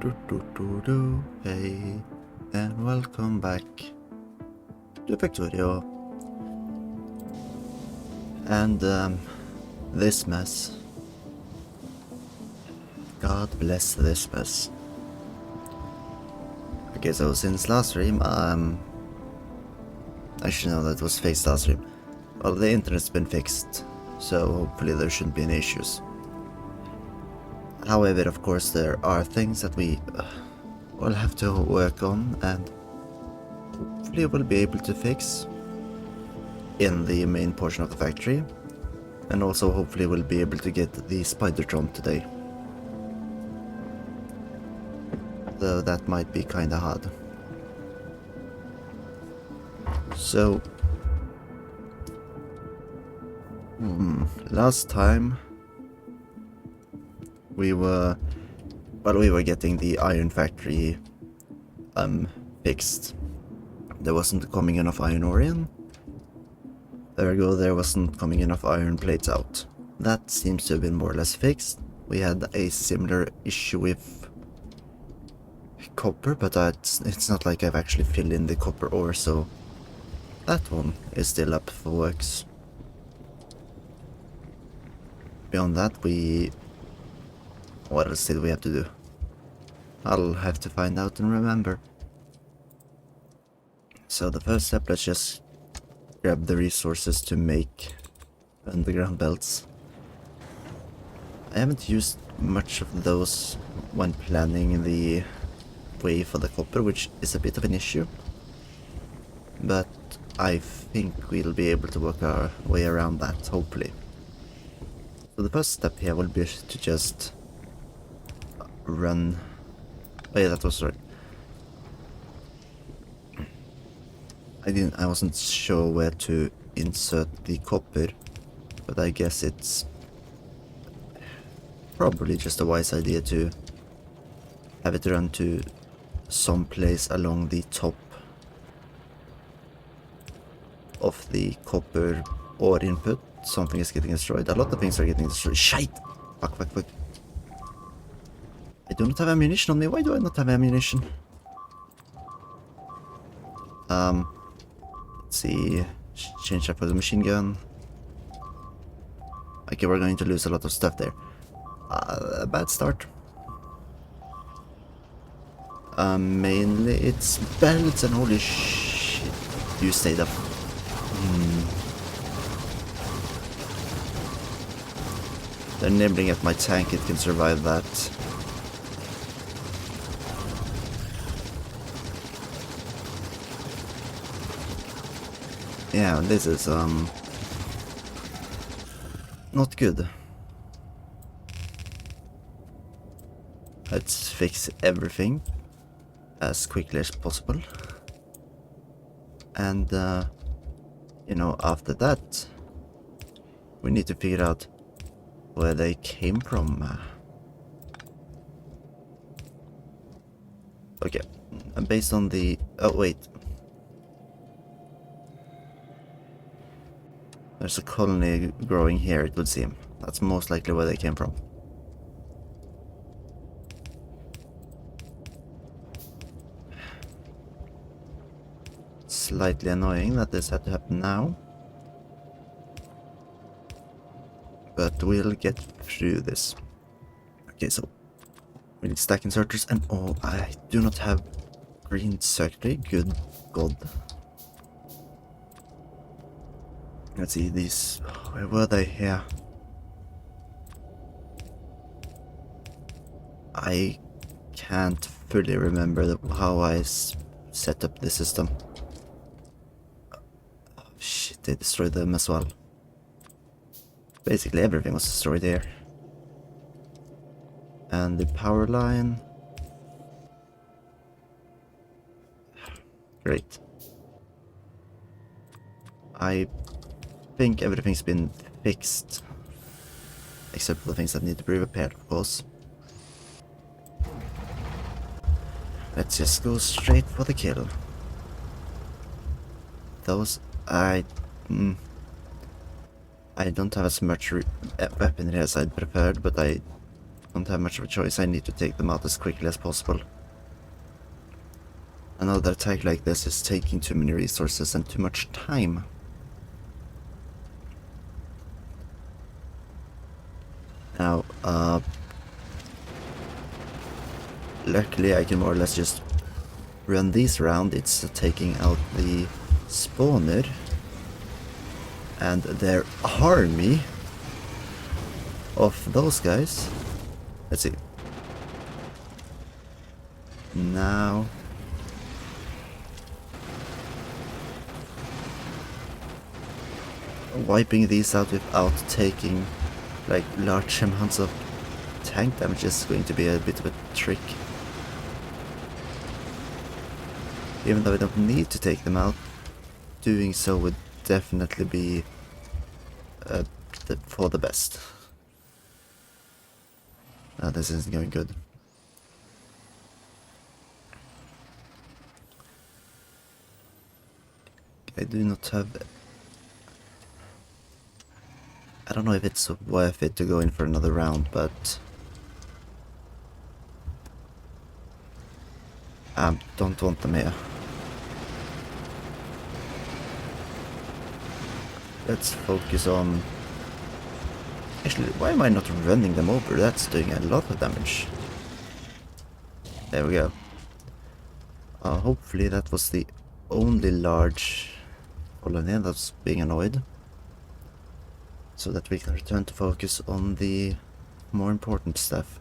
Hey, and welcome back to Factorio. And this mess. God bless this mess. Okay, so since last stream, I should know that it was fixed last stream. Well, the internet's been fixed, so hopefully there shouldn't be any issues. However, of course, there are things that we will have to work on, and hopefully we'll be able to fix in the main portion of the factory, and also hopefully we'll be able to get the spidertron today. Though that might be kinda hard. So last time we were getting the iron factory fixed. There wasn't coming enough iron ore in. Ergo, there wasn't coming enough iron plates out. That seems to have been more or less fixed. We had a similar issue with copper, but it's not like I've actually filled in the copper ore, so that one is still up for works. Beyond that, what else did we have to do? I'll have to find out and remember. So the first step, let's just grab the resources to make underground belts. I haven't used much of those when planning the way for the copper, which is a bit of an issue. But I think we'll be able to work our way around that, hopefully. So the first step here will be to just run... Oh yeah, that was right. I wasn't sure where to insert the copper, but I guess it's probably just a wise idea to have it run to some place along the top of the copper ore input. Something is getting destroyed. A lot of things are getting destroyed. Shite! Fuck. I do not have ammunition on me. Why do I not have ammunition? Let's see. Change that for the machine gun. Okay, we're going to lose a lot of stuff there. A bad start. Mainly it's belts and holy shit. You stayed up. They're nibbling at my tank, it can survive that. Yeah, this is not good. Let's fix everything as quickly as possible. And you know, after that we need to figure out where they came from. Okay, and based on the... oh wait. There's a colony growing here, it would seem. That's most likely where they came from. Slightly annoying that this had to happen now. But we'll get through this. Okay, so we need stack inserters, and oh, I do not have green circuitry. Good God. Let's see, these... where were they? Here. I can't fully remember how I set up the system. Oh shit, they destroyed them as well. Basically everything was destroyed here. And the power line... great. I think everything's been fixed. Except for the things that need to be repaired, of course. Let's just go straight for the kill. Those... I don't have as much weaponry as I'd preferred, but I don't have much of a choice. I need to take them out as quickly as possible. Another attack like this is taking too many resources and too much time. Now, luckily I can more or less just run these around. It's taking out the spawner and their army of those guys. Let's see. Now wiping these out without taking like large amounts of tank damage is going to be a bit of a trick. Even though I don't need to take them out, doing so would definitely be for the best. This isn't going good. I do not have... I don't know if it's worth it to go in for another round, but... don't want them here. Let's focus on... Actually, why am I not running them over? That's doing a lot of damage. There we go. Hopefully that was the only large colony that's being annoyed. So that we can return to focus on the more important stuff.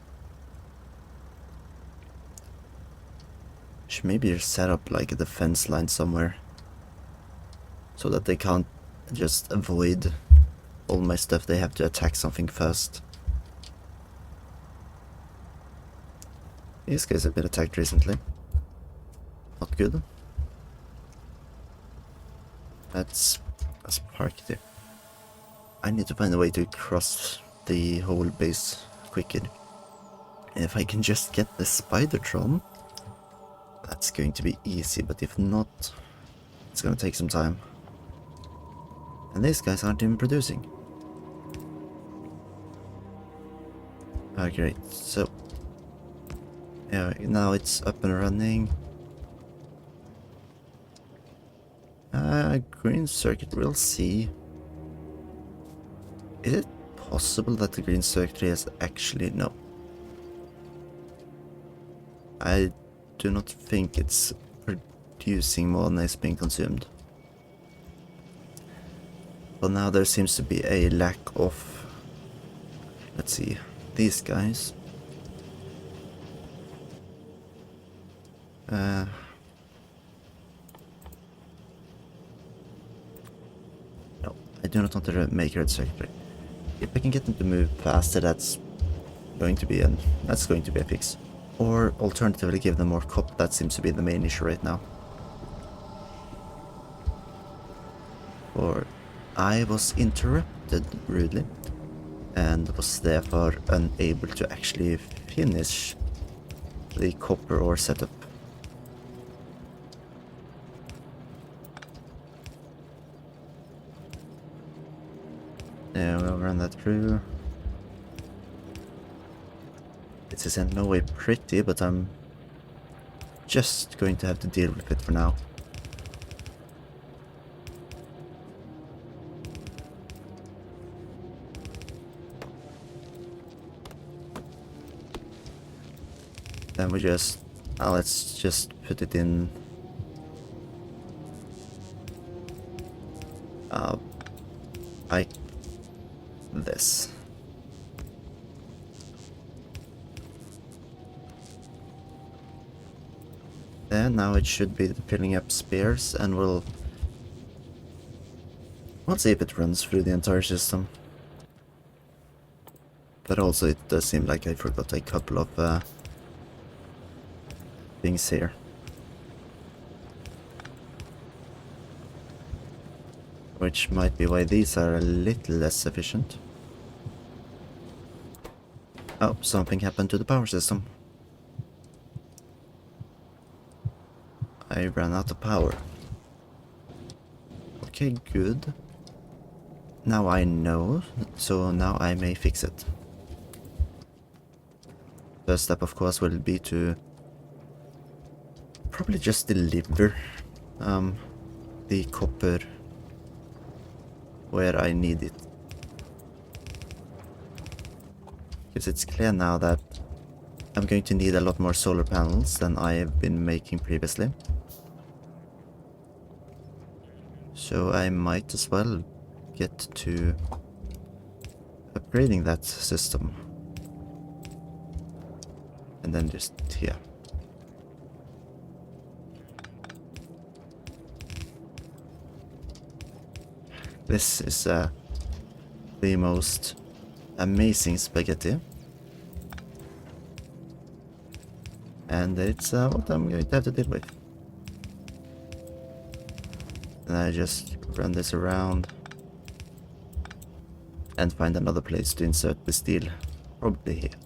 Should maybe set up like a defense line somewhere. So that they can't just avoid all my stuff, they have to attack something first. These guys have been attacked recently. Not good. Let's park there. I need to find a way to cross the whole base quicker. If I can just get the spidertron, that's going to be easy, but if not, it's gonna take some time. And these guys aren't even producing. Oh, great. So, yeah, now it's up and running. Green circuit, we'll see. Is it possible that the green circuit is actually... No. I do not think it's producing more than is being consumed. But now there seems to be a lack of... Let's see, these guys. No, I do not want to make red circuit. If I can get them to move faster, that's going to be a fix. Or alternatively give them more cop. That seems to be the main issue right now. Or I was interrupted rudely and was therefore unable to actually finish the copper ore setup. Yeah, we'll run that through. This is in no way pretty, but I'm just going to have to deal with it for now. Then we just... let's just put it in... like this. There, now it should be filling up spares, and we'll see if it runs through the entire system. But also it does seem like I forgot a couple of things here. Which might be why these are a little less efficient. Oh, something happened to the power system. I ran out of power. Okay, good. Now I know, so now I may fix it. first step, of course, will be to probably just deliver the copper where I need it. Because it's clear now that I'm going to need a lot more solar panels than I have been making previously. So I might as well get to upgrading that system. And then just here. This is the most amazing spaghetti. And it's what I'm going to have to deal with. And I just run this around and find another place to insert the steel. Probably here.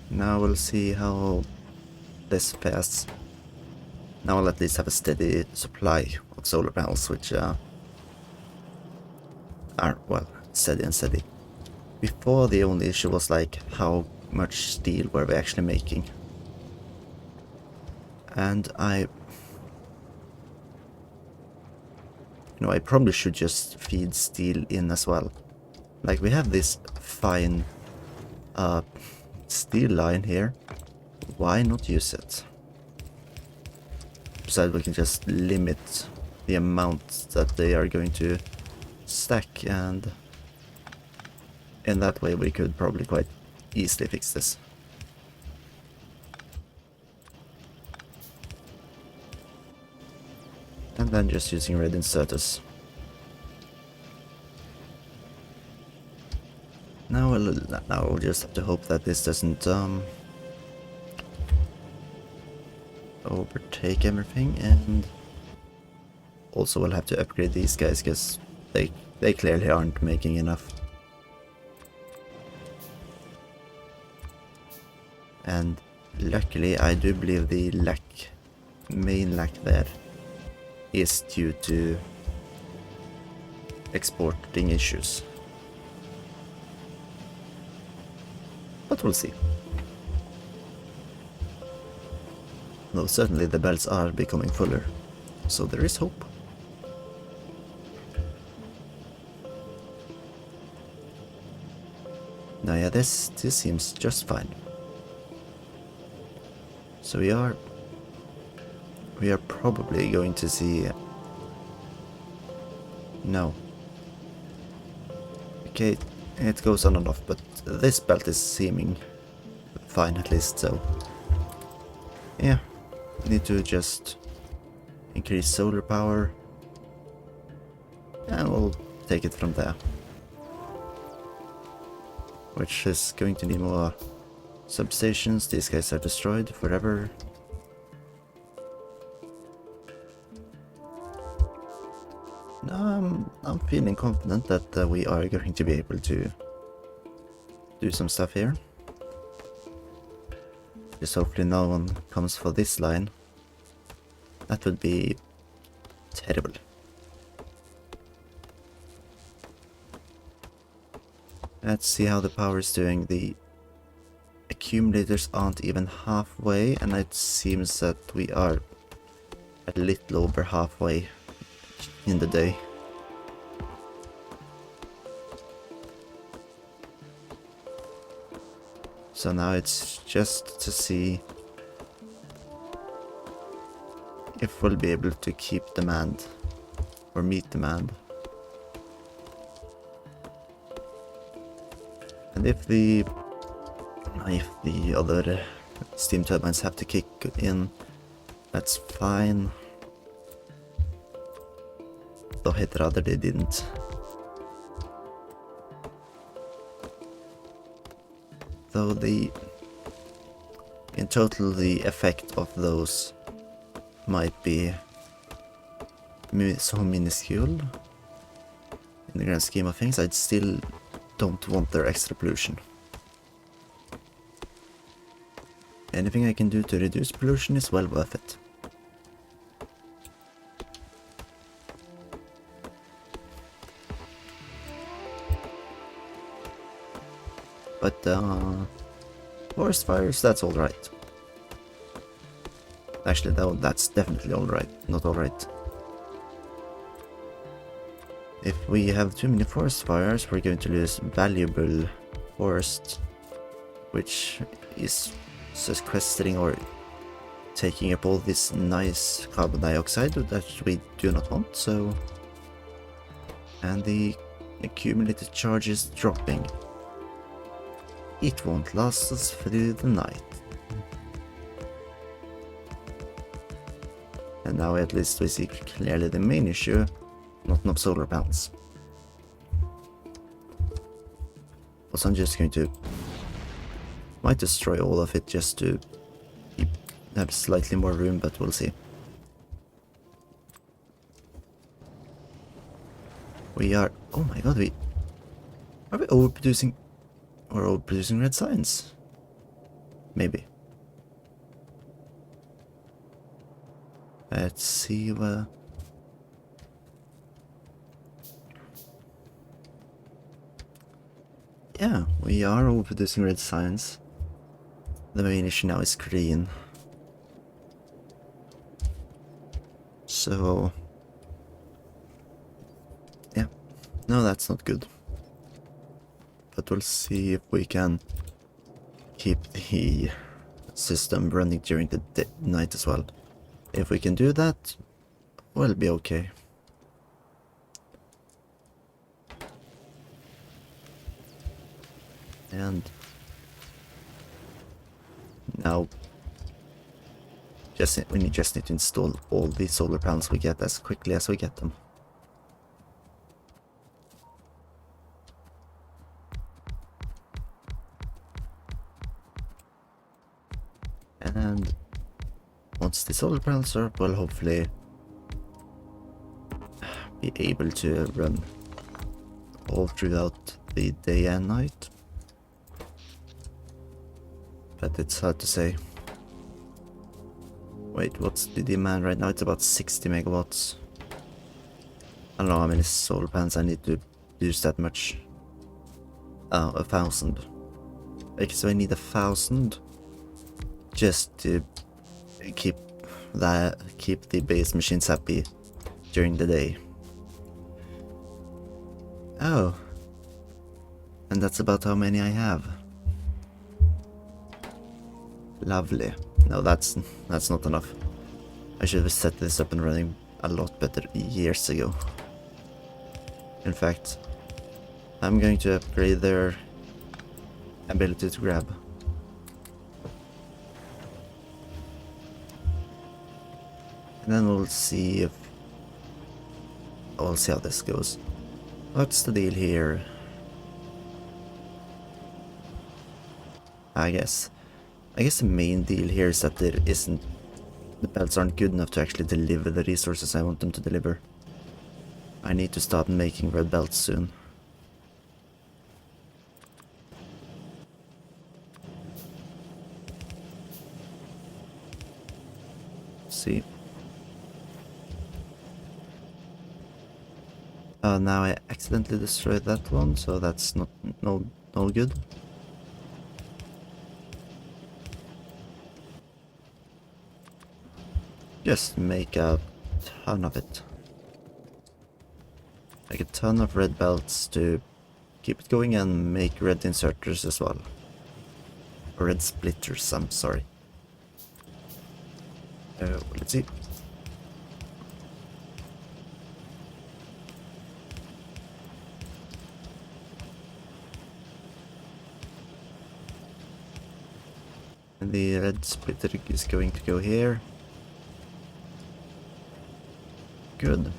Now we'll see how this fares. Now I'll at least have a steady supply of solar panels, which are, well, steady and steady. Before, the only issue was like how much steel were we actually making. And I probably should just feed steel in as well. Like, we have this fine steel line here. Why not use it? Besides, we can just limit the amount that they are going to stack, and in that way we could probably quite easily fix this. And then just using red inserters. Now we'll just have to hope that this doesn't overtake everything, and also we'll have to upgrade these guys because they clearly aren't making enough. And luckily I do believe the main lack there is due to exporting issues. But we'll see. No, certainly the belts are becoming fuller, so there is hope. Now yeah, this seems just fine. So we are probably going to see... No. Okay, it goes on and off, but this belt is seeming fine at least, so... Yeah, need to just increase solar power, and we'll take it from there. Which is going to need more substations. These guys are destroyed forever. Now I'm feeling confident that we are going to be able to do some stuff here. Just hopefully no one comes for this line. That would be terrible. Let's see how the power is doing. The accumulators aren't even halfway, and it seems that we are a little over halfway in the day. So now it's just to see if we'll be able to keep demand or meet demand. And if the other steam turbines have to kick in, that's fine. Though I'd rather they didn't. Though in total the effect of those might be so minuscule in the grand scheme of things, I'd still don't want their extra pollution. Anything I can do to reduce pollution is well worth it. But forest fires, that's alright. Actually, though, that's definitely alright, not alright. If we have too many forest fires, we're going to lose valuable forest, which is sequestering or taking up all this nice carbon dioxide that we do not want, so... And the accumulated charge is dropping. It won't last us through the night. And now at least we see clearly the main issue, not enough solar panels. Also, I'm just going to... might destroy all of it just to have slightly more room, but we'll see. We are... oh my god, are we overproducing... or overproducing red signs? Maybe. Let's see where... yeah, we are overproducing red signs. The main issue now is green. So... yeah, no, that's not good. But we'll see if we can keep the system running during the night as well. If we can do that, we'll be okay. And now we just need to install all the solar panels we get as quickly as we get them. And once the solar panels are up, we'll hopefully be able to run all throughout the day and night. But it's hard to say. Wait, what's the demand right now? It's about 60 megawatts. I don't know how many solar panels I need to use that much. 1,000. Okay, so I need 1,000 just to keep the base machines happy during the day. Oh. And that's about how many I have. Lovely. No, that's not enough. I should have set this up and running a lot better years ago. In fact, I'm going to upgrade their ability to grab. And then we'll see how this goes. What's the deal here? I guess the main deal here is that the belts aren't good enough to actually deliver the resources I want them to deliver. I need to start making red belts soon. Let's see. Now I accidentally destroyed that one, so that's no good. Just make a ton of it. Make a ton of red belts to keep it going and make red inserters as well. Or red splitters, I'm sorry. Let's see. And the red splitter is going to go here. Good.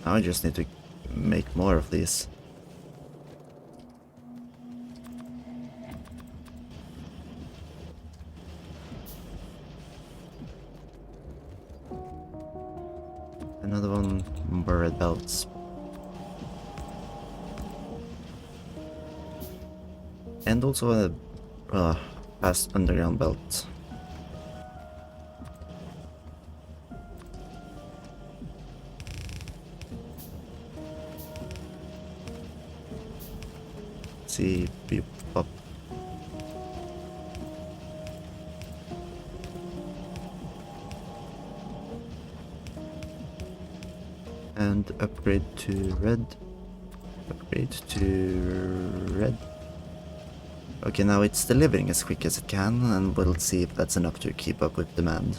Now I just need to make more of these. Another one, more red belts. And also a fast underground belt. See, beep, pop. And upgrade to red. Upgrade to red. Okay, now it's delivering as quick as it can, and we'll see if that's enough to keep up with demand.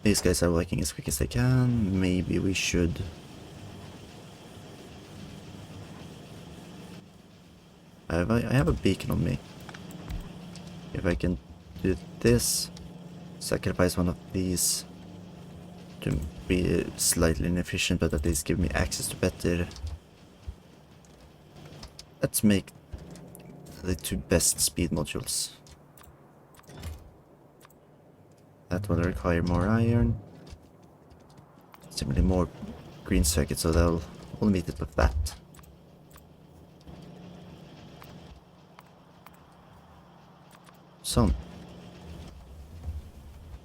These guys are working as quick as they can. Maybe we should... I have a beacon on me. If I can do this, sacrifice one of these to be slightly inefficient, but at least give me access to better... Let's make the 2 best speed modules. That will require more iron. Simply more green circuits, so we'll meet it with that. So,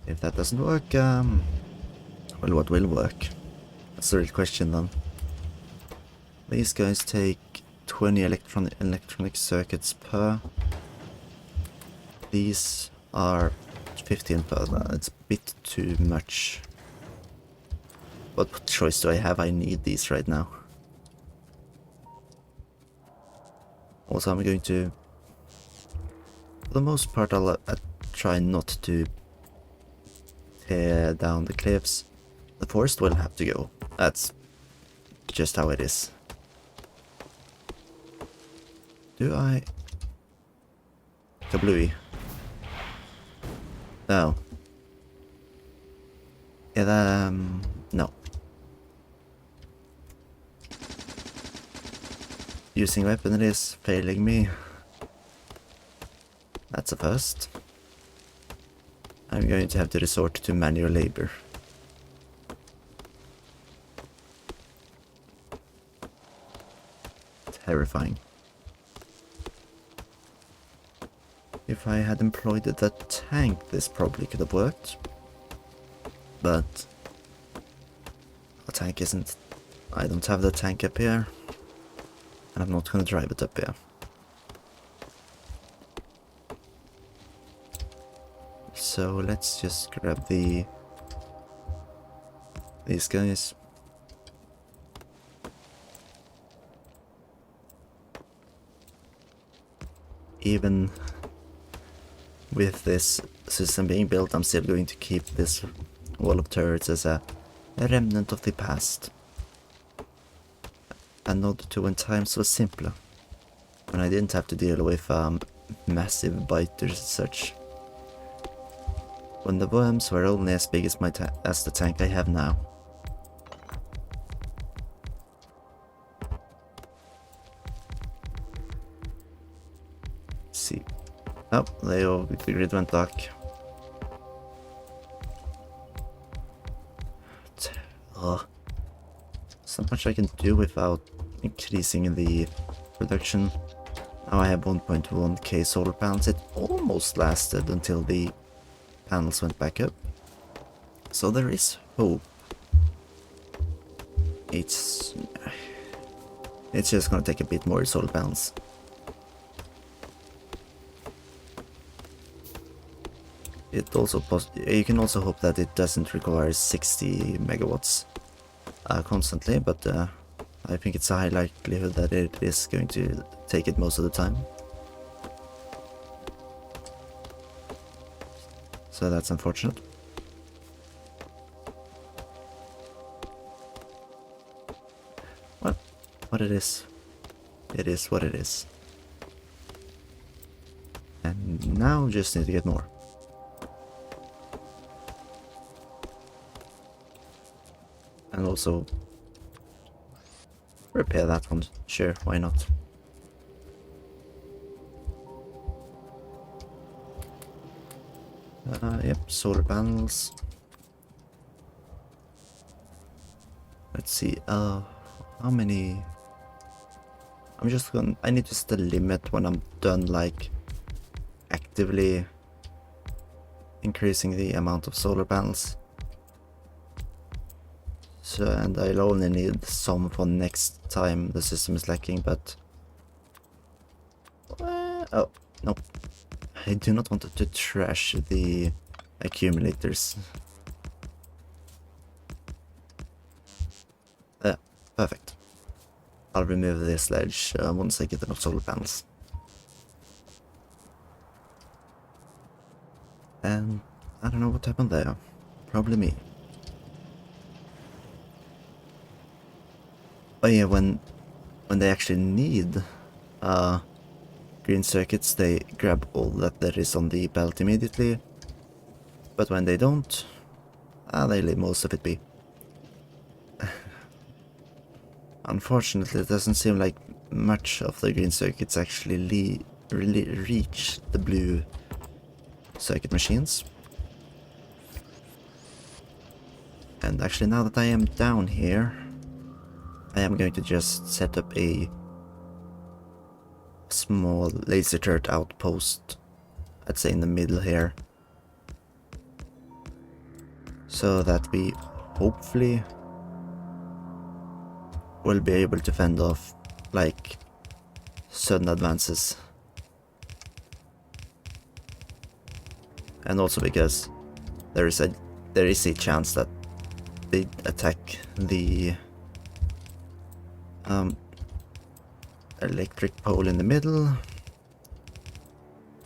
if that doesn't work, well, what will work? That's the real question then. These guys take 20 electronic circuits per. These are 15 per. It's a bit too much. What choice do I have? I need these right now. Also, I'm going to... For the most part, I'll try not to tear down the cliffs. The forest will have to go. That's just how it is. Do I... Kablooey. No. Yeah, no. Using weapon it is failing me. That's a first. I'm going to have to resort to manual labor. Terrifying. If I had employed the tank, this probably could have worked. But the tank isn't... I don't have the tank up here. And I'm not gonna drive it up here. So let's just grab these guys. Even with this system being built, I'm still going to keep this wall of turrets as a remnant of the past. A nod to when times were simpler, when I didn't have to deal with massive biters and such. When the worms were only as big as as the tank I have now. Let's see. Oh, the grid went dark. There's not much I can do without increasing the production. Now I have 1.1k solar panels. It almost lasted until the panels went back up. So there is hope. It's just gonna take a bit more solar panels. It also you can also hope that it doesn't require 60 megawatts constantly, but I think it's a high likelihood that it is going to take it most of the time. So that's unfortunate. Well, what it is what it is. And now just need to get more. And also repair that one. Sure, why not? Yep, solar panels. Let's see, how many... I need to set a limit when I'm done, like, actively increasing the amount of solar panels. and I'll only need some for next time the system is lacking, but... oh, no. I do not want to trash the accumulators. Perfect. I'll remove this sledge once I get enough solar panels. And I don't know what happened there. Probably me. Oh yeah, when they actually need green circuits, they grab all that is on the belt immediately. But when they don't, they leave most of it be. Unfortunately, it doesn't seem like much of the green circuits actually really reach the blue circuit machines. And actually, now that I am down here, I am going to just set up a small laser turret outpost, I'd say in the middle here, so that we hopefully will be able to fend off like sudden advances. And also because there is a chance that they attack the electric pole in the middle.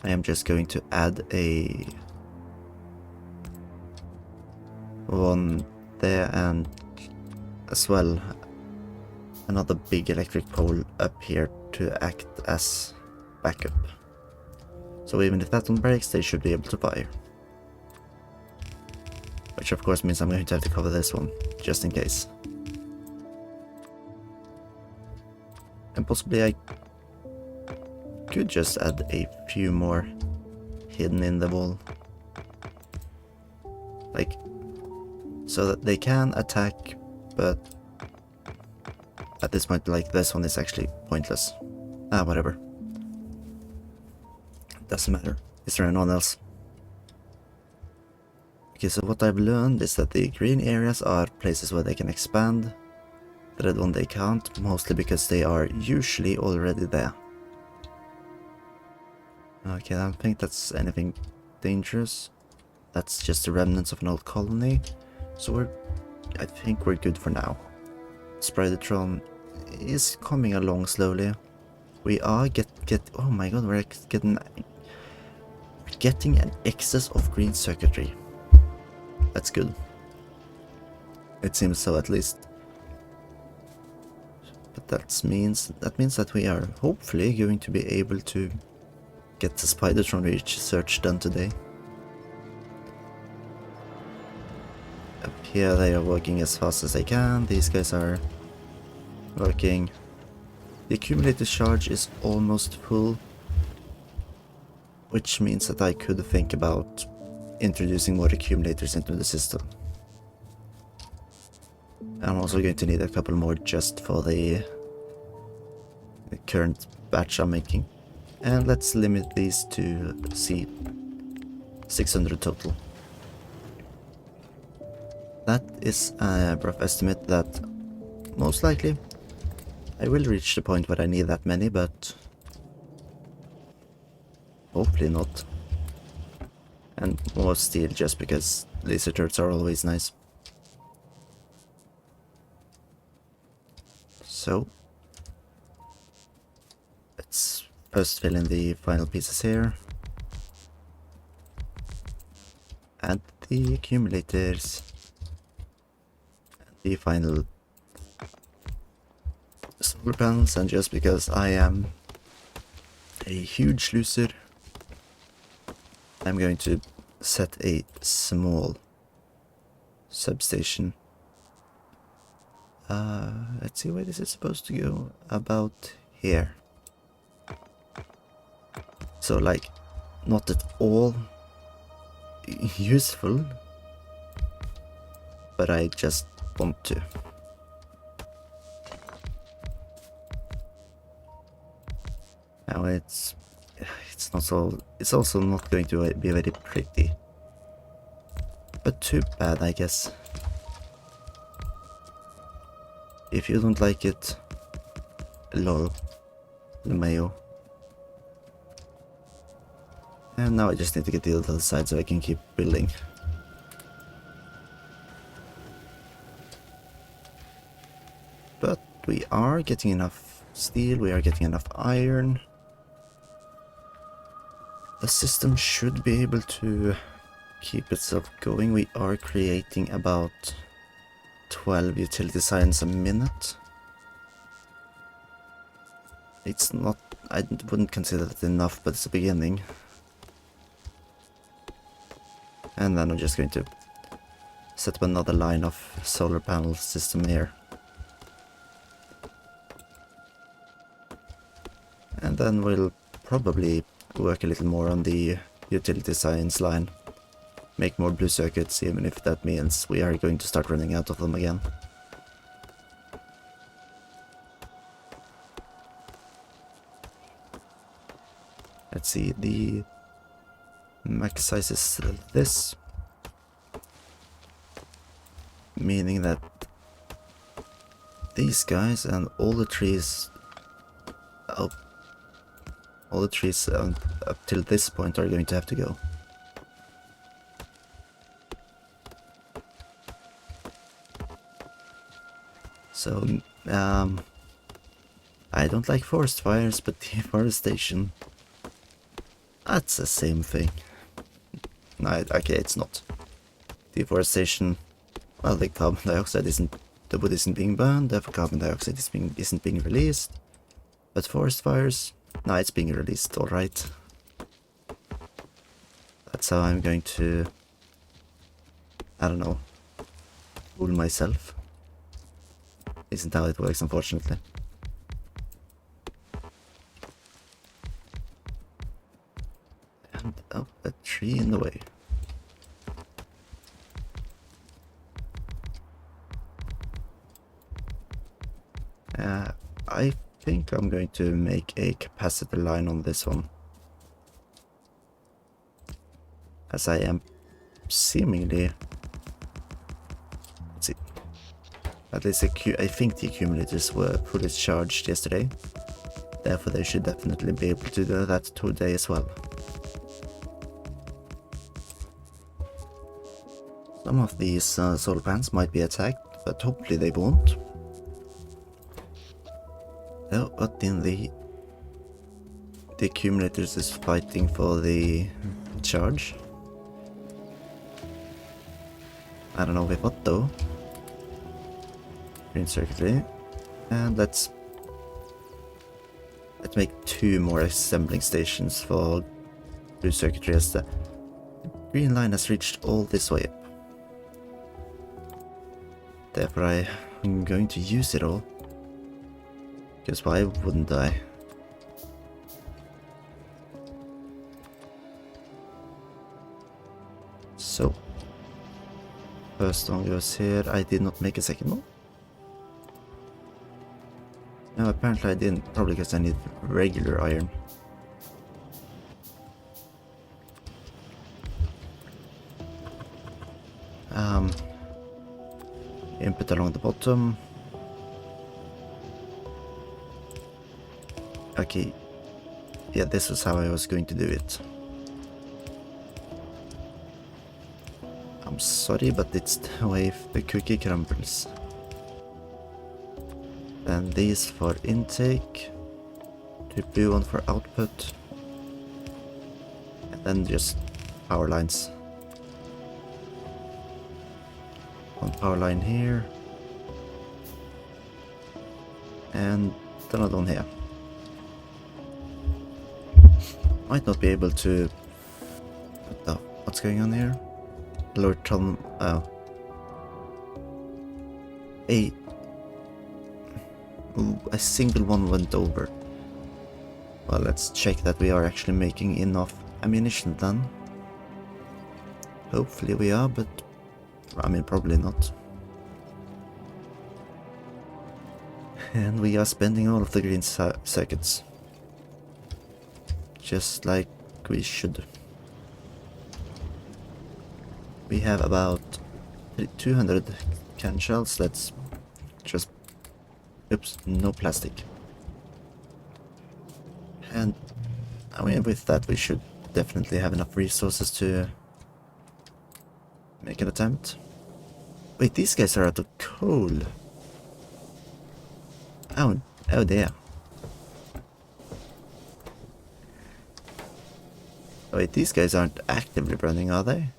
I am just going to add a one there, and as well another big electric pole up here to act as backup. So even if that one breaks, they should be able to fire. Which of course means I'm going to have to cover this one, just in case. And possibly I could just add a few more hidden in the wall. Like, so that they can attack, but at this point, like, this one is actually pointless. Whatever. Doesn't matter. Is there anyone else? Okay, so what I've learned is that the green areas are places where they can expand. The red one they can't, mostly because they are usually already there. Okay, I don't think that's anything dangerous. That's just the remnants of an old colony. So I think we're good for now. Spidertron is coming along slowly. We are oh my god, we're getting an excess of green circuitry. That's good. It seems so, at least. But that means that we are hopefully going to be able to get the spidertron research done today. Up here they are working as fast as they can. These guys are working. The accumulator charge is almost full, which means that I could think about introducing more accumulators into the system. I'm also going to need a couple more just for the current batch I'm making. And let's limit these to, see, 600 total. That is a rough estimate that most likely I will reach the point where I need that many, but hopefully not. And more steel just because laser turrets are always nice. So let's first fill in the final pieces here. Add the accumulators. And the final solar panels, and just because I am a huge loser, I'm going to set a small substation. Let's see, where this is supposed to go. About here. So, like, not at all useful, but I just want to. Now it's not so. It's also not going to be very pretty, but too bad, I guess. If you don't like it, lol, LMAO. And now I just need to get the other side so I can keep building. But we are getting enough steel, we are getting enough iron. The system should be able to keep itself going. We are creating about 12 utility science a minute. It's not, I wouldn't consider that enough, but it's a beginning. And then I'm just going to set up another line of solar panel system here. And then we'll probably work a little more on the utility science line. Make more blue circuits, even if that means we are going to start running out of them again. Let's see, the max size is this. Meaning that these guys and all the trees up till this point are going to have to go. So, I don't like forest fires, but deforestation, that's the same thing. No, okay, it's not. Deforestation, well, the carbon dioxide the wood isn't being burned, therefore carbon dioxide isn't being released. But forest fires, no, it's being released, alright. That's how I'm going to, I don't know, fool myself. Isn't how it works, unfortunately. And oh, a tree in the way. I think I'm going to make a capacitor line on this one, as I am seemingly, let's see, at least I think the accumulators were fully charged yesterday, therefore they should definitely be able to do that today as well. Some of these solar panels might be attacked, but hopefully they won't. Oh, but in the accumulators is fighting for the charge. I don't know with what though. Green circuitry. And let's make 2 more assembling stations for blue circuitry, as the green line has reached all this way up. Therefore I'm going to use it all. Because why wouldn't I? So, first one goes here. I did not make a second one. No, apparently I didn't. Probably because I need regular iron. Input along the bottom. Okay, yeah, this was how I was going to do it. I'm sorry, but it's the way the cookie crumbles. Then these for intake, the blue one for output, and then just power lines. One power line here, and another one here. Might not be able to. What the? What's going on here? Lord Tom. Oh. A single one went over. Well, let's check that we are actually making enough ammunition then. Hopefully we are, but I mean, probably not. And we are spending all of the green circuits. Just like we should. We have about 200 can shells. Let's just Oops, no plastic. And I mean, with that we should definitely have enough resources to make an attempt. Wait, these guys are out of coal. Oh, oh dear. Wait, these guys aren't actively burning, are they?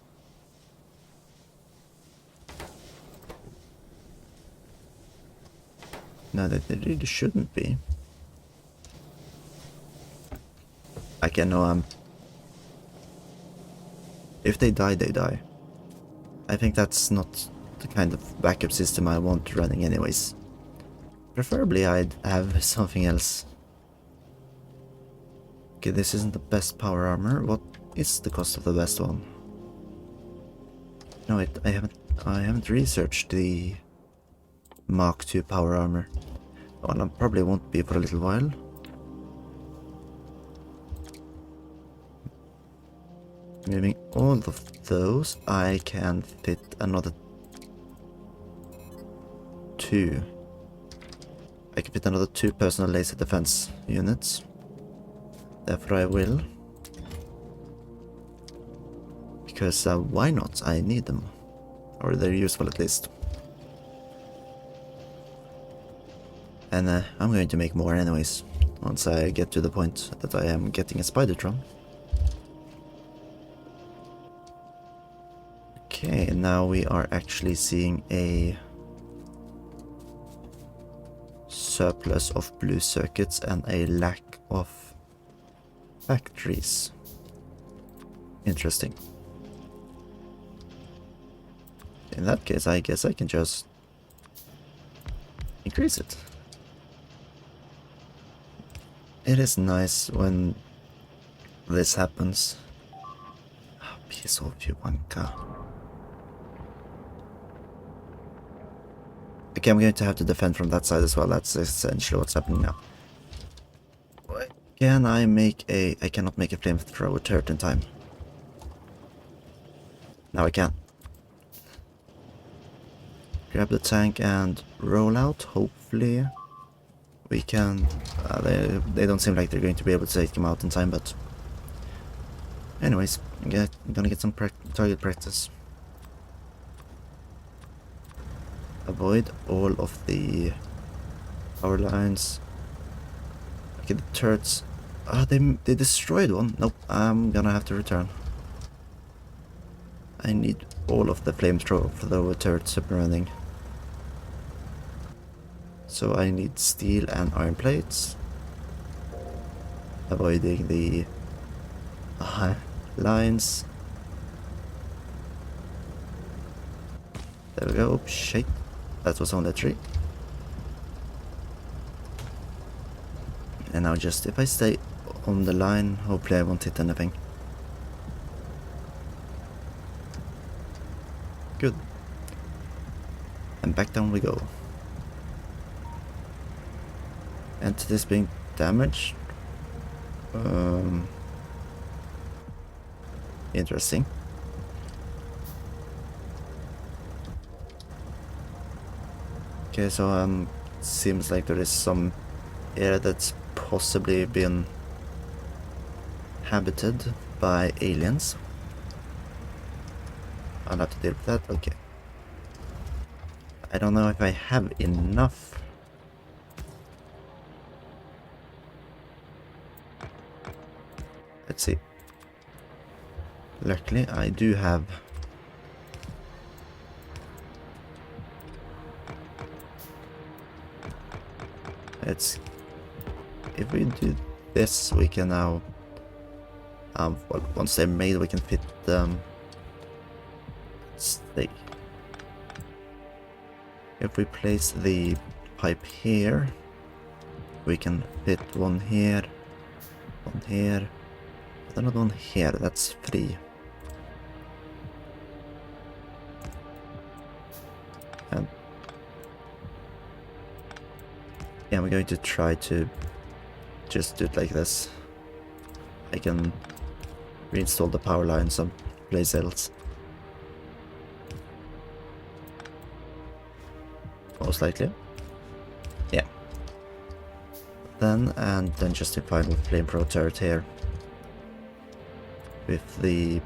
No, they really shouldn't be. I know if they die, they die. I think that's not the kind of backup system I want running anyways. Preferably I'd have something else. Okay, this isn't the best power armor. What is the cost of the best one? No, I haven't researched the Mark II power armor. Well, I probably won't be for a little while. Moving all of those, I can fit another 2. I can fit another 2 personal laser defense units. Therefore I will. Because why not? I need them. Or they're useful at least. And I'm going to make more anyways. Once I get to the point that I am getting a spidertron. Okay, now we are actually seeing a surplus of blue circuits and a lack of factories. Interesting. In that case, I guess I can just increase it. It is nice when this happens. Oh, piece of you, Wanka. Okay, I'm going to have to defend from that side as well. That's essentially what's happening now. Can I make a... I cannot make a flamethrower turret in time. Now I can. Grab the tank and roll out. Hopefully we can... they don't seem like they're going to be able to take them out in time, but... Anyways, I'm gonna get some target practice. Avoid all of the power lines. Okay, the turrets. Ah, they destroyed one. Nope, I'm gonna have to return. I need all of the flamethrower turrets up and running. So I need steel and iron plates. Avoiding the lines. There we go. Oh, shit. That was only a tree. And now just if I stay on the line, hopefully I won't hit anything. Good. And back down we go. And to this being damaged. Interesting. Okay, so seems like there is some area that's possibly been habited by aliens. I'll have to deal with that. Okay. I don't know if I have enough. Let's see. Luckily, I do have. If we do this, we can now, well, once they're made, we can fit them. Stay. If we place the pipe here, we can fit one here, but another one here. That's 3. And yeah, we're going to try to just do it like this. I can reinstall the power line someplace else. Most likely. Yeah. then, and then just a final flamethrower turret here. With the...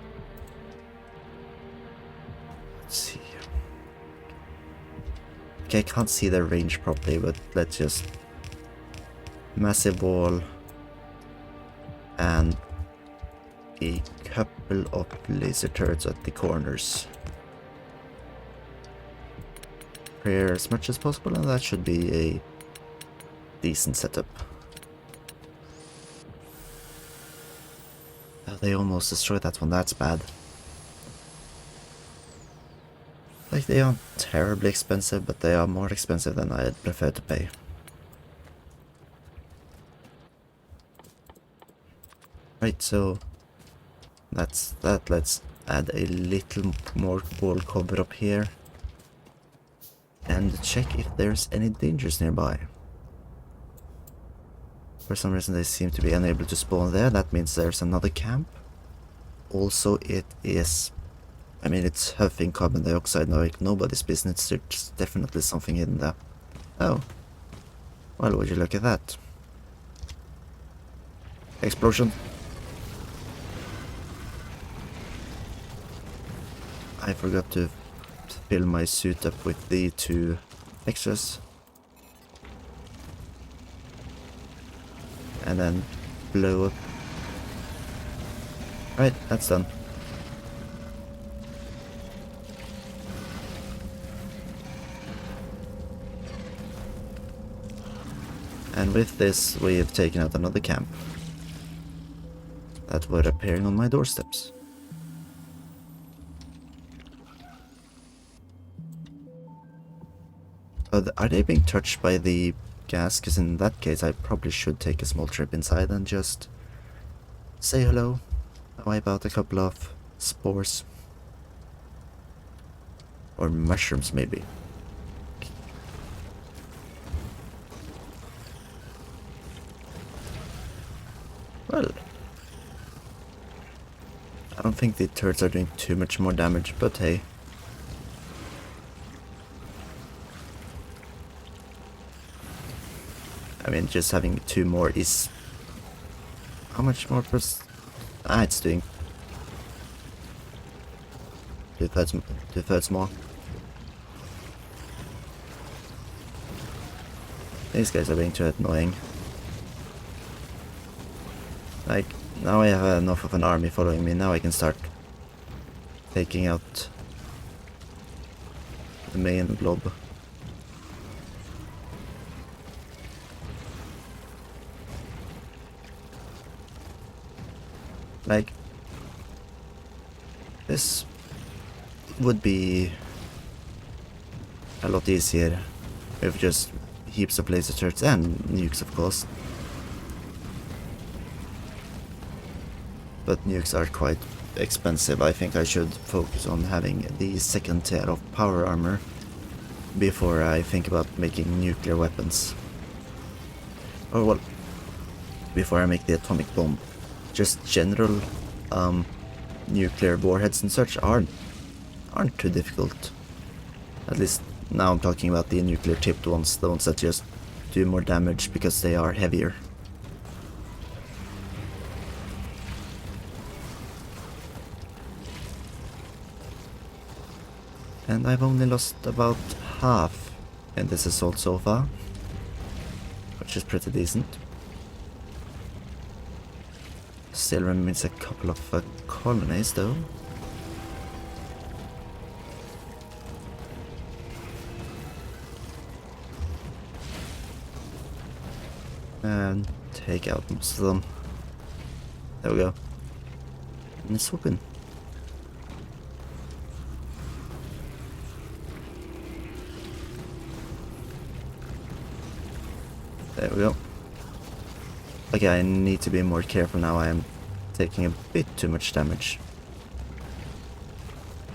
let's see. Okay, I can't see the range properly, but let's just... massive wall. And a couple of laser turrets at the corners. Clear as much as possible, and that should be a decent setup. They almost destroyed that one, that's bad. Like, they aren't terribly expensive, but they are more expensive than I'd prefer to pay. Right, so that's that. Let's add a little more wall cover up here. And check if there's any dangers nearby. For some reason they seem to be unable to spawn there. That means there's another camp. Also, it is... I mean, it's huffing carbon dioxide now, like nobody's business. There's definitely something in there. Oh. Well, would you look at that? Explosion. I forgot to fill my suit up with the 2 extras. And then blow up. Right, that's done. And with this, we have taken out another camp that were appearing on my doorsteps. Are they being touched by the gas? Because in that case, I probably should take a small trip inside and just say hello, wipe out a couple of spores. Or mushrooms, maybe. Well, I don't think the turrets are doing too much more damage, but hey. I mean, just having 2 more is... how much more per... ah, it's doing... 2/3 more. These guys are being too annoying. Like, now I have enough of an army following me, now I can start taking out the main blob. Like, this would be a lot easier with just heaps of laser turrets and nukes, of course. But nukes are quite expensive. I think I should focus on having the 2nd tier of power armor before I think about making nuclear weapons. Or, well, before I make the atomic bomb. Just general nuclear warheads and such aren't too difficult. At least now I'm talking about the nuclear tipped ones, the ones that just do more damage because they are heavier. And I've only lost about half in this assault so far, which is pretty decent. Still remains a couple of colonies though. And take out most of them. There we go. And it's open. There we go. Okay, I need to be more careful now. I am taking a bit too much damage.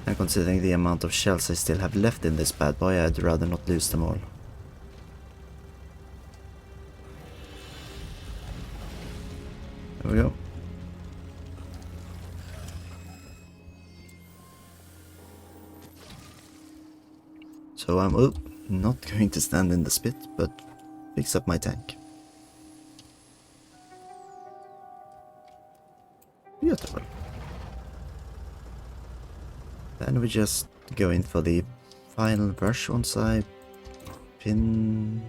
And considering the amount of shells I still have left in this bad boy, I'd rather not lose them all. There we go. So I'm not going to stand in the spit, but fix up my tank. And we just go in for the final brush once I pin...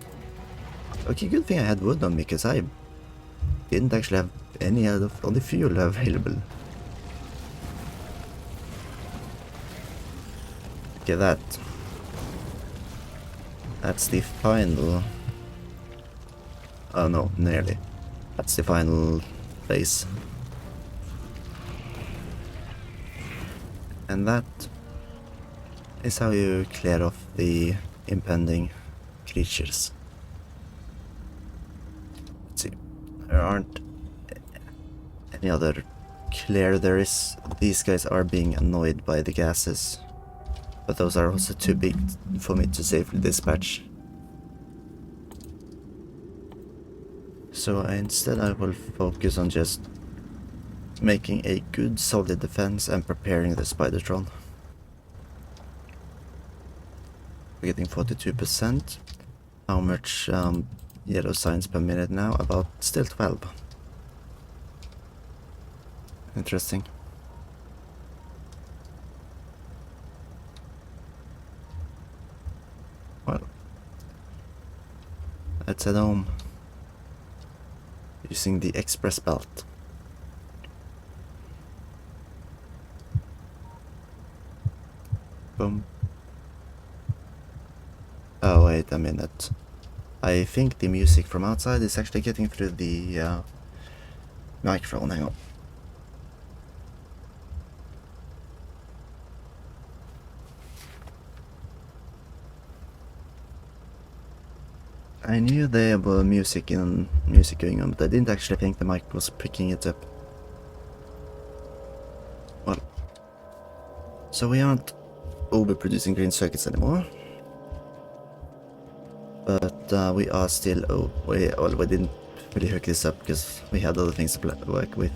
Okay, good thing I had wood on me, because I didn't actually have any of the fuel available. Okay, that's the final... Oh no, nearly. That's the final base. And that is how you clear off the impending creatures. Let's see, there aren't any other clear. These guys are being annoyed by the gases, but those are also too big for me to safely dispatch. So instead I will focus on just making a good solid defense and preparing the spidertron. We're getting 42%. How much yellow signs per minute now? About still 12. Interesting. Well, let's head home using the express belt. Boom. Oh, wait a minute. I think the music from outside is actually getting through the microphone. Hang on. I knew there were music going on, but I didn't actually think the mic was picking it up. Well, so we aren't overproducing green circuits anymore, but we are still. Oh, we didn't really hook this up because we had other things to work with.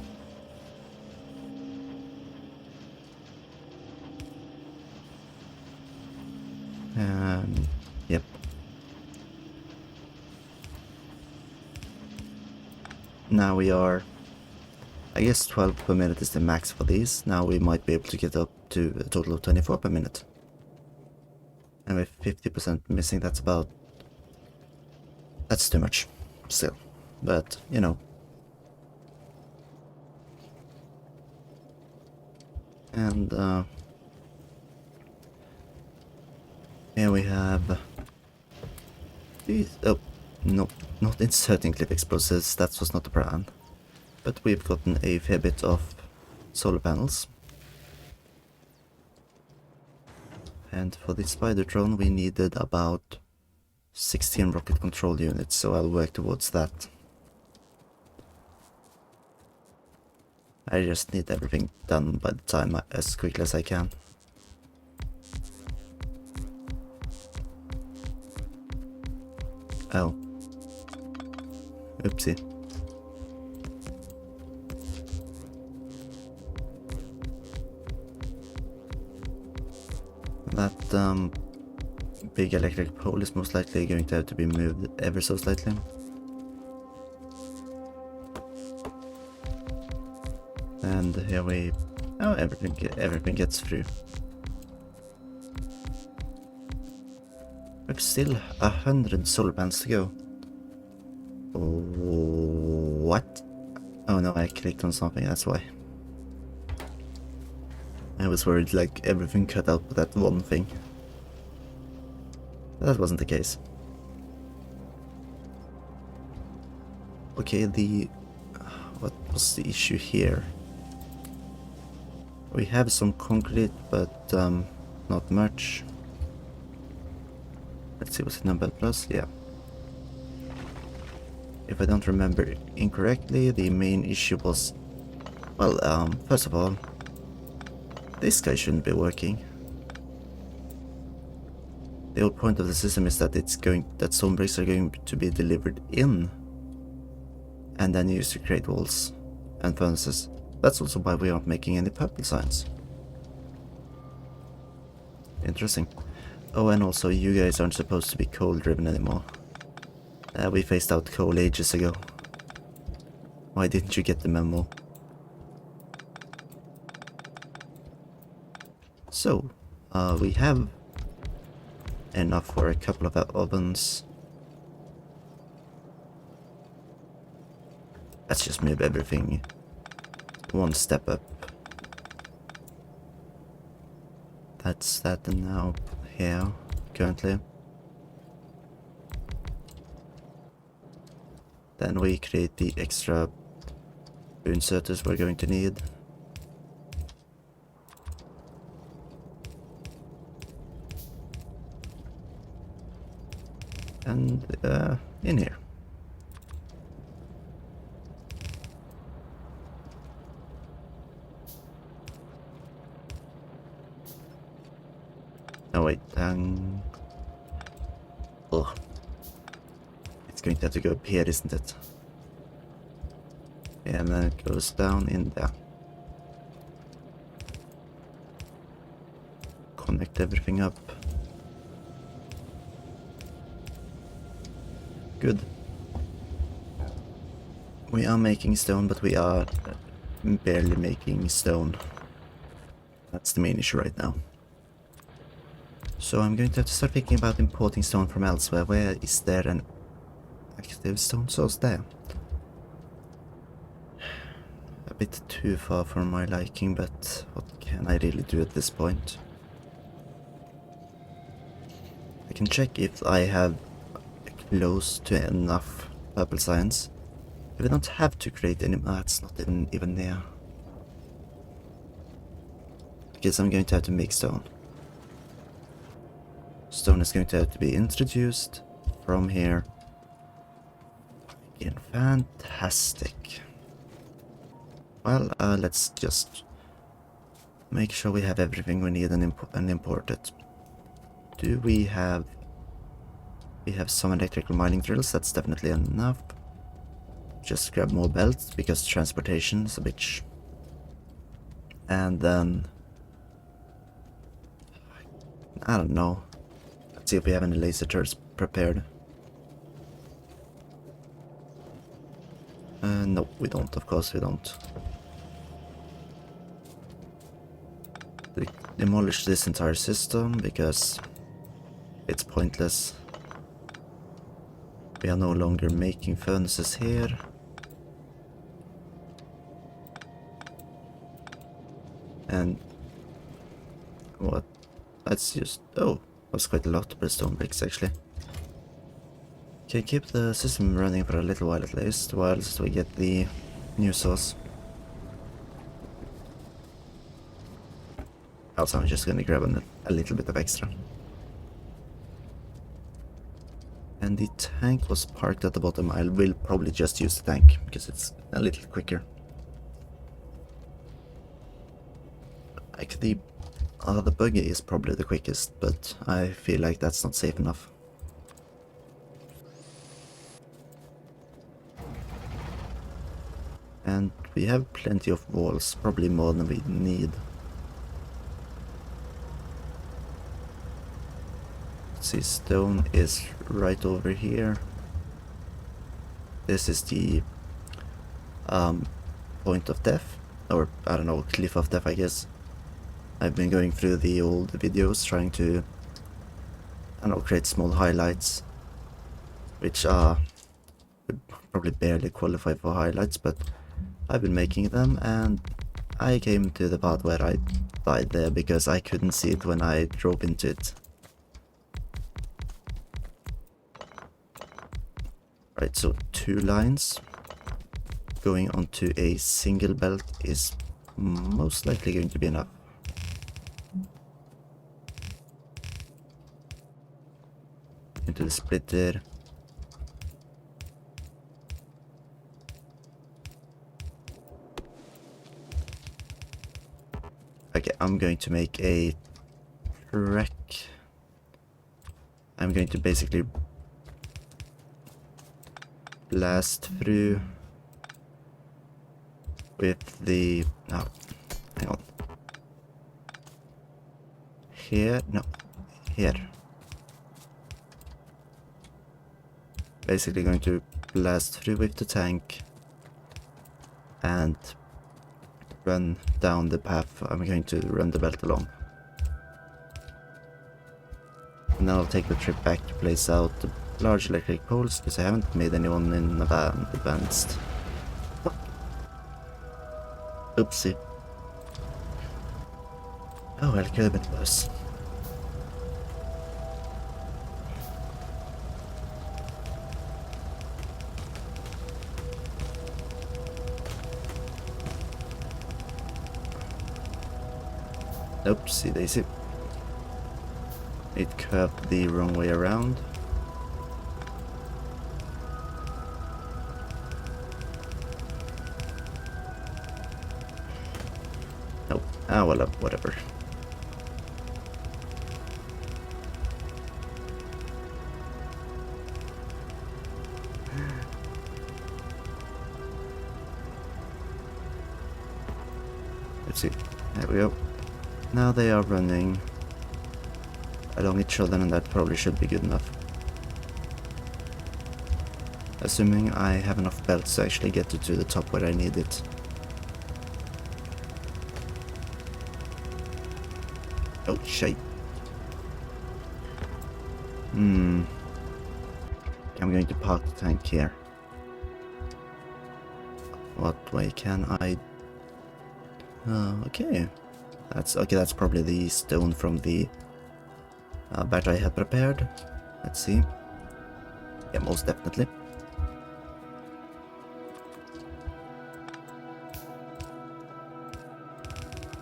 Yep. Now we are, I guess 12 per minute is the max for these. Now we might be able to get up to a total of 24 per minute. And with 50% missing, that's too much still. But, you know. And here we have these. Oh, no, not inserting clip explosives, that was not the plan. But we've gotten a fair bit of solar panels. And for the spidertron we needed about 16 rocket control units, so I'll work towards that. I just need everything done by the time as quickly as I can. Oh. Oopsie. That big electric pole is most likely going to have to be moved ever so slightly. And here we... Oh, everything gets through. We've still 100 solar panels to go. What? Oh no, I clicked on something, that's why. I was worried like everything cut out with that one thing. But that wasn't the case. Okay, what was the issue here? We have some concrete, but not much. Let's see, was it number plus? Yeah. If I don't remember incorrectly, the main issue was, well, first of all, this guy shouldn't be working. The whole point of the system is that that stone bricks are going to be delivered in, and then used to create walls and furnaces. That's also why we aren't making any purple signs. Interesting. Oh, and also you guys aren't supposed to be coal driven anymore. We phased out coal ages ago. Why didn't you get the memo? So, We have enough for a couple of ovens. Let's just move everything one step up. That's that now here, currently. Then we create the extra inserters we're going to need. And in here. Oh wait, oh. It's going to have to go up here, isn't it? Yeah, and then it goes down in there. Connect everything up. Good. We are making stone, but we are barely making stone. That's the main issue right now. So I'm going to have to start thinking about importing stone from elsewhere. Where is there an active stone source there? A bit too far for my liking, but what can I really do at this point? I can check if I have close to enough purple science. If I don't have to create any, that's not even near. I guess I'm going to have to make stone. Stone is going to have to be introduced from here. Again, fantastic. Well, let's just make sure we have everything we need and import it. Do we have... We have some electrical mining drills, that's definitely enough. Just grab more belts, because transportation is a bitch. And then... I don't know. Let's see if we have any laser turrets prepared. No, we don't, of course we don't. Demolish this entire system, because it's pointless. We are no longer making furnaces here. And what? Let's just... Oh, that's quite a lot of stone bricks actually. Okay, keep the system running for a little while at least, whilst we get the new source. Also, I'm just gonna grab a little bit of extra. And the tank was parked at the bottom. I will probably just use the tank, because it's a little quicker. Like the buggy is probably the quickest, but I feel like that's not safe enough. And we have plenty of walls, probably more than we need. Let's see, stone is right over here. This is the point of death, or I don't know, cliff of death I guess. I've been going through the old videos trying to, I don't know, create small highlights, which would probably barely qualify for highlights, but I've been making them, and I came to the part where I died there because I couldn't see it when I drove into it. Right, so 2 lines going onto a single belt is most likely going to be enough. Into the splitter. Okay, I'm going to make a track. I'm going to basically blast through with the... No, hang on. Here? No, here. Basically going to blast through with the tank and run down the path I'm going to run the belt along. And then I'll take the trip back to place out the large electric poles, because I haven't made anyone in advanced. Oopsie. Oh well, it could have been worse. Oopsie daisy. It curved the wrong way around. Nope. Ah, well, whatever. Let's see. There we go. Now they are running along each other, and that probably should be good enough. Assuming I have enough belts to actually get to the top where I need it. Oh, shit. I'm going to park the tank here. What way can I... okay. That's probably the stone from the battery I have prepared. Let's see. Yeah, most definitely.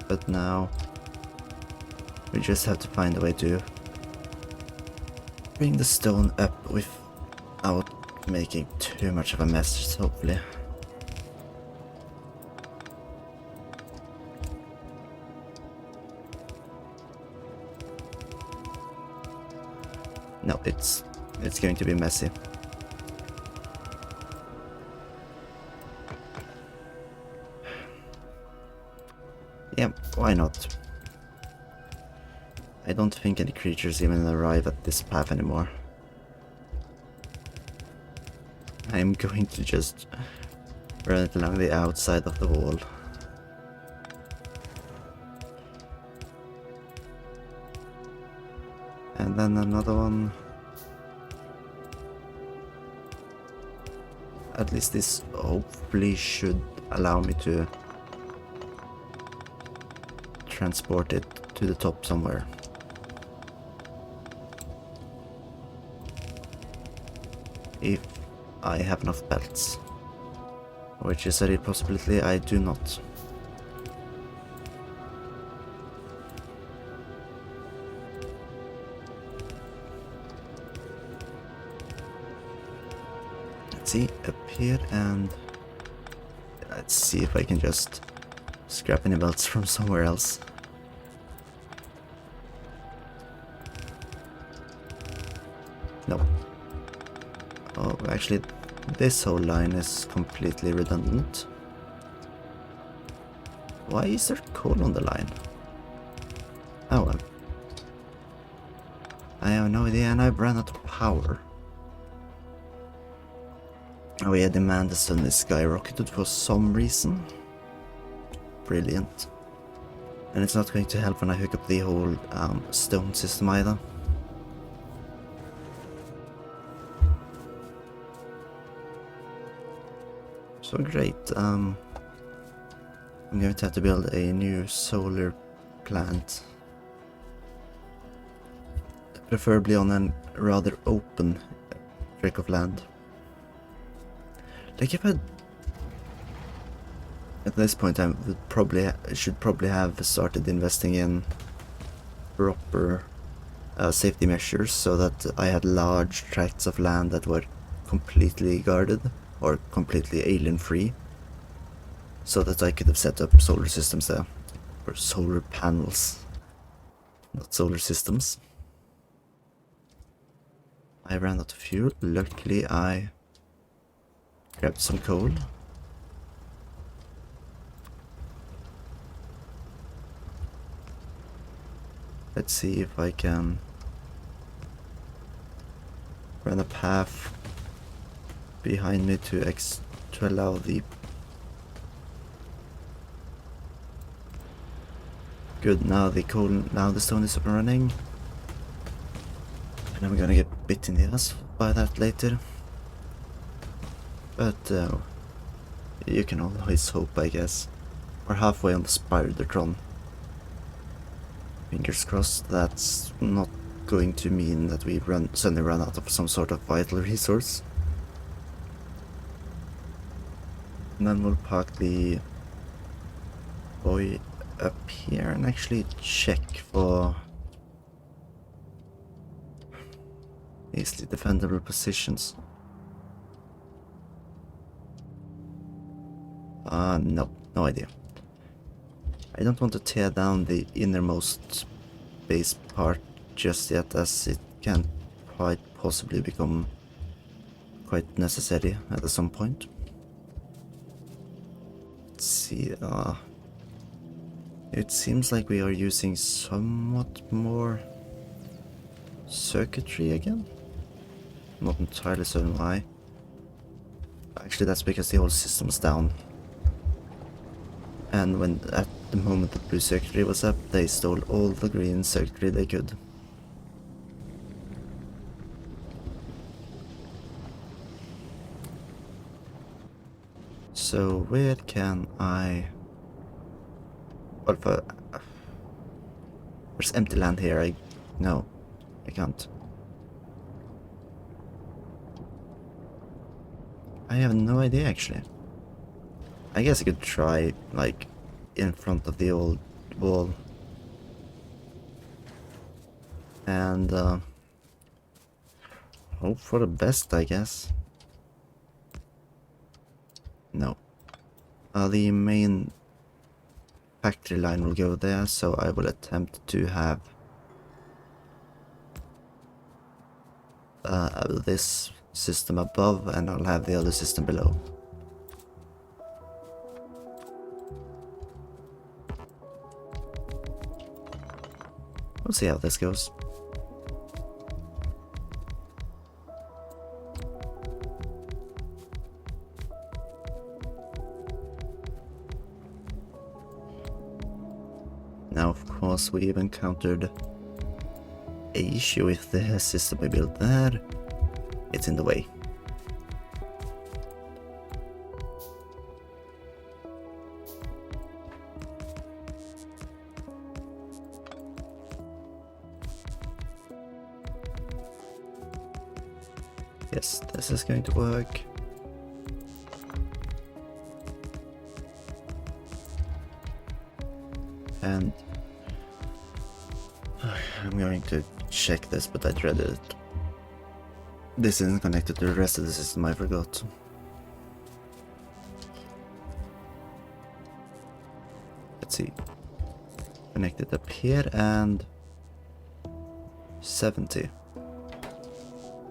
But now we just have to find a way to bring the stone up without making too much of a mess, hopefully. No, it's going to be messy. Yeah, why not? I don't think any creatures even arrive at this path anymore. I'm going to just run it along the outside of the wall. And then another one. At least this hopefully should allow me to transport it to the top somewhere. If I have enough belts. Which is a real possibility I do not. Let's see, up here, and let's see if I can just scrap any belts from somewhere else. No. Oh, actually, this whole line is completely redundant. Why is there coal on the line? Oh well. I have no idea, and I've run out of power. Oh yeah, demand has suddenly skyrocketed for some reason. Brilliant. And it's not going to help when I hook up the whole stone system either. So great. I'm going to have to build a new solar plant. Preferably on a rather open tract of land. Like if I... At this point I should probably have started investing in proper safety measures so that I had large tracts of land that were completely guarded or completely alien free, so that I could have set up solar systems there, or solar panels, not solar systems. I ran out of fuel. Luckily I grabbed some coal. Let's see if I can run a path behind me to allow the... Good, now the stone is up and running. And I'm gonna get bit in the ass by that later. But you can always hope, I guess. We're halfway on the spidertron. Fingers crossed that's not going to mean that we suddenly run out of some sort of vital resource. And then we'll park the boy up here and actually check for easily defendable positions. No idea. I don't want to tear down the innermost base part just yet, as it can quite possibly become quite necessary at some point. Let's see, it seems like we are using somewhat more circuitry again. Not entirely certain why. Actually, that's because the whole system's down. And when at the moment the blue circuitry was up, they stole all the green circuitry they could. So where can I... Well, there's empty land here. No, I can't. I have no idea actually. I guess I could try, like, in front of the old wall. And, hope for the best, I guess. No. The main factory line will go there, so I will attempt to have this system above, and I'll have the other system below. We'll see how this goes. Now, of course, we've encountered an issue with the system we built there. It's in the way. Yes, this is going to work. And I'm going to check this, but I dreaded it. This isn't connected to the rest of the system, I forgot. Let's see. Connected up here and 70.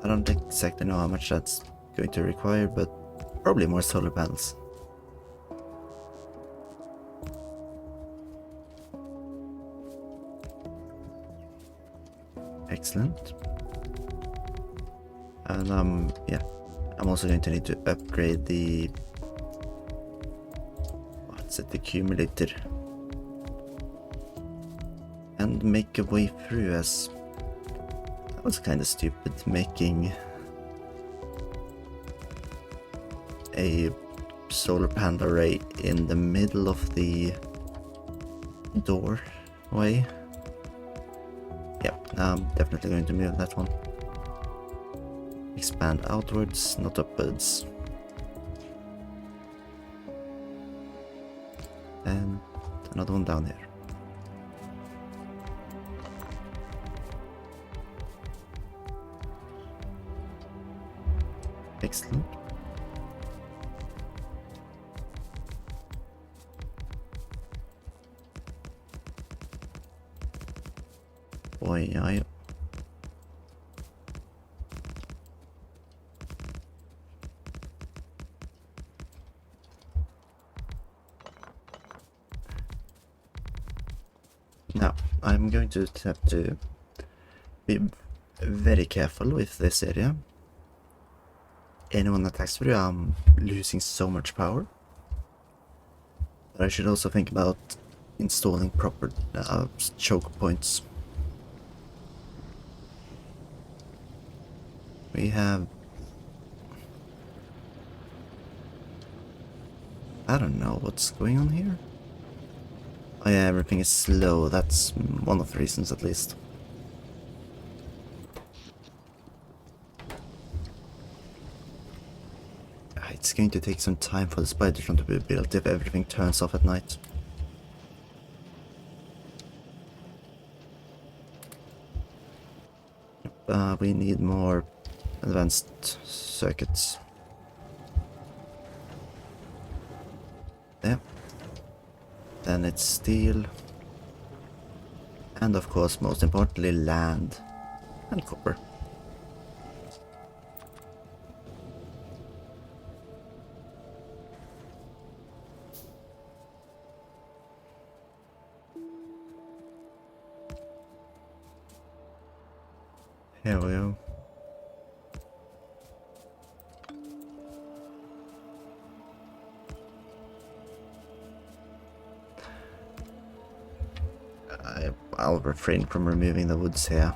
I don't exactly know how much that's going to require, but probably more solar panels. Excellent. And yeah, I'm also going to need to upgrade the... what's it? The accumulator. And make a way through, as... that was kind of stupid, making a solar panel array in the middle of the doorway. Yeah, I'm definitely going to move that one. Expand outwards, not upwards. And another one down here. Excellent. Boy, yeah. Now, I'm going to have to be very careful with this area. Anyone that attacks through, I'm losing so much power. But I should also think about installing proper choke points. We have... I don't know what's going on here. Oh yeah, everything is slow. That's one of the reasons, at least. It's going to take some time for the spidertron to be built if everything turns off at night. We need more advanced circuits. Yeah. Then it's steel. And of course, most importantly, land and copper. Here we go. I'll refrain from removing the woods here.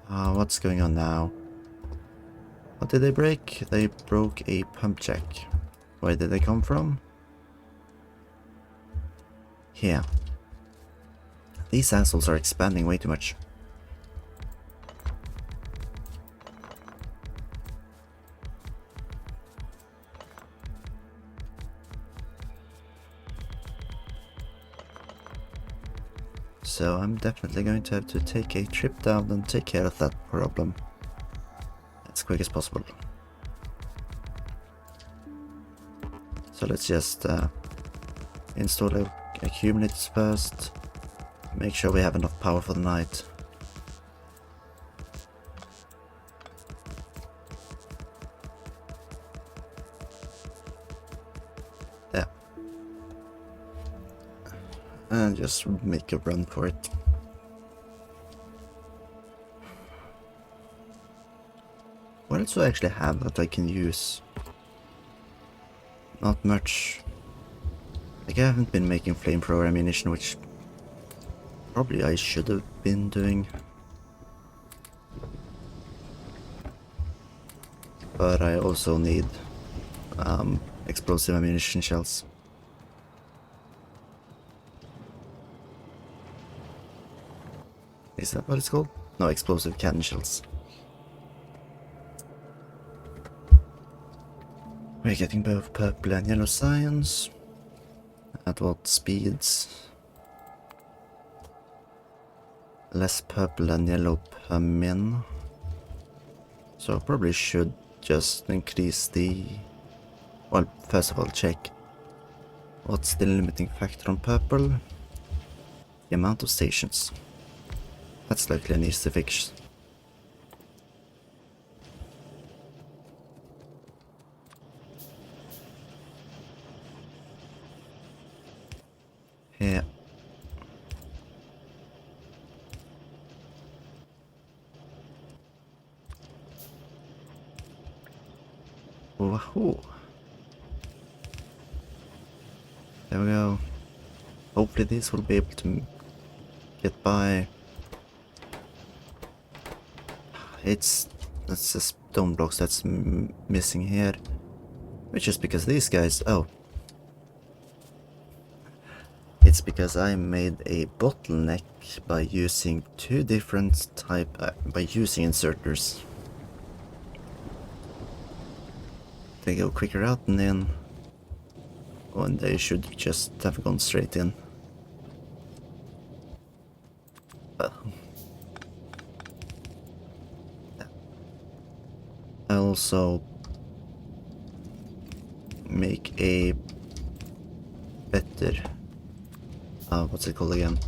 What's going on now? What did they break? They broke a pump jack. Where did they come from? Here. These assholes are expanding way too much. So I'm definitely going to have to take a trip down and take care of that problem as quick as possible. So let's just install accumulators first, make sure we have enough power for the night. Yeah. And just make a run for it. What else do I actually have that I can use? Not much. Like, I haven't been making flamethrower ammunition, which probably I should have been doing. But I also need explosive ammunition shells. Is that what it's called? No, explosive cannon shells. We're getting both purple and yellow science. At what speeds? Less purple and yellow per min. So I probably should just increase the... Well, first of all, check what's the limiting factor on purple. The amount of stations. That's likely an easy fix. Yeah. Woohoo! There we go. Hopefully these will be able to get by. That's the stone blocks that's missing here. Which is because these guys... Oh. It's because I made a bottleneck by using two different by using inserters. They go quicker out and in. When they should just have gone straight in. I also make a better what's it called again?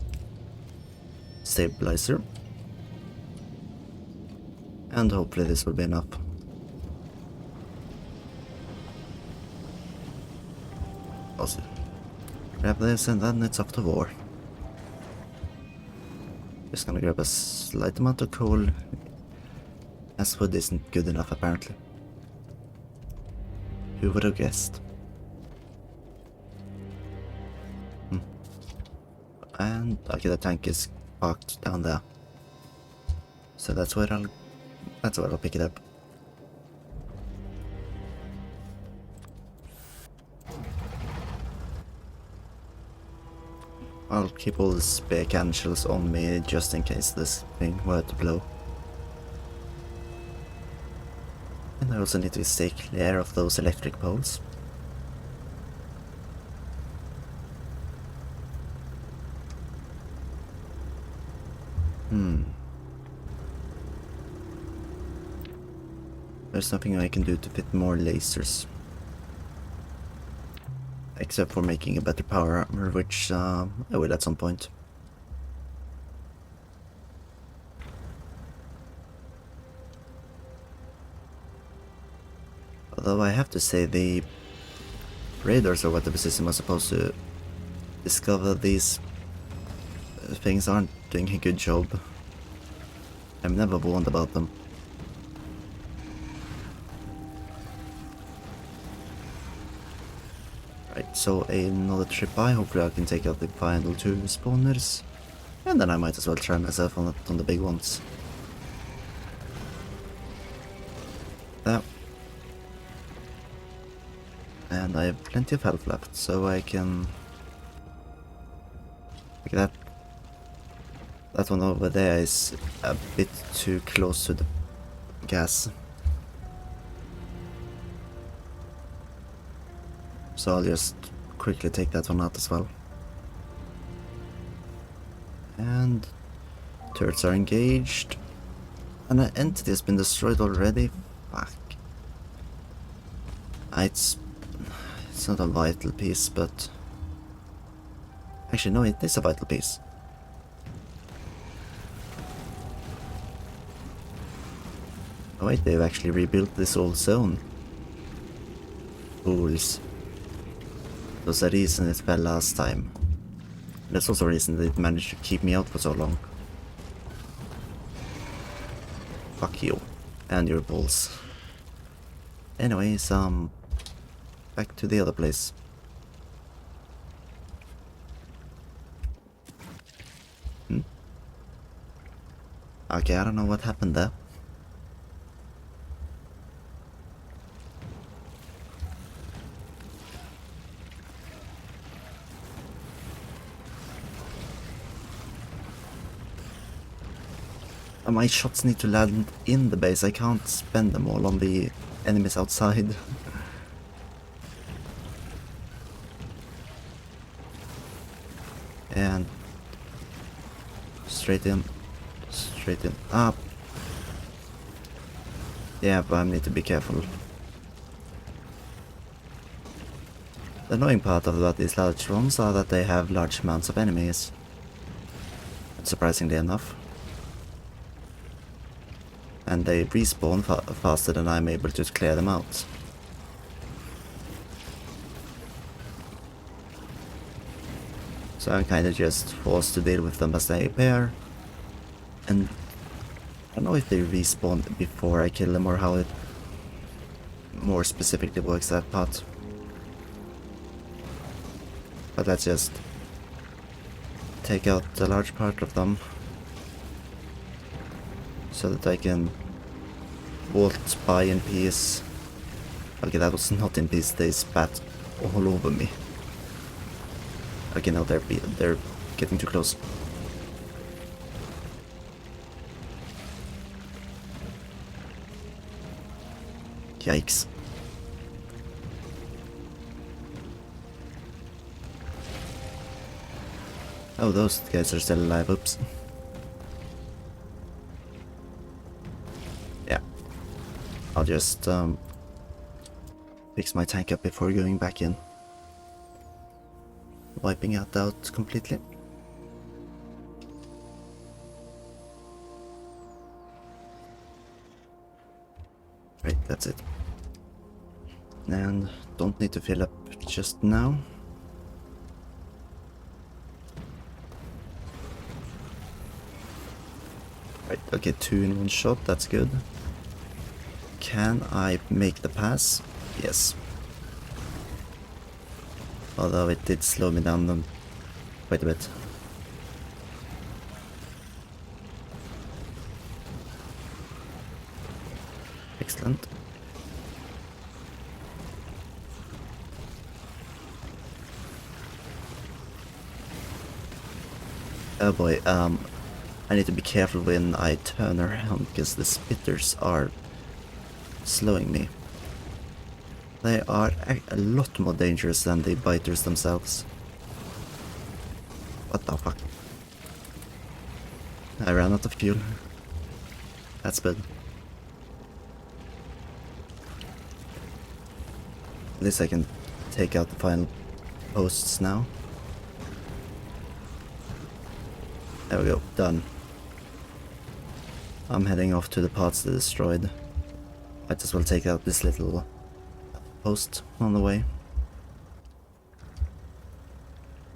Stabilizer. And hopefully this will be enough. Also, grab this and then it's off to war. Just gonna grab a slight amount of coal, as wood isn't good enough apparently. Who would have guessed? And okay, the tank is parked down there, so that's where I'll That's why I'll pick it up. I'll keep all the spare cannon shells on me just in case this thing were to blow. And I also need to stay clear of those electric poles. There's nothing I can do to fit more lasers. Except for making a better power armor, which I will at some point. Although I have to say the radars or whatever system was supposed to discover these things aren't doing a good job. I'm never warned about them. Right, so another trip by, hopefully I can take out the final 2 spawners. And then I might as well try myself on the big ones. There. And I have plenty of health left, so I can... Look at that. That one over there is a bit too close to the gas. So I'll just quickly take that one out as well. And turrets are engaged. And an entity has been destroyed already? Fuck. It's not a vital piece, but... Actually, no, it is a vital piece. Oh wait, they've actually rebuilt this old zone. Fools. There's a reason it fell last time. There's also a reason that it managed to keep me out for so long. Fuck you. And your balls. Anyways, back to the other place. Okay, I don't know what happened there. My shots need to land in the base, I can't spend them all on the enemies outside. And... straight in. Straight in. Up. Yeah, but I need to be careful. The annoying part about these large ones are that they have large amounts of enemies. Surprisingly enough. And they respawn faster than I'm able to clear them out. So I'm kinda just forced to deal with them as they appear. And I don't know if they respawn before I kill them or how it more specifically works, that part. But let's just take out a large part of them. So that I can waltz by in peace. Okay, that was not in peace, they spat all over me. Okay, now they're getting too close. Yikes. Oh, those guys are still alive, oops. Yeah. I'll just fix my tank up before going back in. Wiping it out completely. Right, that's it. And don't need to fill up just now. Right, okay, 2 in one shot, that's good. Can I make the pass? Yes. Although it did slow me down quite a bit. Excellent. Oh boy, I need to be careful when I turn around because the spitters are slowing me. They are a lot more dangerous than the biters themselves. What the fuck? I ran out of fuel. That's bad. At least I can take out the final posts now. There we go, done. I'm heading off to the parts they destroyed. Might as well take out this little post on the way.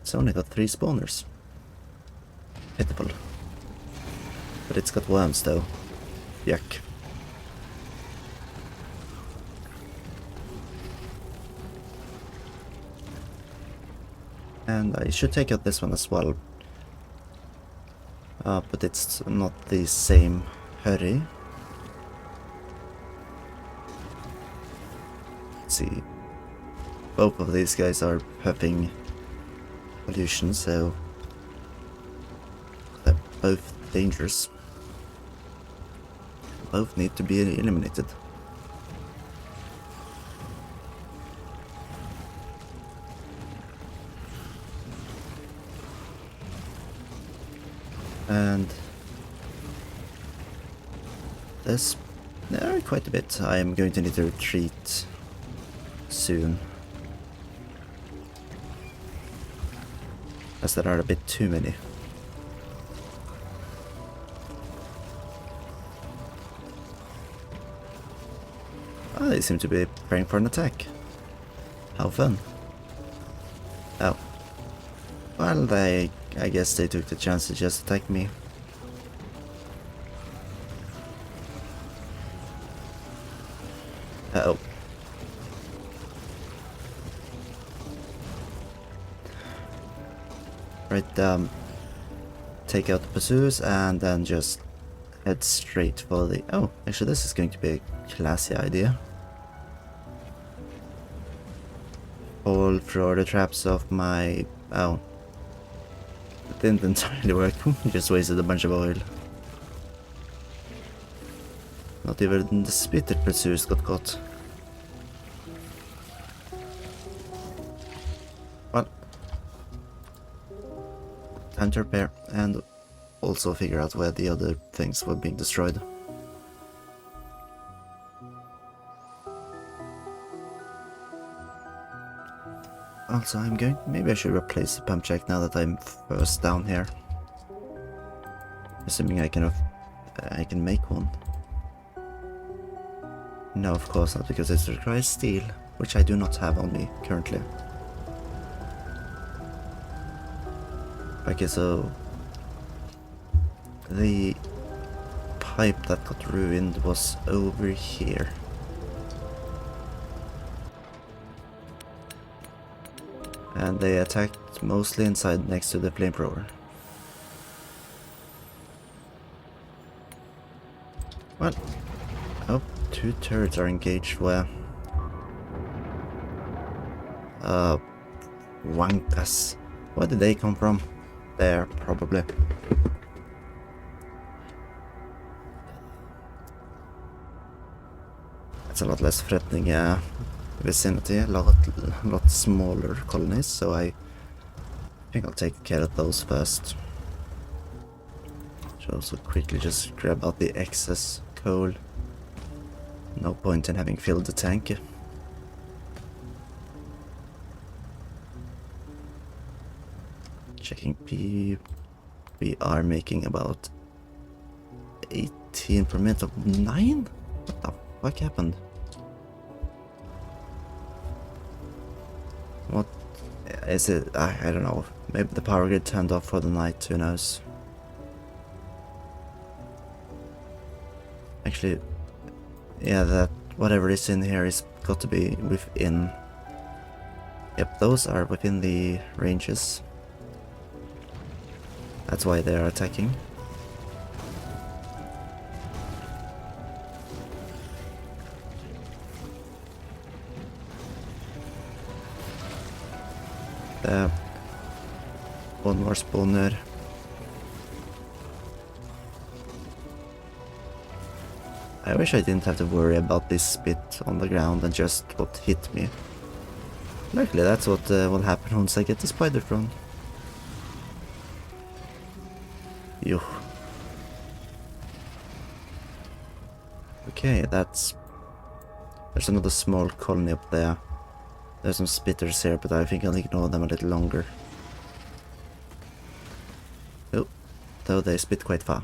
It's only got 3 spawners. Pitiful. But it's got worms though. Yuck. And I should take out this one as well. But it's not the same hurry. Let's see. Both of these guys are having pollution, so they're both dangerous. Both need to be eliminated. And there's quite a bit. I am going to need to retreat soon, as there are a bit too many. Ah, they seem to be preparing for an attack. How fun. Oh. Well, I guess they took the chance to just attack me. Uh-oh. Right, take out the pursuers and then just head straight for the... Oh, actually this is going to be a classy idea. Fall through the traps of my... Oh. It didn't entirely work, just wasted a bunch of oil. Not even the spitter pursuers got caught. Well, time to repair and also figure out where the other things were being destroyed. Also, maybe I should replace the pump jack now that I'm first down here. Assuming I can make one. No, of course not, because it requires steel, which I do not have on me currently. Okay, so the pipe that got ruined was over here. And they attacked mostly inside next to the flamethrower. Well, oh, 2 turrets are engaged where... Wankas. Where did they come from? There, probably. That's a lot less threatening, vicinity, a lot smaller colonies, so I think I'll take care of those first. Should also quickly just grab out the excess coal. No point in having filled the tank. Checking P. We are making about 18 per minute of 9? What the fuck happened? What is it? I don't know. Maybe the power grid turned off for the night, who knows? Actually, yeah, that whatever is in here is got to be within... Yep, those are within the ranges. That's why they are attacking. One more spawner. I wish I didn't have to worry about this spit on the ground and just what hit me. Luckily that's what will happen once I get the spidertron. Ew. Okay, there's another small colony up there. There's some spitters here, but I think I'll ignore them a little longer. Oh, though they spit quite far.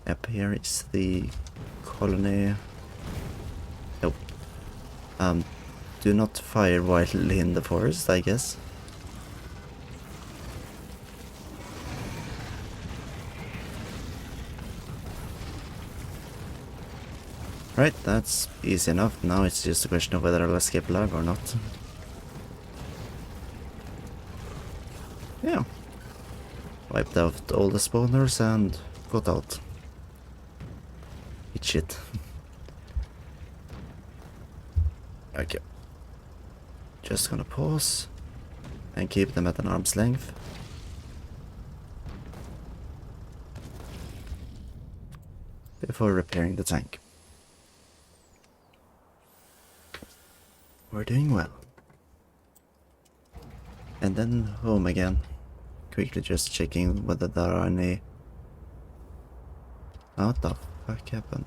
Yep, here is the colony. Oh. Do not fire wildly in the forest, I guess. Right, that's easy enough. Now it's just a question of whether I'll escape alive or not. Yeah. Wiped out all the spawners and got out. Eat shit. Okay. Just gonna pause and keep them at an arm's length. Before repairing the tank. We're doing well. And then home again. Quickly just checking whether there are any... What the fuck happened?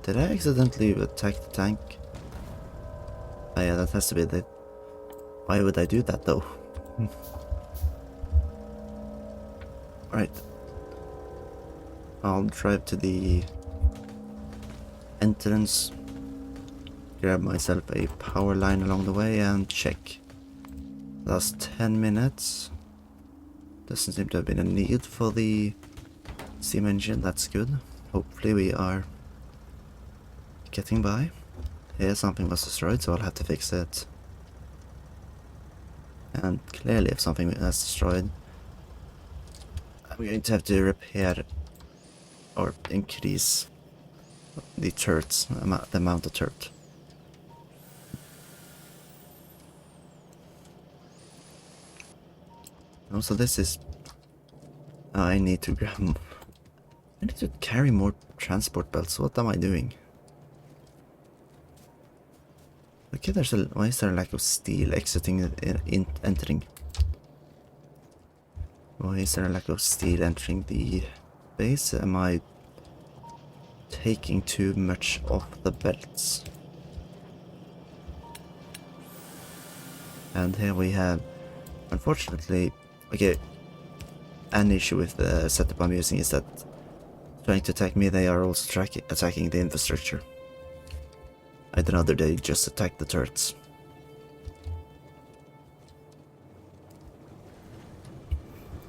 Did I accidentally attack the tank? Oh yeah, that has to be the... Why would I do that though? Right. I'll drive to the entrance, grab myself a power line along the way and check. Last 10 minutes. Doesn't seem to have been a need for the steam engine, that's good. Hopefully we are getting by. Here something was destroyed, so I'll have to fix it. And clearly if something is destroyed, I'm going to have to repair or increase the turrets, the amount of turret. Also this is... I need to grab... I need to carry more transport belts. What am I doing? Okay, why is there a lack of steel exiting entering? Why is there a lack of steel entering the base? Am I taking too much off the belts? And here we have, unfortunately, okay, an issue with the setup I'm using is that trying to attack me, they are also attacking the infrastructure. I'd rather they just attack the turrets.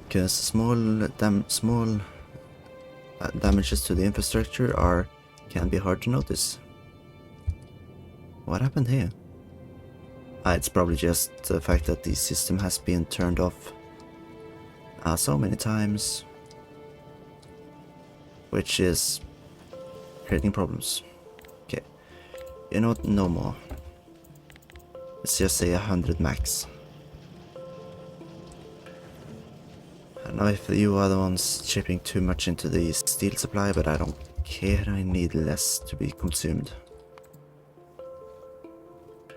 Because small damages to the infrastructure can be hard to notice. What happened here? It's probably just the fact that the system has been turned off so many times, which is creating problems. Okay, you know what, no more. Let's just say 100 max. I don't know if you are the ones chipping too much into the steel supply, but I don't care, I need less to be consumed.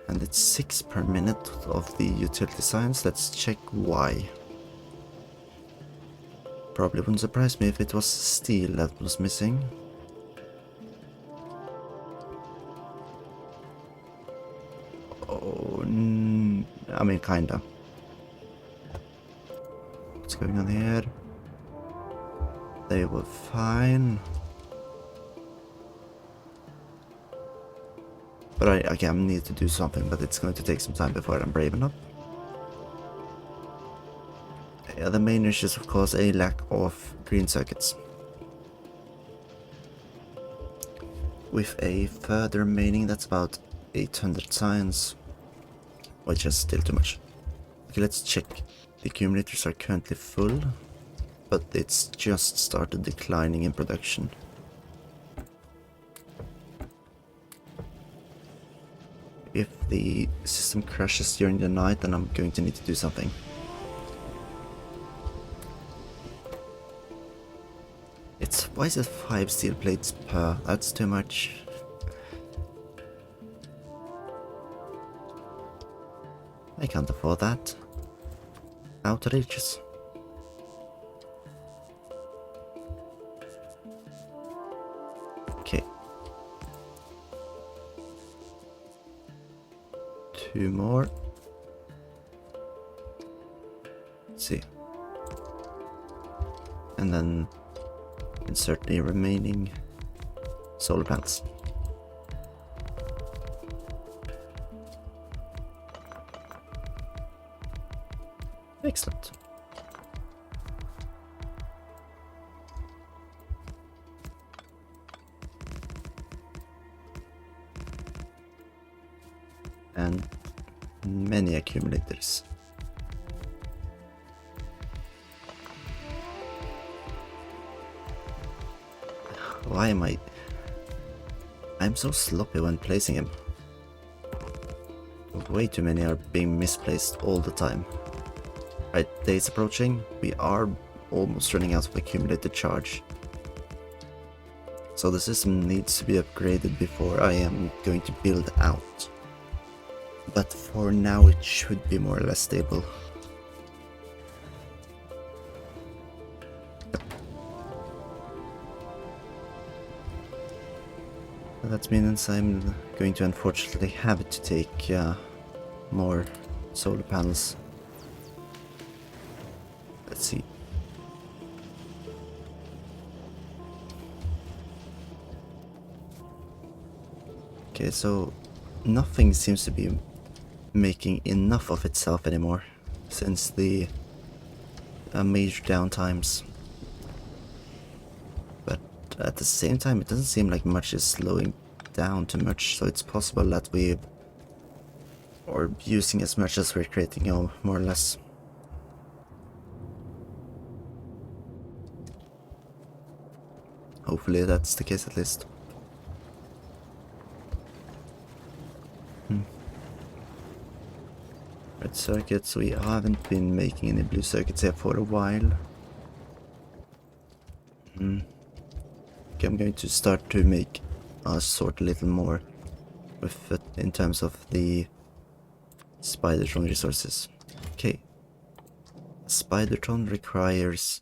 And it's 6 per minute of the utility science. Let's check why. Probably wouldn't surprise me if it was steel that was missing. Oh, I mean, kinda. What's going on here? They were fine. But I need to do something, but it's going to take some time before I'm brave enough. Yeah, the main issue is of course a lack of green circuits. With a further remaining, that's about 800 science, which is still too much. Okay, let's check. The accumulators are currently full, but it's just started declining in production. the system crashes during the night, then I'm going to need to do something. Why is it 5 steel plates per? That's too much. I can't afford that. Outrageous. Okay. 2 more. Let's see. And then insert the remaining solar panels. Excellent. And many accumulators. Why am I'm so sloppy when placing him. Way too many are being misplaced all the time. Right, day's approaching. We are almost running out of accumulated charge. So the system needs to be upgraded before I am going to build out. But for now it should be more or less stable. That means I'm going to unfortunately have to take more solar panels. Let's see. Okay, so nothing seems to be making enough of itself anymore since the major downtimes. But at the same time, it doesn't seem like much is slowing down too much, so it's possible that we are using as much as we're creating, more or less. Hopefully that's the case at least. Red circuits, we haven't been making any blue circuits here for a while. Okay, I'm going to start to make sort a little more with it in terms of the spidertron resources. Okay. Spidertron requires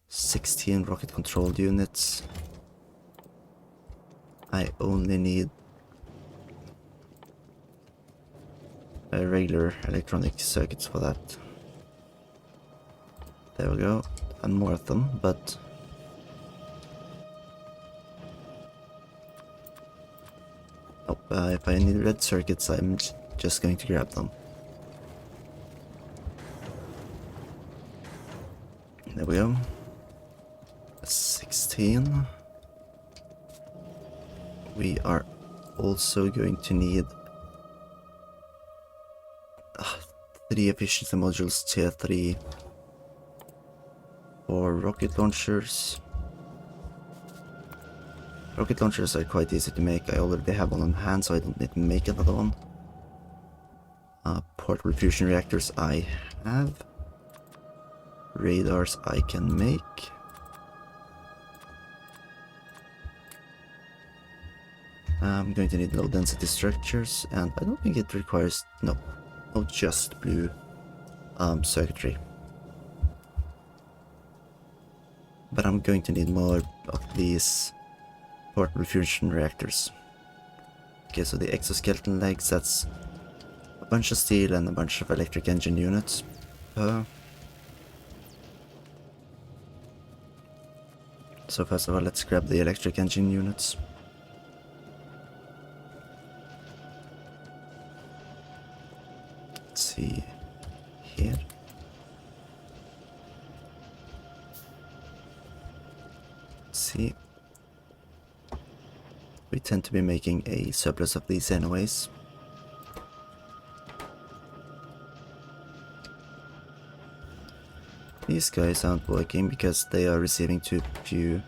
16 rocket control units. I only need regular electronic circuits for that. There we go, and more of them, but if I need red circuits, I'm just going to grab them. There we go. 16. We are also going to need 3 efficiency modules, tier 3 for rocket launchers. Rocket launchers are quite easy to make. I already have one on hand, so I don't need to make another one. Portable fusion reactors I have. Radars I can make. I'm going to need low density structures, and I don't think it requires no just blue circuitry. But I'm going to need more of these portable fusion reactors. Okay, so the exoskeleton legs, that's a bunch of steel and a bunch of electric engine units. So first of all, let's grab the electric engine units. Let's see here. Let's see. We tend to be making a surplus of these anyways. These guys aren't working because they are receiving too few.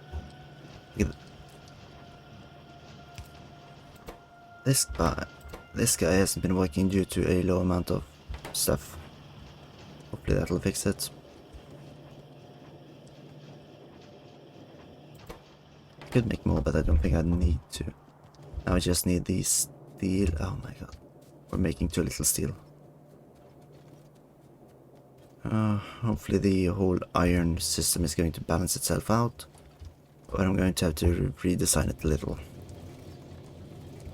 This guy, This guy hasn't been working due to a low amount of stuff. Hopefully that'll fix it. Could make more, but I don't think I need to. Now I just need the steel. Oh my god. We're making too little steel. Hopefully the whole iron system is going to balance itself out. But I'm going to have to redesign it a little.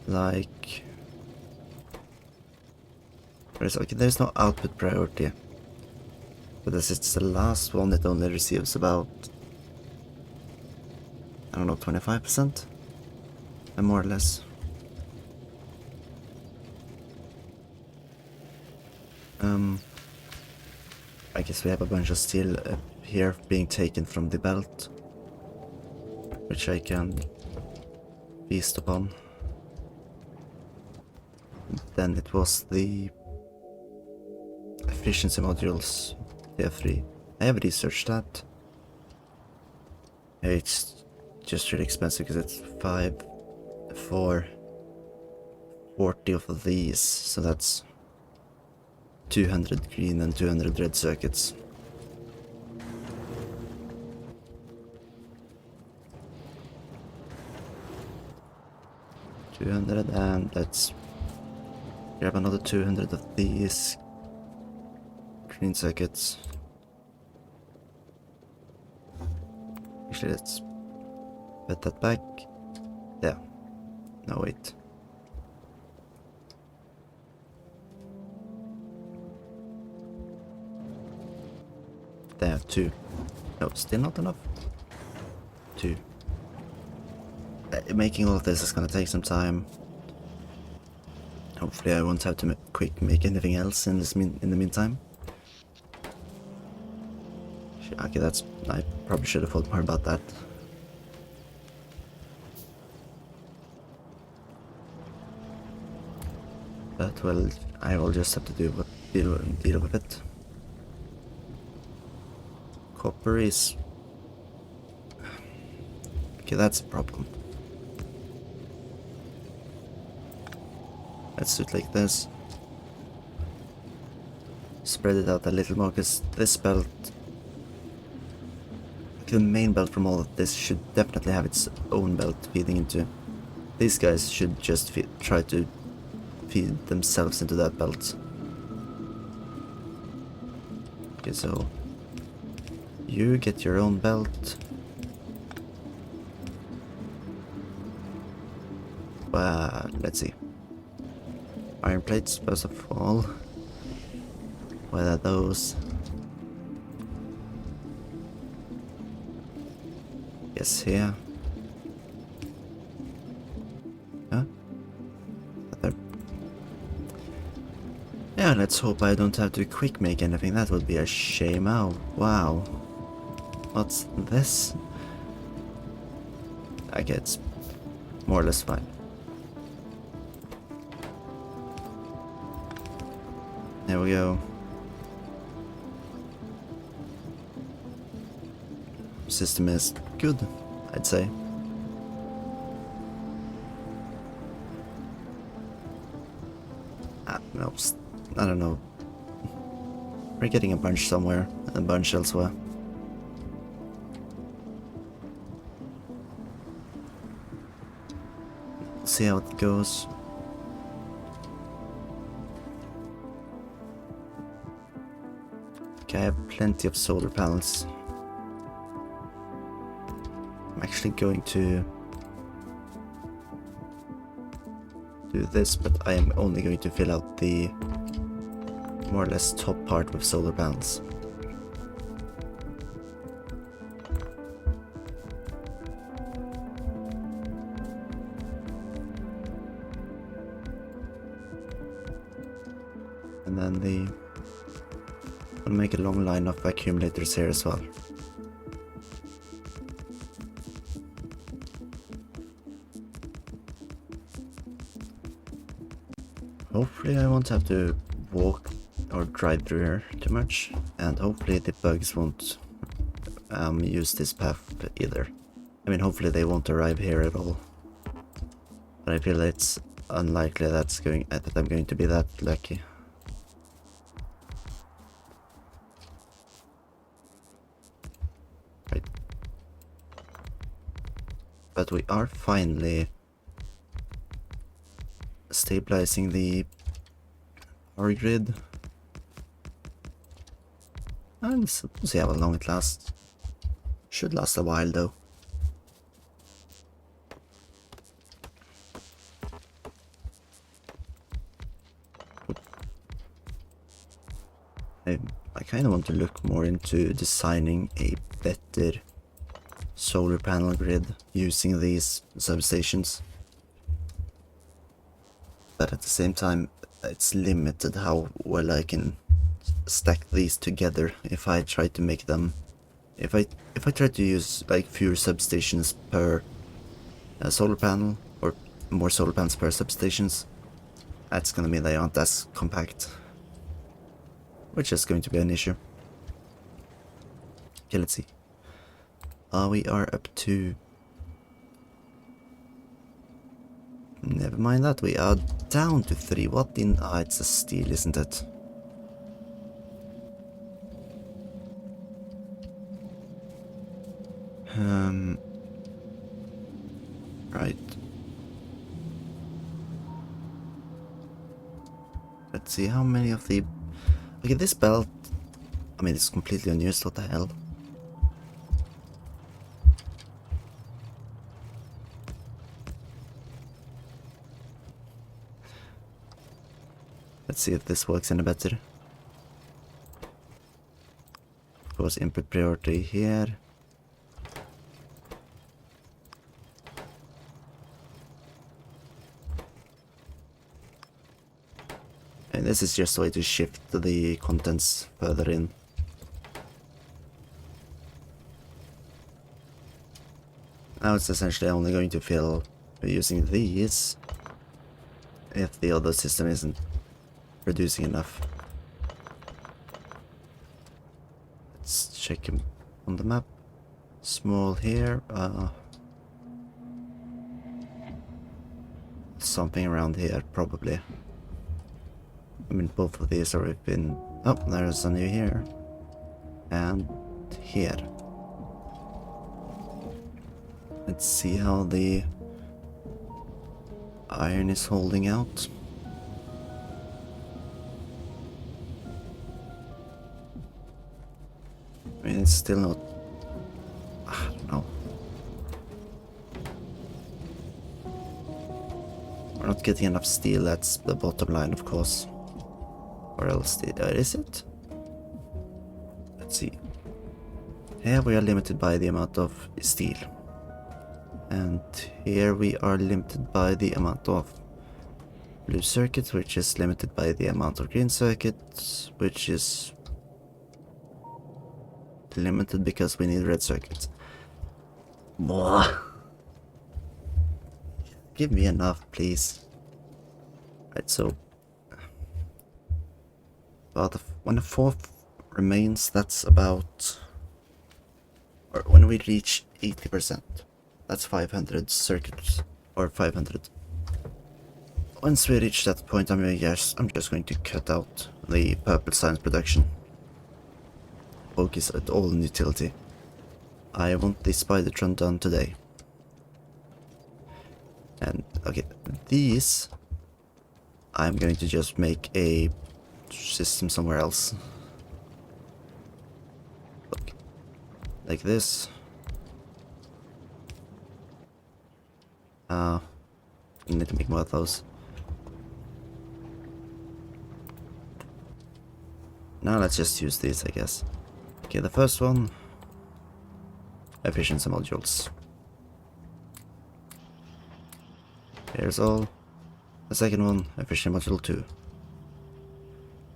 Like... Okay, there's no output priority. But as it's the last one, it only receives about... I don't know, 25%? And more or less. I guess we have a bunch of steel up here being taken from the belt, which I can feast upon. Then it was the efficiency modules, the F3. I have researched that. It's just really expensive because it's 5 for 40 of these, so that's 200 green and 200 red circuits. And let's grab another 200 of these green circuits. Actually, let's put that back. Yeah. No, wait. There, 2. No, still not enough. 2. Making all of this is gonna take some time. Hopefully I won't have to make anything else in the meantime. Okay, I probably should have thought more about that. But well, I will just have to deal with it. Copper is... Okay, that's a problem. Let's do it like this. Spread it out a little more, because this belt... The main belt from all of this should definitely have its own belt feeding into. These guys should just try to feed themselves into that belt. Okay, so... You get your own belt. Let's see. Iron plates, first of all. What are those? Yes, here. Huh? There. Yeah, let's hope I don't have to quick make anything. That would be a shame. Oh, wow. What's this? Okay, it's more or less fine. There we go. System is good, I'd say. No, I don't know. We're getting a bunch somewhere, and a bunch elsewhere. See how it goes. Okay, I have plenty of solar panels. I'm actually going to do this, but I am only going to fill out the more or less top part with solar panels. And then I'll make a long line of accumulators here as well. Hopefully I won't have to walk or drive through here too much, and hopefully the bugs won't use this path either. I mean, hopefully they won't arrive here at all. But I feel it's unlikely that I'm going to be that lucky. Right. But we are finally stabilizing the power grid. And we'll see how long it lasts. Should last a while though. I kind of want to look more into designing a better solar panel grid using these substations. But at the same time, it's limited how well I can stack these together if I try to make them... If I try to use like fewer substations per solar panel, or more solar panels per substations, that's gonna mean they aren't as compact. Which is going to be an issue. Okay, let's see. We are up to... Never mind that, we are down to 3. What in... Ah, it's a steel, isn't it? Right. Let's see how many of the... Okay, this belt... I mean, it's completely unused, what the hell? Let's see if this works any better. Of course, input priority here. And this is just a way to shift the contents further in. Now it's essentially only going to fill using these if the other system isn't producing enough. Let's check him on the map. Small here. Something around here, probably. I mean, both of these are been... Oh, there's a new here. And here. Let's see how the iron is holding out. I mean, it's still not... I don't know. We're not getting enough steel, that's the bottom line, of course. Or else, is it? Let's see. Here we are limited by the amount of steel. And here we are limited by the amount of blue circuits, which is limited by the amount of green circuits, which is limited because we need red circuits. Blah. Give me enough, please. Right, so when a fourth remains, that's about... Or when we reach 80%, that's 500 circuits, or 500. Once we reach that point, I'm just going to cut out the purple science production. Focus at all on utility. I want the spidertron done today. And okay, these I'm going to just make a system somewhere else. Look, like this. I need to make more of those. Now let's just use these, I guess. Okay, the first one, efficiency modules. Here's all. The second one, efficiency module 2.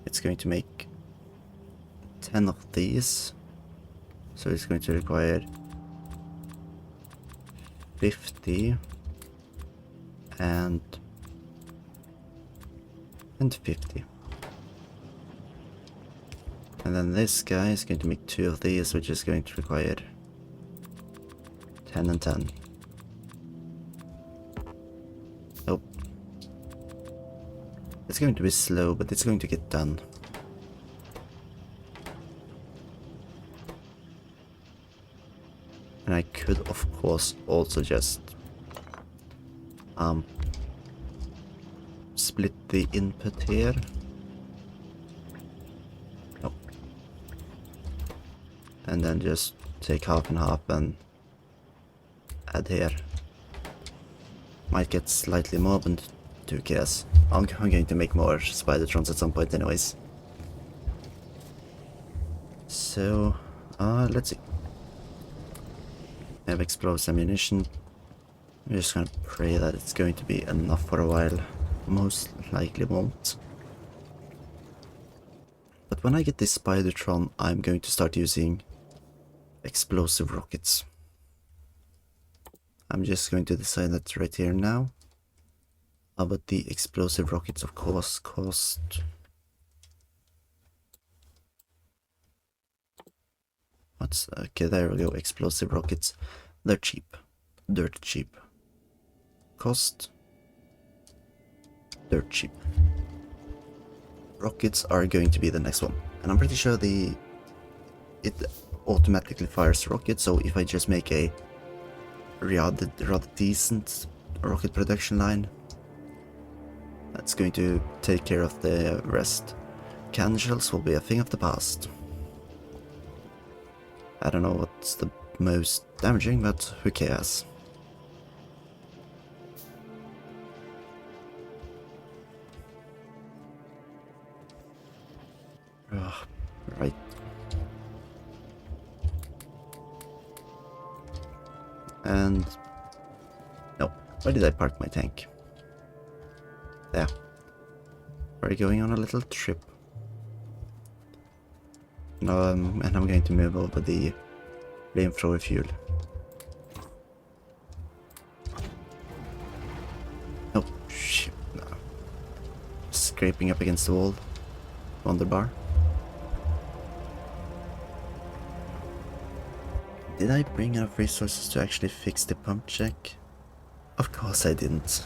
It's going to make 10 of these, so it's going to require 50 and 50. And then this guy is going to make 2 of these, which is going to require 10 and 10. Oh, It's going to be slow, but it's going to get done. And I could, of course, also just split the input here. No. And then just take half and half and add here. Might get slightly more, but who cares? I'm going to make more spidertrons at some point anyways. So, let's see. I have explosive ammunition. I'm just gonna pray that it's going to be enough for a while. Most likely won't. But when I get this spidertron, I'm going to start using explosive rockets. I'm just going to decide that right here now. But the explosive rockets, of course, cost... What's... Okay, there we go, explosive rockets. They're cheap. Dirt cheap. Cost... Dirt cheap. Rockets are going to be the next one. And I'm pretty sure it automatically fires rockets, so if I just make a rather decent rocket production line, that's going to take care of the rest. Cannon shells will be a thing of the past. I don't know what's the most damaging, but who cares? Right. And... no, where did I park my tank? There. We're going on a little trip. And I'm going to move over the flamethrower fuel. Oh, shit. No. Scraping up against the wall. On the bar. Did I bring enough resources to actually fix the pump check? Of course I didn't.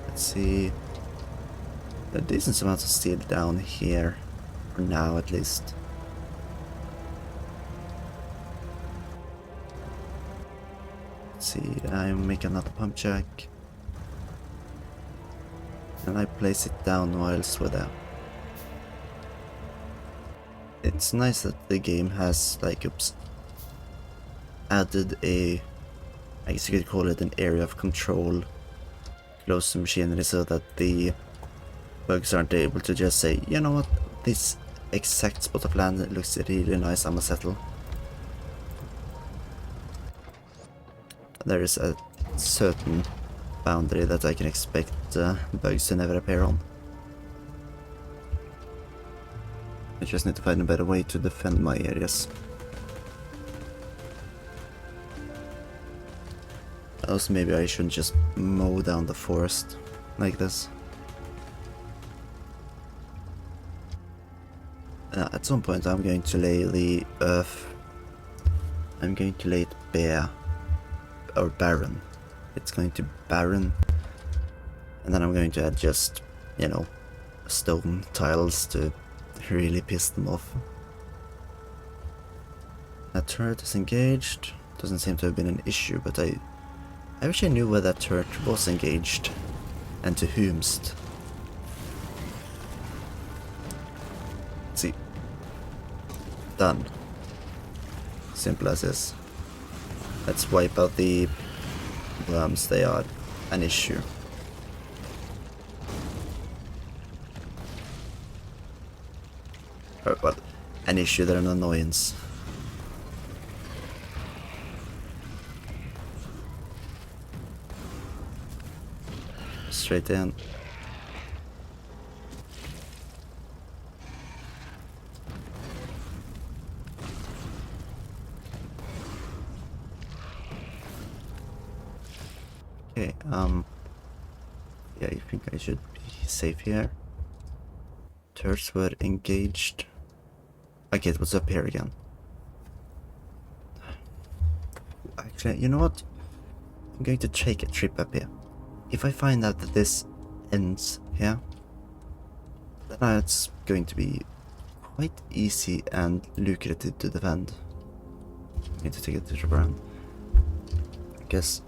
Let's see. A decent amount of steel down here. For now, at least. Let's see. I make another pump check. And I place it down whilst we're there. It's nice that the game has, like, added a, I guess you could call it an area of control close to machinery, so that the bugs aren't able to just say, you know what, this exact spot of land looks really nice, I'ma settle. There is a certain boundary that I can expect bugs to never appear on. I just need to find a better way to defend my areas. Also, maybe I shouldn't just mow down the forest like this. At some point I'm going to lay the earth. I'm going to lay it bare. Or barren. It's going to be barren. And then I'm going to add just, you know, stone tiles to really piss them off. That turret is engaged. Doesn't seem to have been an issue, but I wish I knew where that turret was engaged. And to whomst. Let's see. Done. Simple as this. Let's wipe out the worms, they are an issue. Or, well, an issue, they're an annoyance. Straight in. Okay, yeah, I think I should be safe here. Turrets were engaged. Okay, it was up here again. Actually, you know what? I'm going to take a trip up here. if I find out that this ends here, then it's going to be quite easy and lucrative to defend. I need to take it to the ground. I guess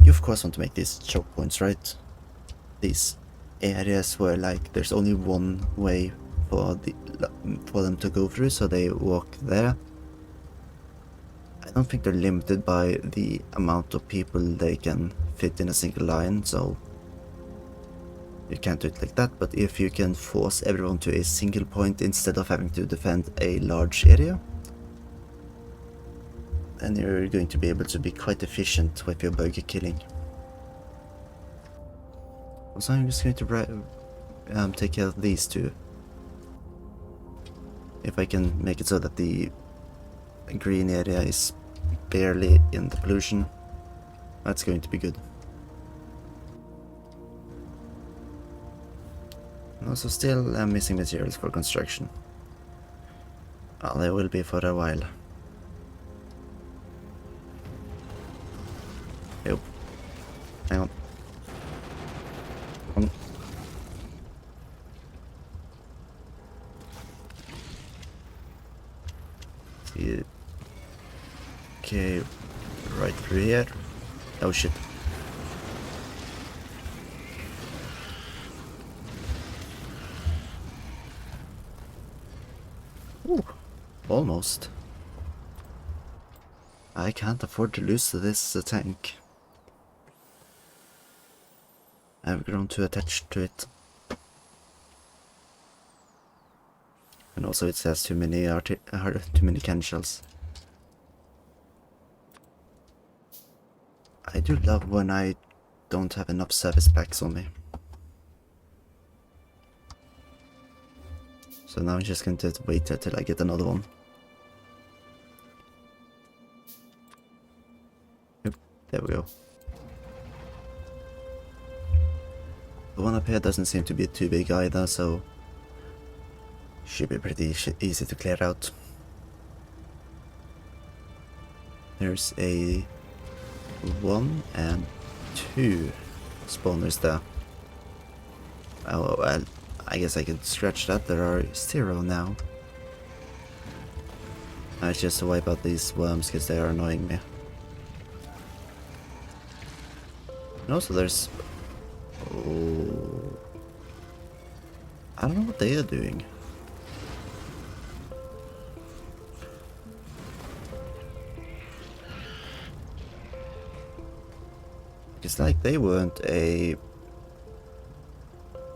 you of course want to make these choke points, right? These areas where like there's only one way for them to go through, so they walk there. I don't think they're limited by the amount of people they can fit in a single line, so you can't do it like that, but if you can force everyone to a single point instead of having to defend a large area, then you're going to be able to be quite efficient with your bug killing. Also, I'm just going to take care of these two. If I can make it so that the green area is barely in the pollution, that's going to be good. And also still missing materials for construction. Well, they will be for a while. Yep. Hang on. See. Okay, right through here. Oh shit. Ooh, almost. I can't afford to lose this tank. I've grown too attached to it. And also it has too many cannon shells. I do love when I don't have enough service packs on me. So now I'm just going to wait until I get another one. Yep, there we go. The one up here doesn't seem to be too big either, so should be pretty easy to clear out. There's a 1 and 2 spawners there. Oh well, I guess I could scratch that. There are 0 now. It's just to wipe out these worms because they are annoying me. And also there's... Oh... I don't know what they are doing. It's like they weren't a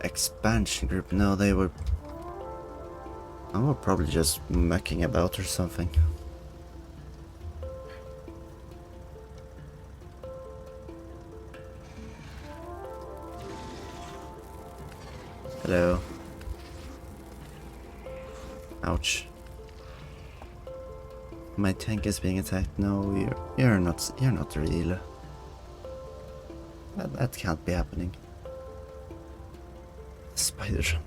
expansion group. No, they were probably just mucking about or something. Hello. Ouch. My tank is being attacked. No, you're not real. That can't be happening. Spidertron.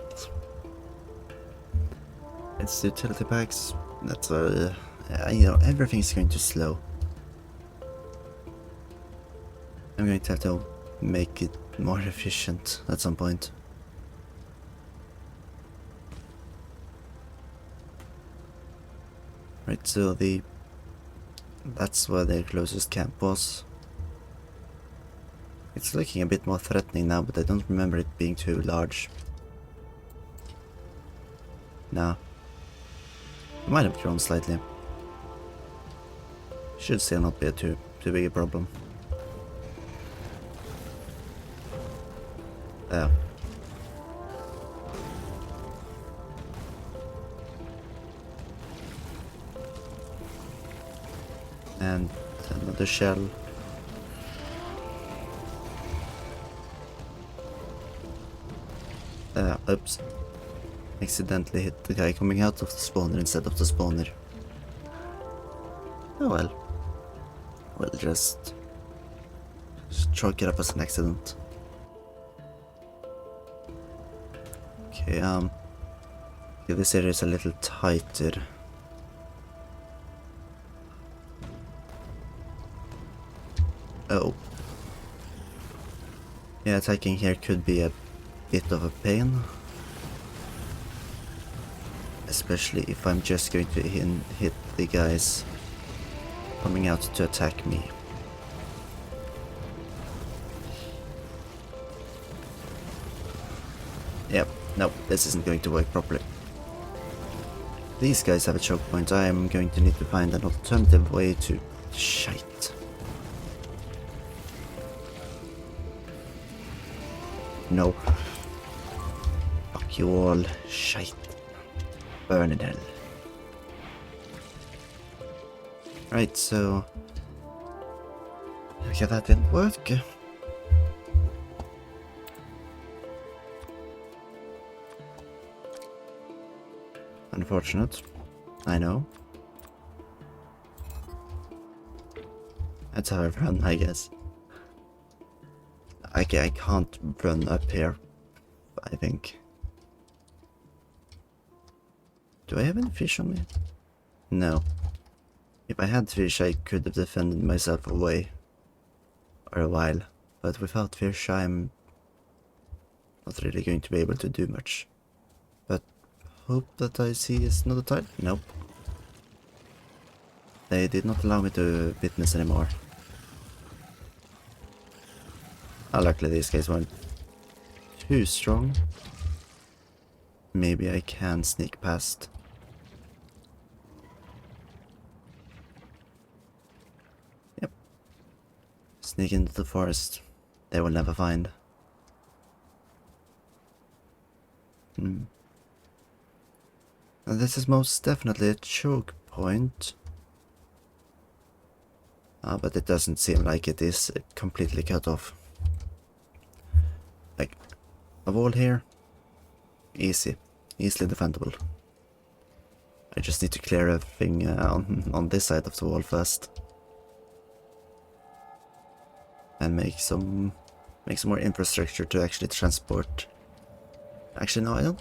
It's utility packs. That's you know, everything's going to slow. I'm going to have to make it more efficient at some point. Right, so that's where their closest camp was. It's looking a bit more threatening now, but I don't remember it being too large. No. It might have grown slightly. Should still not be too big a problem. There. And another shell. Oops. Accidentally hit the guy coming out of the spawner instead of the spawner. Oh well. We'll just chalk it up as an accident. Okay, yeah, this area is a little tighter. Oh. Yeah, attacking here could be a bit of a pain. Especially if I'm just going to hit the guys coming out to attack me. Yep, no, this isn't going to work properly. These guys have a choke point. I am going to need to find an alternative way to... Shite. No. Fuck you all. Shite. Burn in hell. Right, so... Okay, that didn't work. Unfortunate. I know. That's how I run, I guess. I can't run up here, I think. Do I have any fish on me? No. If I had fish, I could have defended myself away. For a while. But without fish, I'm not really going to be able to do much. But hope that I see is another tile? Nope. They did not allow me to witness anymore. Luckily these guys weren't too strong. Maybe I can sneak past. Yep. Sneak into the forest. They will never find. Now this is most definitely a choke point. But it doesn't seem like it is completely cut off. Like, a wall here, easily defendable. I just need to clear everything on this side of the wall first. And make some more infrastructure to actually transport. Actually no,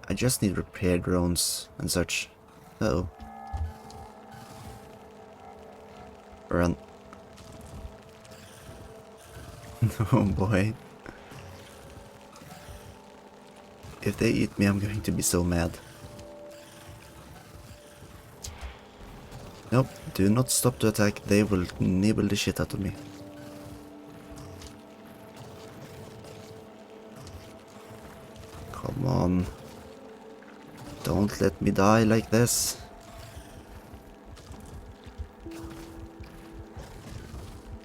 I just need repair drones and such. Uh-oh. Run. Oh boy. If they eat me, I'm going to be so mad. Nope, do not stop to attack, they will nibble the shit out of me. Come on. Don't let me die like this.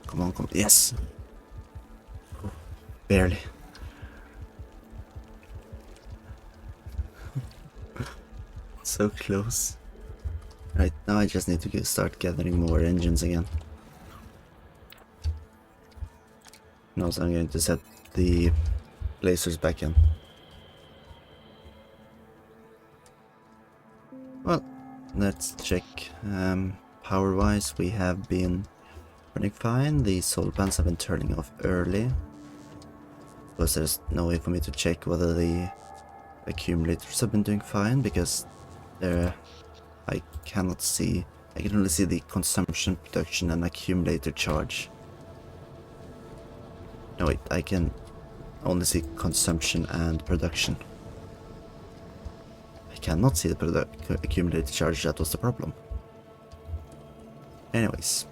Come on, come on. Yes! Barely. So close. Right, now I just need to start gathering more engines again. And also I'm going to set the lasers back in. Well, let's check. Power-wise, we have been running fine. The solar panels have been turning off early. Because there's no way for me to check whether the accumulators have been doing fine, because I cannot see. I can only see the consumption, production and accumulator charge. No wait, I can only see consumption and production. I cannot see the accumulator charge, that was the problem. Anyways.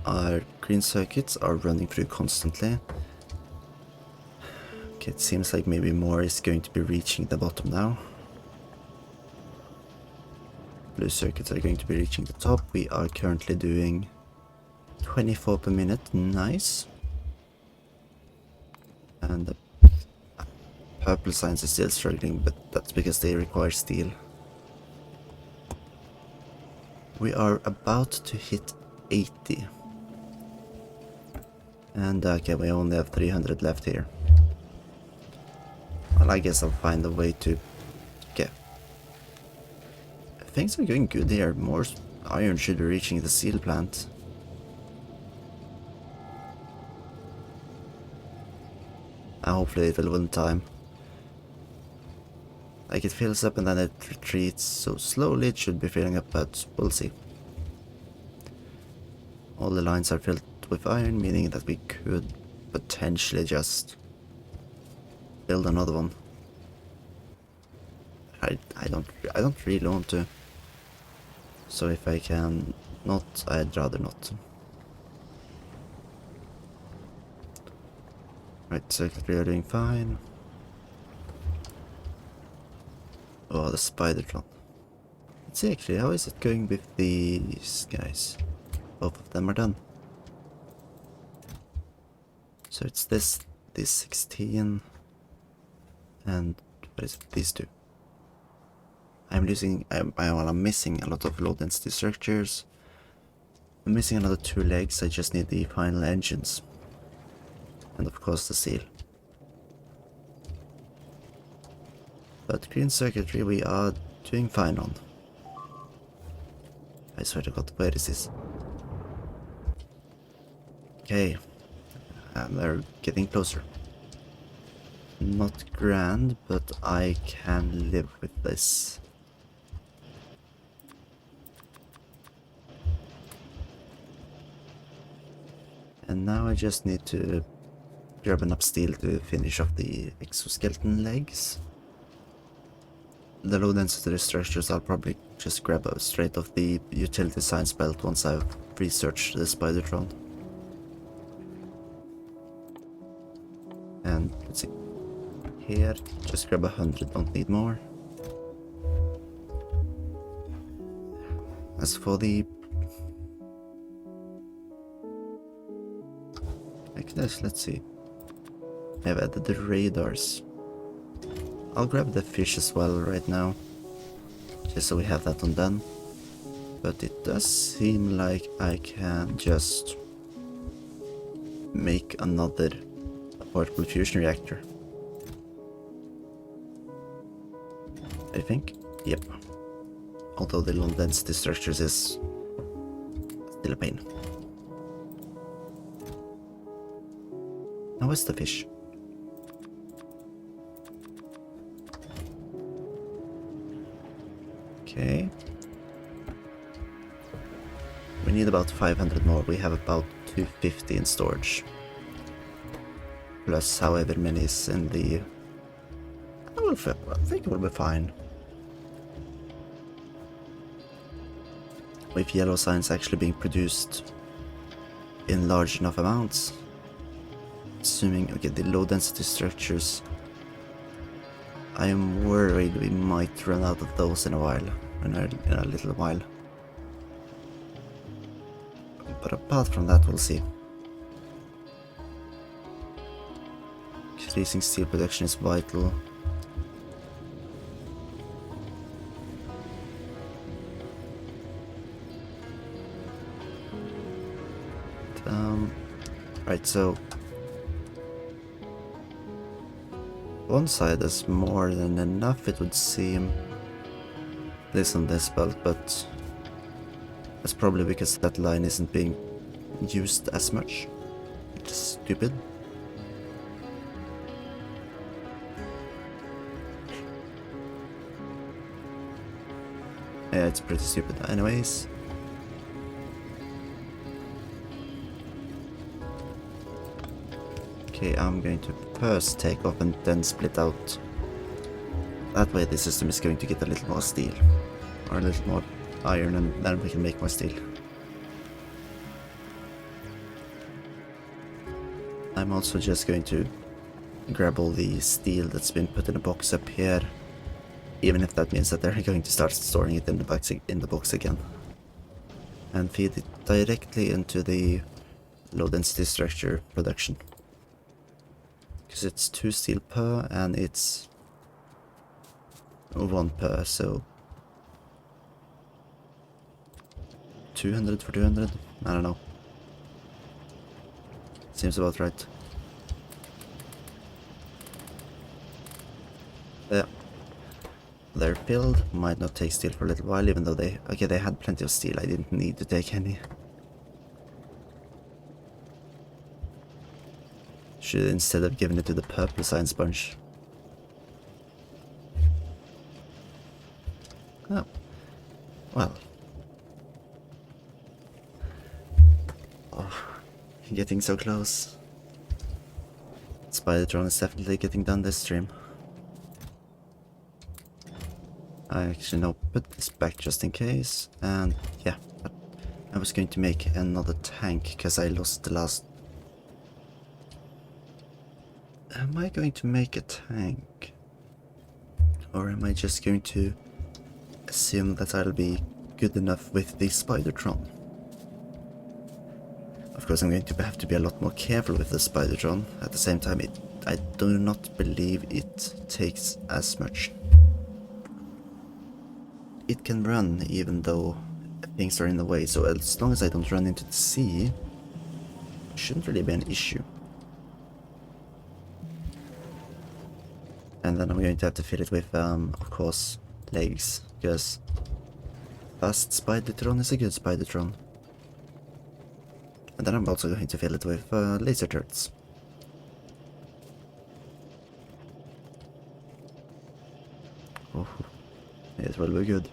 Our green circuits are running through constantly. Okay, it seems like maybe more is going to be reaching the bottom now. Blue circuits are going to be reaching the top. We are currently doing 24 per minute, nice. And the purple signs are still struggling, but that's because they require steel. We are about to hit 80. And okay, we only have 300 left here. Well, I guess I'll find a way to get... Things are going good here. More iron should be reaching the steel plant. Hopefully it will win time. Like, it fills up and then it retreats, so slowly it should be filling up, but we'll see. All the lines are filled with iron, meaning that we could potentially just build another one. I don't really want to. So if I can not, I'd rather not. Right, circuitry are doing fine. Oh, the spidertron. Let's see actually, how is it going with these guys? Both of them are done. So it's this 16, and what is it, these two? I'm missing a lot of low density structures. I'm missing another 2 legs, I just need the final engines. And of course the steel. But green circuitry we are doing fine on. I swear to God, where is this? Okay, and they're getting closer. Not grand, but I can live with this. And now I just need to grab enough steel to finish off the exoskeleton legs. The low density structures I'll probably just grab straight off the utility science belt once I've researched the spidertron. And let's see. Here, just grab 100, don't need more. As for the... like this, let's see. I've added the radars. I'll grab the fish as well right now, just so we have that on done. But it does seem like I can just make another portable fusion reactor. I think. Yep. Although the low density structures is still a pain. Now where's the fish? Okay. We need about 500 more. We have about 250 in storage. Plus however many is in the... I think it will be fine. With yellow signs actually being produced in large enough amounts. Assuming, okay, the low density structures, I am worried we might run out of those in a while, in a little while. But apart from that, we'll see. Increasing steel production is vital. Right, so one side is more than enough, it would seem. This on this belt, but that's probably because that line isn't being used as much. It's stupid. Yeah, it's pretty stupid anyways. Okay, I'm going to first take off and then split out. That way the system is going to get a little more steel. Or a little more iron, and then we can make more steel. I'm also just going to grab all the steel that's been put in a box up here. Even if that means that they're going to start storing it in the box again. And feed it directly into the low density structure production. Because it's 2 steel per and it's 1 per, so 200 for 200? I don't know. Seems about right. Yeah. They're filled, might not take steel for a little while, even though they had plenty of steel, I didn't need to take any. Should instead have given it to the purple science bunch. Oh. Well. Oh. getting so close. Spidertron is definitely getting done this stream. I actually no, put this back just in case, and yeah, I was going to make another tank because I lost the last. Am I going to make a tank? Or am I just going to assume that I'll be good enough with the spidertron? Of course, I'm going to have to be a lot more careful with the spidertron. At the same time, I do not believe it takes as much. It can run even though things are in the way, so as long as I don't run into the sea, it shouldn't really be an issue. And then I'm going to have to fill it with, of course, legs, because fast spidertron is a good spidertron. And then I'm also going to fill it with laser turrets. Oh, it will be good.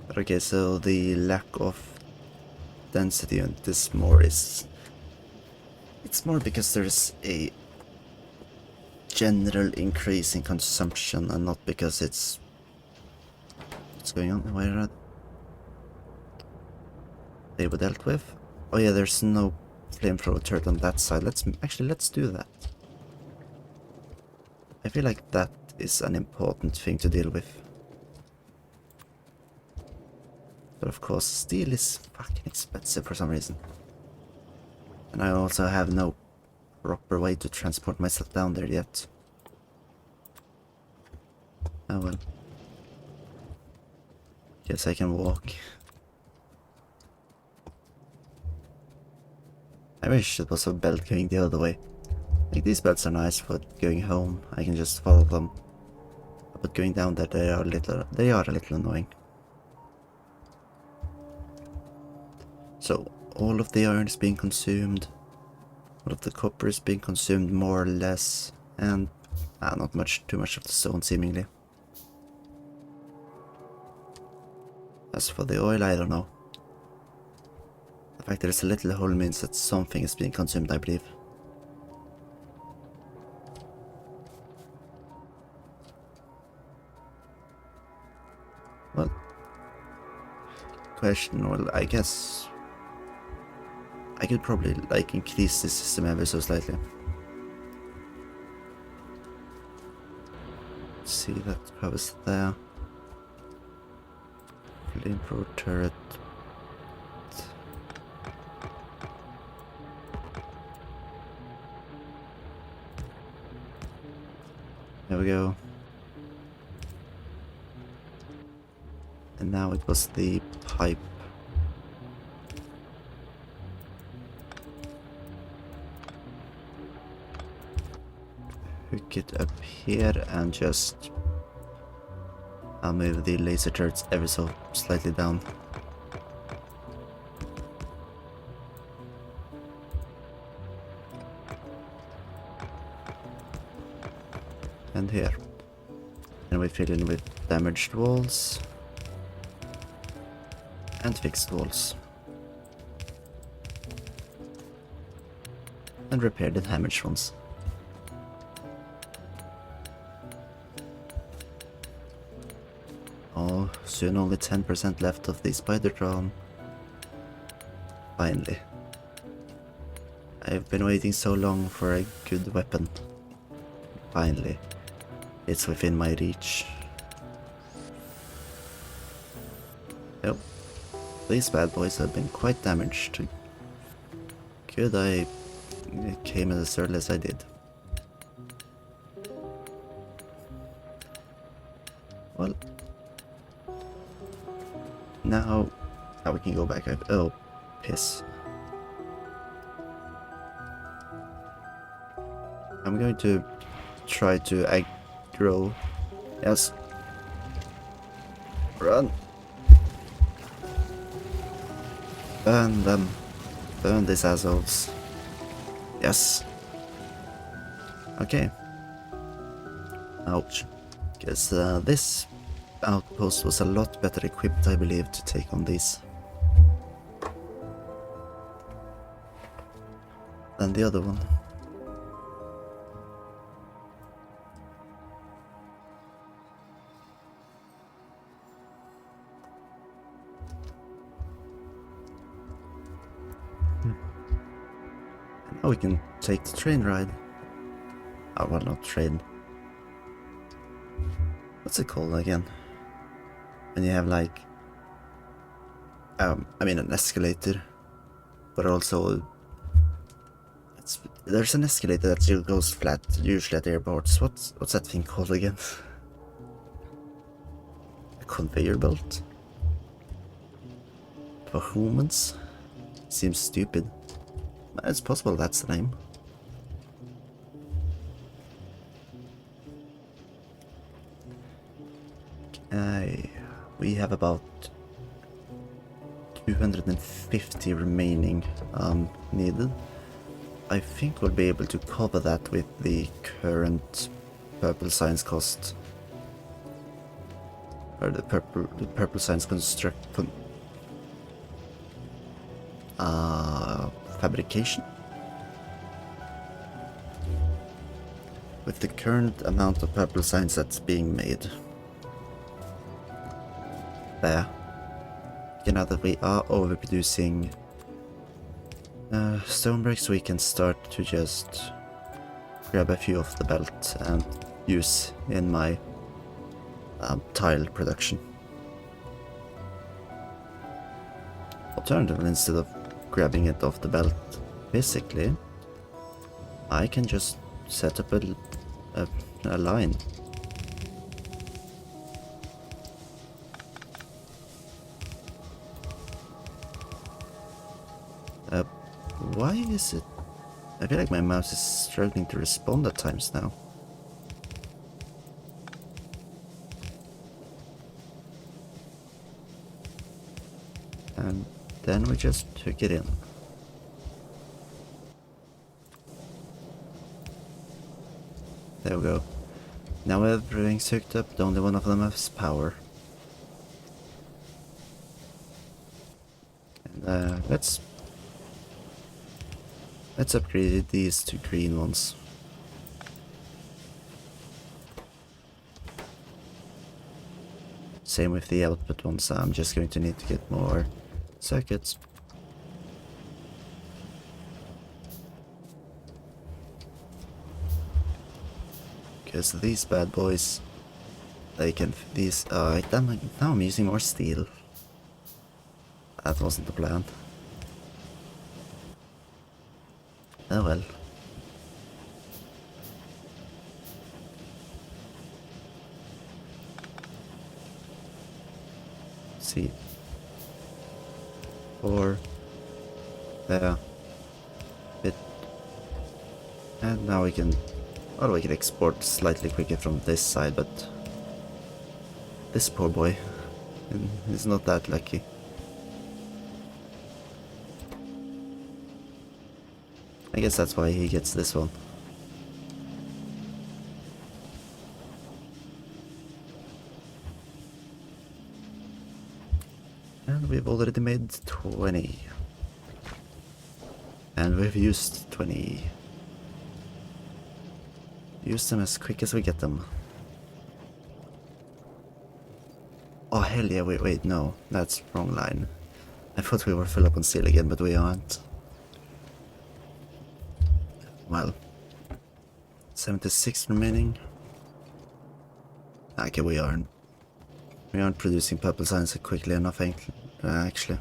But okay, so the lack of density on this more is... It's more because there's a general increase in consumption and not because it's... What's going on? Where they were dealt with? Oh yeah, there's no flamethrower turret on that side. Let's do that. I feel like that is an important thing to deal with. But of course, steel is fucking expensive for some reason. And I also have no proper way to transport myself down there yet. Oh well. Guess I can walk. I wish it was a belt going the other way. Like, these belts are nice for going home. I can just follow them. But going down there, they are a little annoying. So, all of the iron is being consumed. All of the copper is being consumed more or less. And not too much of the stone seemingly. As for the oil, I don't know. The fact that there's a little hole means that something is being consumed, I believe. Well, well, I guess I could probably like increase the system ever so slightly. Let's see, that covers there. Flamethrower turret. There we go. And now it was the pipe. Hook it up here and just... I'll move the laser turrets ever so slightly down. And here. And we fill in with damaged walls. And fixed walls. And repair the damaged ones. Oh, soon only 10% left of the spidertron. Finally. I've been waiting so long for a good weapon. Finally. It's within my reach. Yep. These bad boys have been quite damaged. Good I came as early as I did. Well. Now we can go back. Oh, piss. I'm going to try to aggro. Yes. Run. Burn them. Burn these assholes. Yes. Okay. Ouch. Guess this outpost was a lot better equipped, I believe, to take on these. than the other one. Now we can take the train ride. Oh, well, not train. What's it called again? When you have like... I mean an escalator. But also... there's an escalator that goes flat, usually at airports. What's that thing called again? A conveyor belt? Performance? Seems stupid. It's possible that's the name. We have about 250 remaining needed. I think we'll be able to cover that with the current purple science cost. Or the purple science fabrication? With the current amount of purple science that's being made. There. Now that we are overproducing stone bricks, we can start to just grab a few off the belt and use in my tile production. Alternatively, instead of grabbing it off the belt physically, I can just set up a line. Why is it? I feel like my mouse is struggling to respond at times now. And then we just hook it in. There we go. Now everything's hooked up, only one of them has power. And let's upgrade these to green ones. Same with the output ones, I'm just going to need to get more circuits. Because these bad boys, they can, now I'm using more steel. That wasn't the plan. Oh well. See. 4. There. Bit. And now we can... Well, we can export slightly quicker from this side, but... This poor boy is not that lucky. I guess that's why he gets this one. And we've already made 20. And we've used 20. Use them as quick as we get them. Oh hell yeah, wait, no. That's wrong line. I thought we were full up on steel again, but we aren't. Well, 76 remaining. Okay, we aren't producing purple science quickly enough, actually.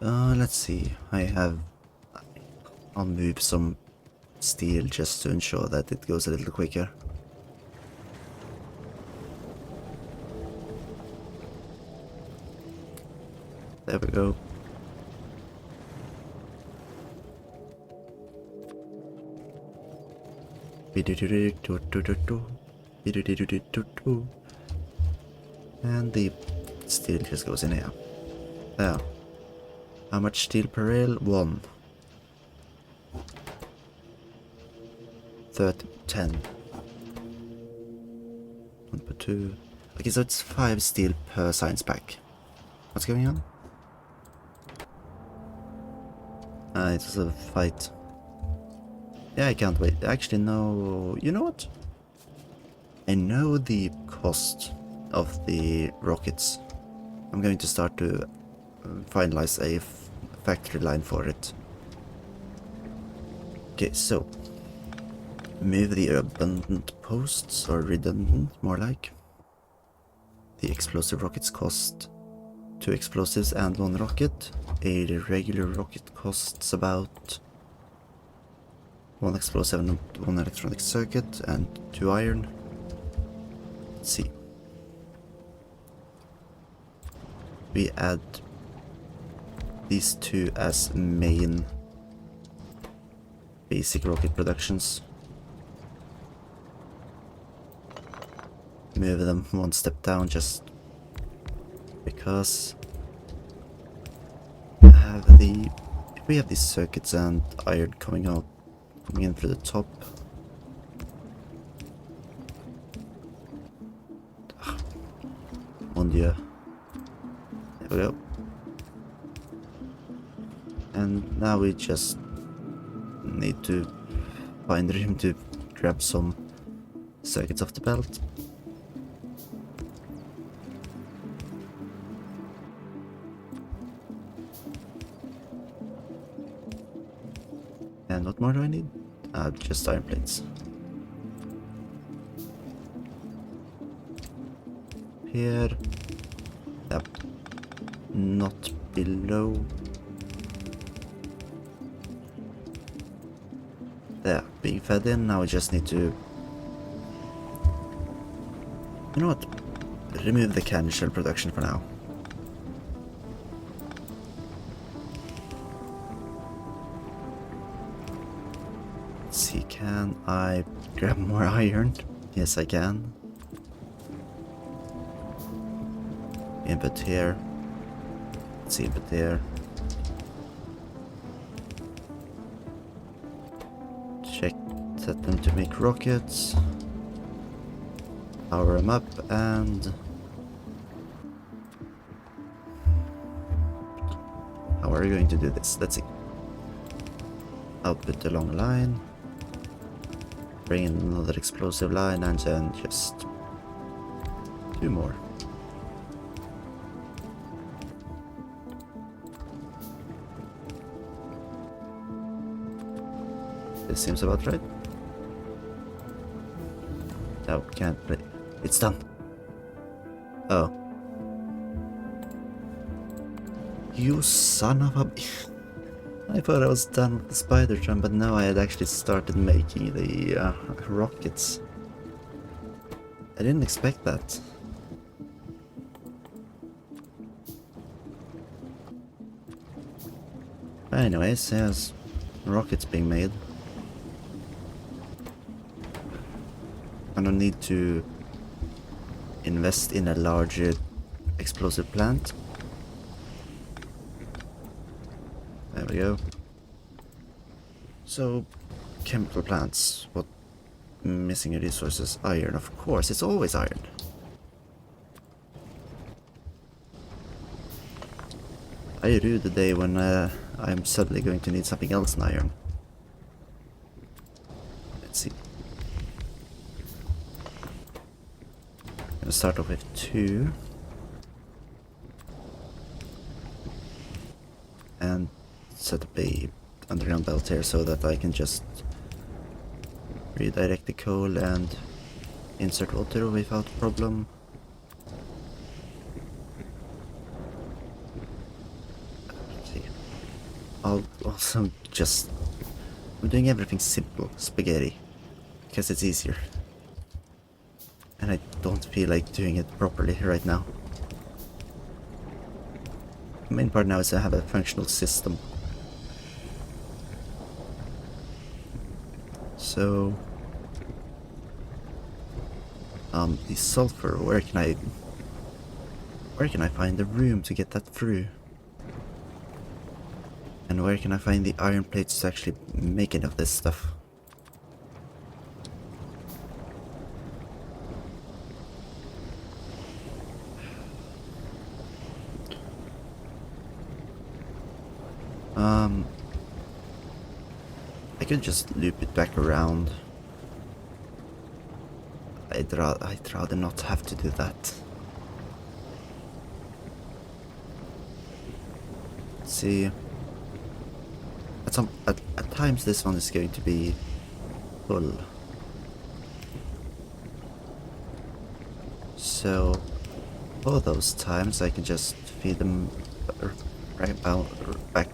Let's see. I'll move some steel just to ensure that it goes a little quicker. There we go. And the steel just goes in here. There. How much steel per rail? 1. 10. 1 per 2. Okay, so it's 5 steel per science pack. What's going on? It was a fight. Yeah, I can't wait. Actually, no. You know what? I know the cost of the rockets. I'm going to start to finalize a factory line for it. Okay, so move the abundant posts, or redundant, more like. The explosive rockets cost 2 explosives and 1 rocket. A regular rocket costs about 1 explosive and 1 electronic circuit and 2 iron. Let's see. We add these 2 as main basic rocket productions. Move them 1 step down just because if we have these circuits and iron coming in through the top. Mon dieu. There we go. And now we just need to find room to grab some circuits off the belt. And what more do I need? Just iron plates. Here. Yep. Not below. There, being fed in. Now we just need to... You know what? Remove the candy shell production for now. Let's see, can I grab more iron? Yes, I can. Input here. Let's see, input there. Set them to make rockets. Power them up and... How are we going to do this? Let's see. Output along a line. Bring in another explosive line and then just 2 more. This seems about right. No, can't play. It's done. Oh. You son of a... I thought I was done with the spidertron, but no, I had actually started making the rockets. I didn't expect that. Anyways, there's rockets being made. I don't need to invest in a larger explosive plant. There we go. So, chemical plants. What missing resources? Iron, of course. It's always iron. I rue the day when I'm suddenly going to need something else than iron. Let's see. I'm gonna start off with 2. And set up a underground belt here so that I can just redirect the coal and insert water without problem. Let's see. I'll also just... I'm doing everything simple, spaghetti, because it's easier. And I don't feel like doing it properly right now. The main part now is to have a functional system. So... the sulfur, where can I find the room to get that through? And where can I find the iron plates to actually make any of this stuff? I could just loop it back around. I'd rather not have to do that. See, at times this one is going to be full. So for those times I can just feed them right back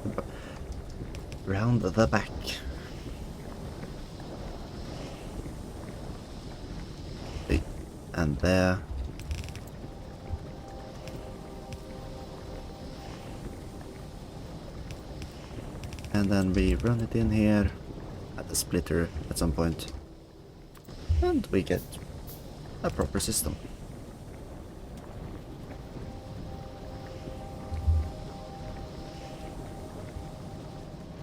round the back. And there. And then we run it in here at the splitter at some point. And we get a proper system.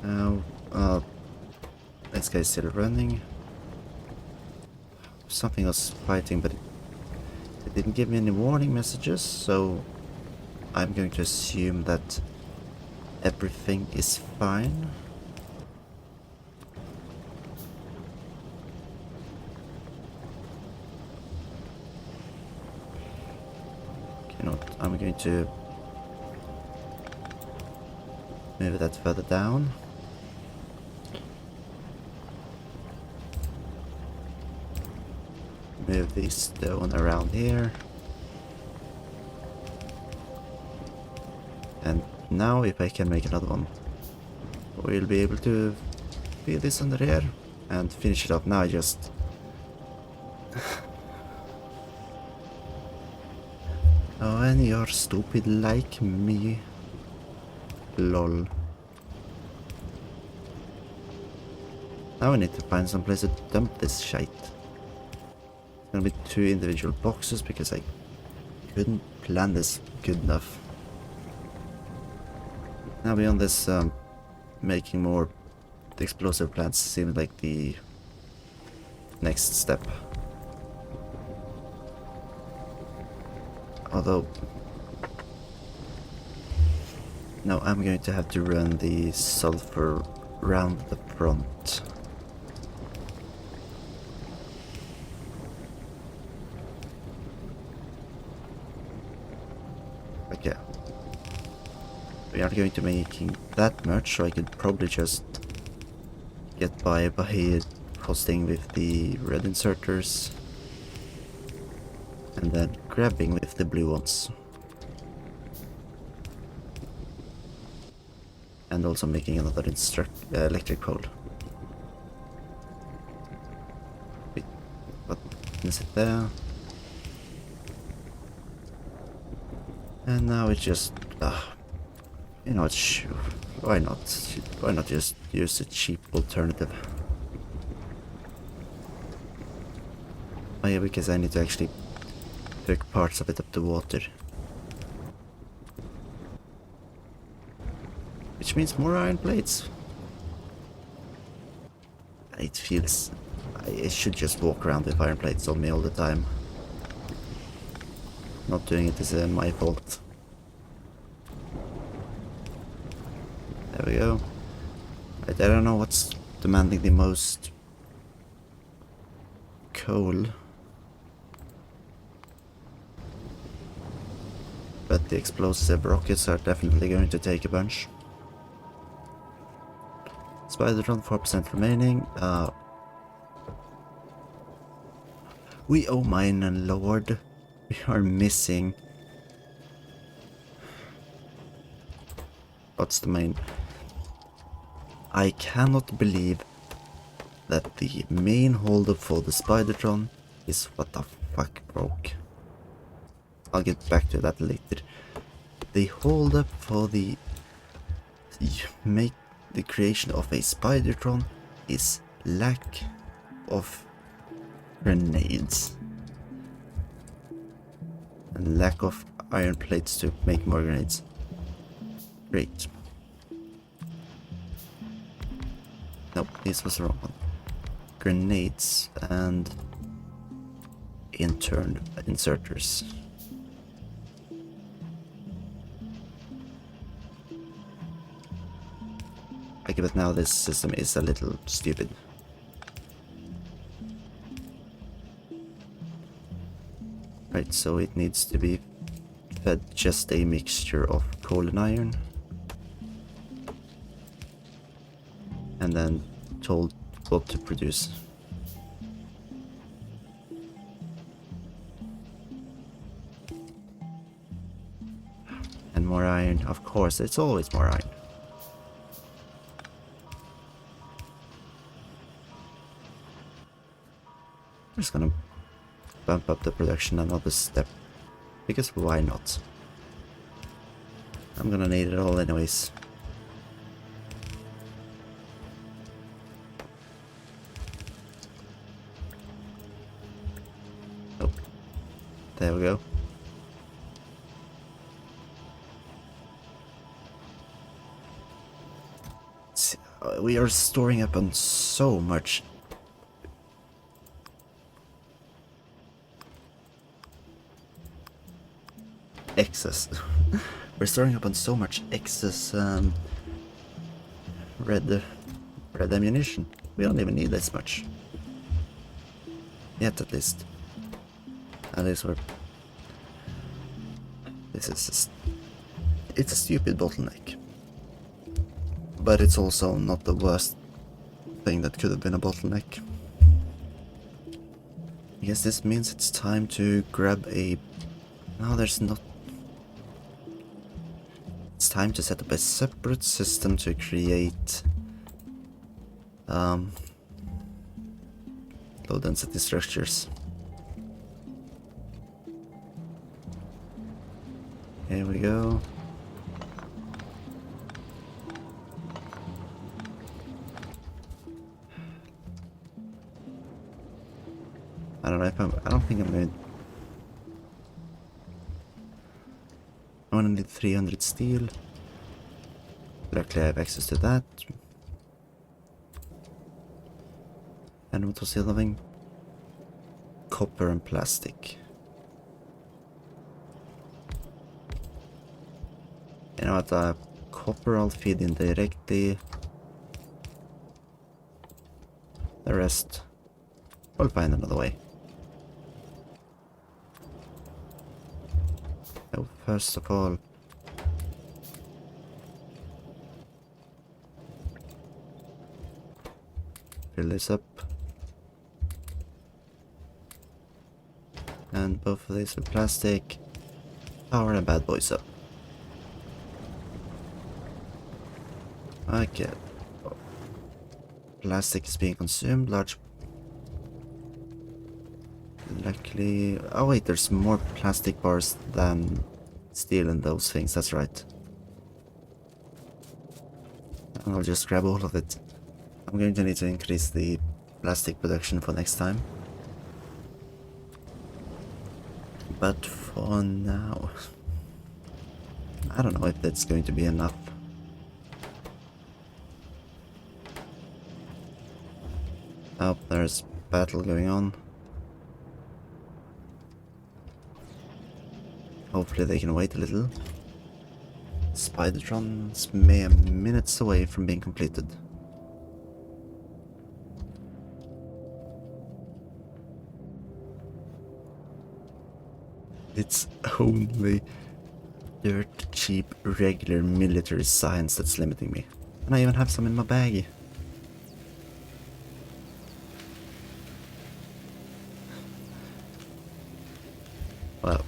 Now, this guy's still running. Something was fighting, but it didn't give me any warning messages, so I'm going to assume that everything is fine. You know what, I'm going to move that further down. Move this stone around here. And now if I can make another one, we'll be able to feed this under here and finish it off. Now I just... Oh, and you're stupid like me. Lol. Now I need to find some place to dump this shite. It's gonna be 2 individual boxes because I couldn't plan this good enough. Now beyond this, making more explosive plants seems like the next step. Although, no, I'm going to have to run the sulfur round the front. Okay. We aren't going to be making that much, so I could probably just get by hosting with the red inserters and then grabbing with the blue ones. And also making another electric pole. Wait, what is it there? And now it's just, you know, why not? Why not just use a cheap alternative? Oh yeah, because I need to actually hook parts of it up to water. Which means more iron plates. It feels... I should just walk around with iron plates on me all the time. Not doing it is my fault. There we go. I don't know what's demanding the most coal. But the explosive rockets are definitely going to take a bunch. Spidertron 4% remaining. Oh mine lord. We are missing. What's the main? I cannot believe that the main holder for the spidertron is what the fuck broke. I'll get back to that later. The holder for the creation of a spidertron is lack of grenades and lack of iron plates to make more grenades. Great. Nope, this was the wrong one. Grenades and inserters. of it now, this system is a little stupid. Right, so it needs to be fed just a mixture of coal and iron. And then told what to produce. And more iron, of course, it's always more iron. I'm just gonna bump up the production another step, because why not? I'm gonna need it all anyways. Oh, there we go. See, we are storing up on so much. Excess. We're storing up on so much excess red ammunition. We don't even need this much. Yet, at least. At least we're... This is it's a stupid bottleneck. But it's also not the worst thing that could have been a bottleneck. I guess this means it's time to grab a... No, there's not... It's time to set up a separate system to create low density structures. Here we go. I don't know if I don't think I'm going to... I want to need 300 steel. Luckily I have access to that. And what was the other thing? Copper and plastic. You know what, copper I'll feed in directly. The rest, we'll find another way. So first of all, fill this up. And both of these with plastic. Power the bad boys up. Okay. Plastic is being consumed. Large. Luckily. Oh wait, there's more plastic bars than steel in those things. That's right. And I'll just grab all of it. I'm going to need to increase the plastic production for next time. But for now, I don't know if that's going to be enough. Oh, there's battle going on. Hopefully they can wait a little. Spidertron's mere minutes away from being completed. It's only dirt cheap regular military science that's limiting me. And I even have some in my bag. Well,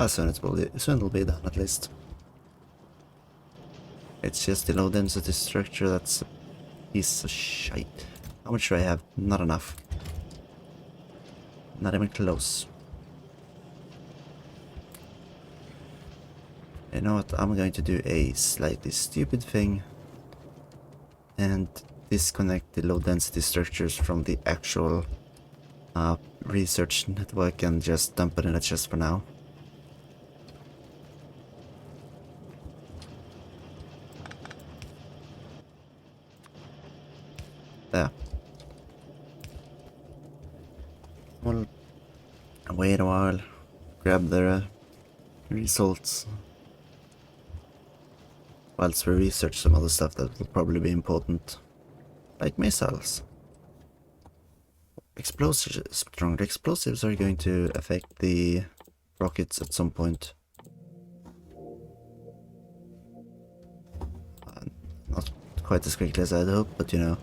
soon it'll be done at least. It's just the low density structure that's a piece of shite. How much do I have? Not enough. Not even close. You know what, I'm going to do a slightly stupid thing and disconnect the low density structures from the actual research network and just dump it in a chest for now. There. We'll wait a while, grab the results. whilst we research some other stuff that will probably be important, like missiles. Stronger explosives are going to affect the rockets at some point. Not quite as quickly as I'd hoped, but you know.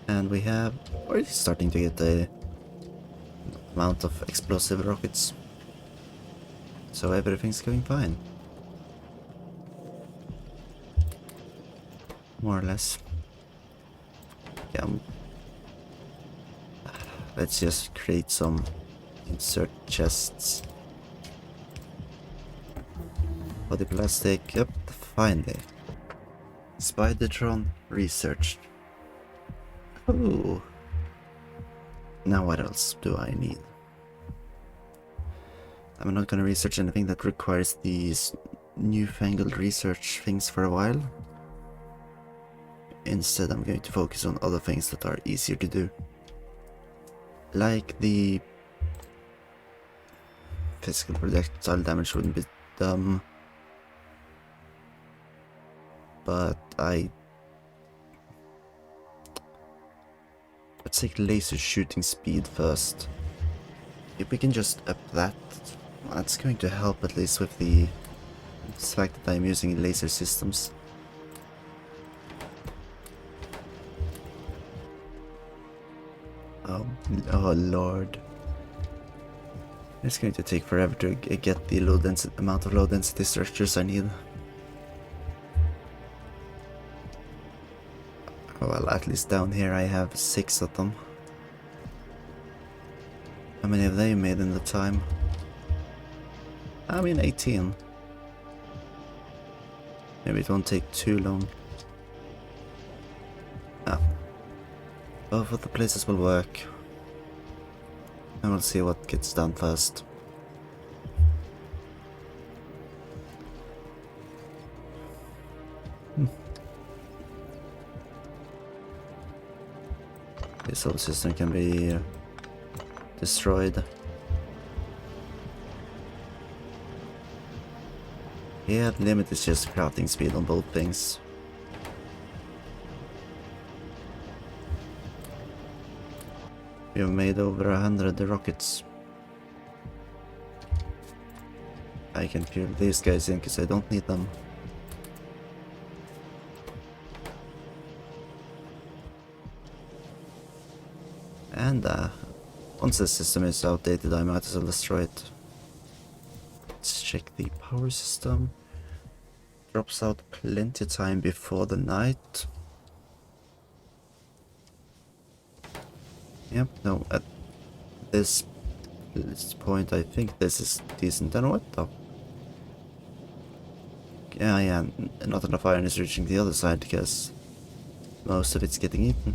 And we have already starting to get a amount of explosive rockets. So everything's going fine. More or less. Yeah. Let's just create some insert chests. Body plastic, yep, finally. Spidertron researched. Oh. Now what else do I need? I'm not gonna research anything that requires these newfangled research things for a while. Instead, I'm going to focus on other things that are easier to do. Like the physical projectile damage wouldn't be dumb. But let's take laser shooting speed first. If we can just up that, that's going to help at least with the fact that I'm using laser systems. Oh lord. It's going to take forever to get the amount of low density structures I need. Well, at least down here I have 6 of them. How many have they made in the time? I mean 18. Maybe it won't take too long. Ah. Both of the places will work. And we'll see what gets done first. This whole system can be destroyed. Yeah, the limit is just crafting speed on both things. We have made over 100 rockets. I can fuel these guys in because I don't need them. And once the system is outdated, I might as well destroy it. Let's check the power system. Drops out plenty of time before the night. Yep, no, at this point I think this is decent. And what the? Yeah, not enough iron is reaching the other side because most of it's getting eaten.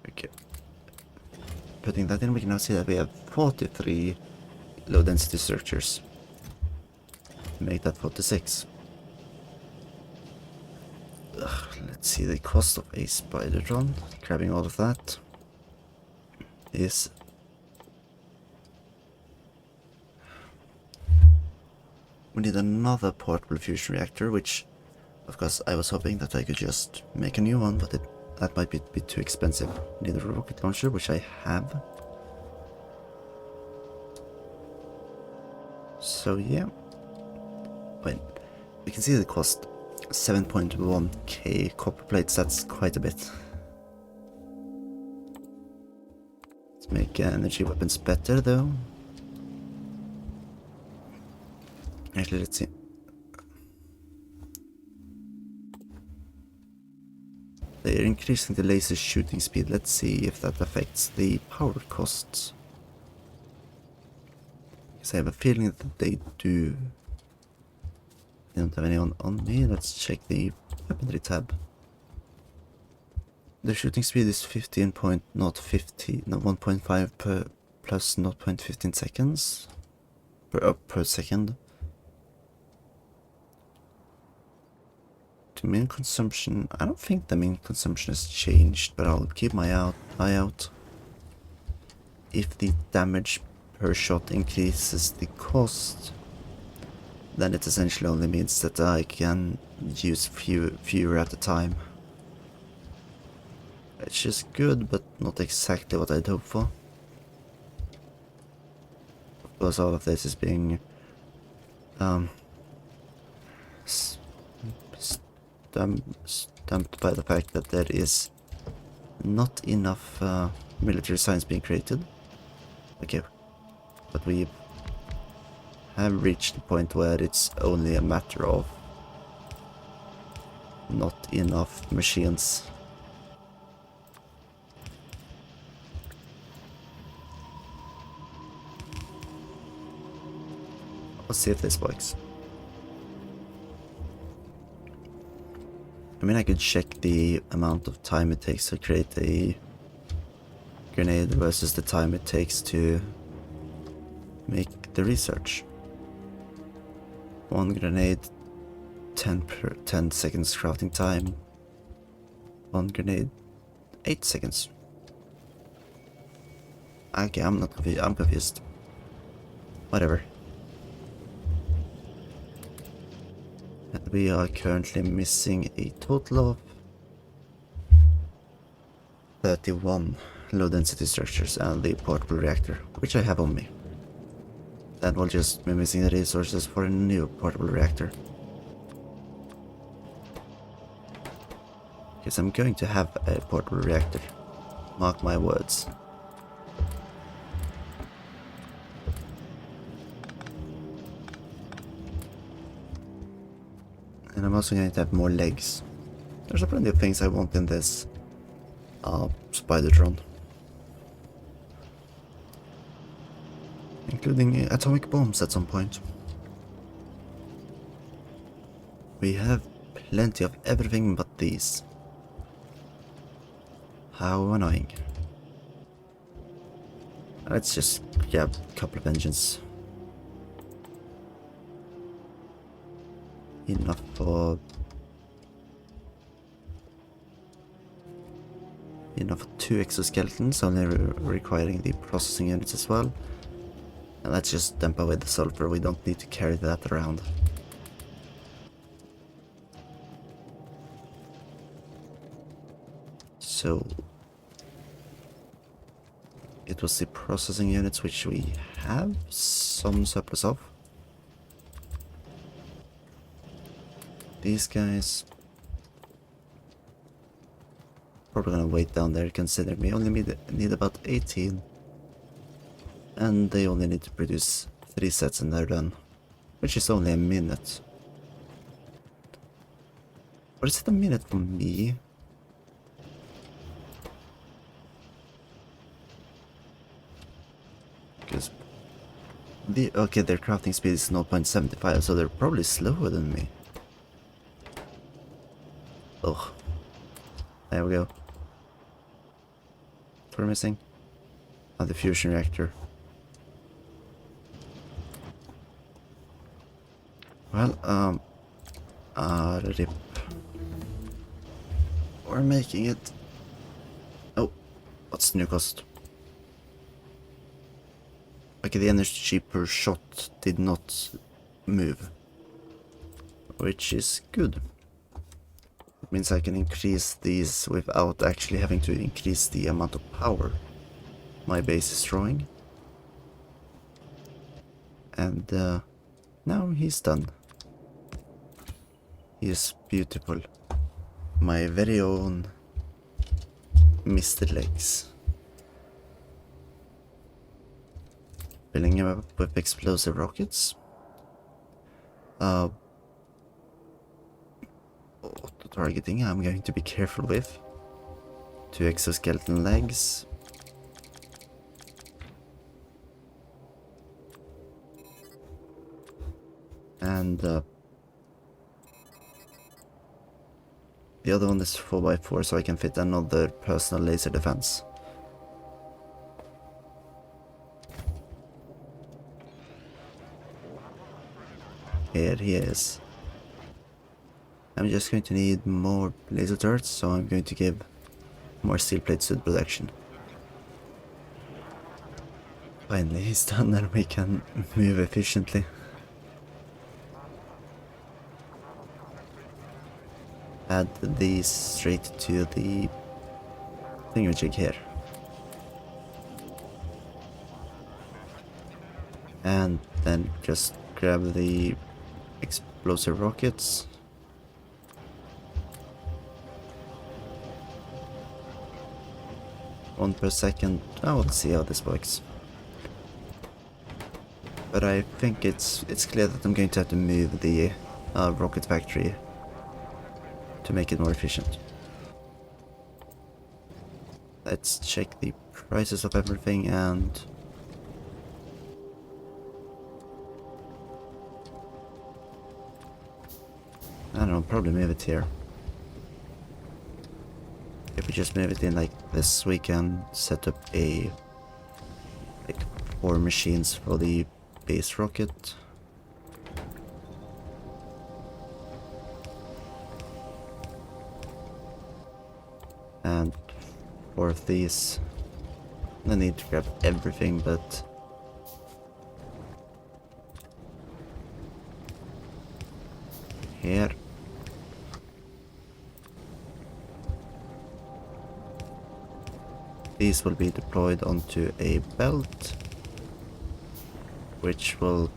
Okay. Putting that in, we can now see that we have 43 low density structures. Make that 46. Let's see the cost of a spidertron. Grabbing all of that is we need another portable fusion reactor, which of course I was hoping that I could just make a new one, but that might be a bit too expensive. Need a rocket launcher, which I have. So yeah, wait, we can see the cost. 7.1k copper plates, that's quite a bit. Let's make energy weapons better though. Actually, let's see. They're increasing the laser shooting speed. Let's see if that affects the power costs. Because I have a feeling that they do. I don't have anyone on me. Let's check the weaponry tab. The shooting speed is 1.5 per plus 0.15 seconds per second. The main consumption, I don't think the main consumption has changed, but I'll keep my eye out. If the damage per shot increases the cost, then it essentially only means that I can use fewer at a time. Which is good, but not exactly what I'd hoped for. Of course, all of this is being stumped by the fact that there is not enough military science being created. Okay, but we have reached the point where it's only a matter of not enough machines. Let's see if this works. I mean, I could check the amount of time it takes to create a grenade versus the time it takes to make the research. One grenade, 10 seconds crafting time. One grenade, 8 seconds. Okay, I'm not confused. I'm confused. Whatever. And we are currently missing a total of 31 low density structures and the portable reactor, which I have on me. Then we'll just be missing the resources for a new portable reactor. Because I'm going to have a portable reactor. Mark my words. And I'm also going to have more legs. There's plenty of things I want in this spidertron. Including atomic bombs at some point. We have plenty of everything but these. How annoying. Let's just grab a couple of engines. Enough for 2 exoskeletons, only requiring the processing units as well. And let's just dump away the sulfur, we don't need to carry that around. So it was the processing units which we have some surplus of. These guys probably gonna wait down there considering we only need about 18. And they only need to produce 3 sets and they're done. Which is only a minute. Or is it a minute for me? Because okay, their crafting speed is 0.75, so they're probably slower than me. Oh, there we go. What we're missing? Oh, the fusion reactor. Well, rip. We're making it. Oh, what's the new cost? Okay, the energy per shot did not move, which is good. It means I can increase these without actually having to increase the amount of power my base is drawing. And now he's done. He is beautiful. My very own Mr. Legs. Filling him up with explosive rockets. Auto targeting I'm going to be careful with. 2 exoskeleton legs. And the other one is 4x4, so I can fit another personal laser defense. Here he is. I'm just going to need more laser turrets, so I'm going to give more steel plates to the production. Finally he's done and we can move efficiently. Add these straight to the thingamajig here. And then just grab the explosive rockets. One per second. I will see how this works. But I think it's clear that I'm going to have to move the rocket factory to make it more efficient. Let's check the prices of everything and I don't know, probably move it here. If we just move it in like this, we can set up a like 4 machines for the base rocket. And 4 of these. I need to grab everything, but here. These will be deployed onto a belt, which will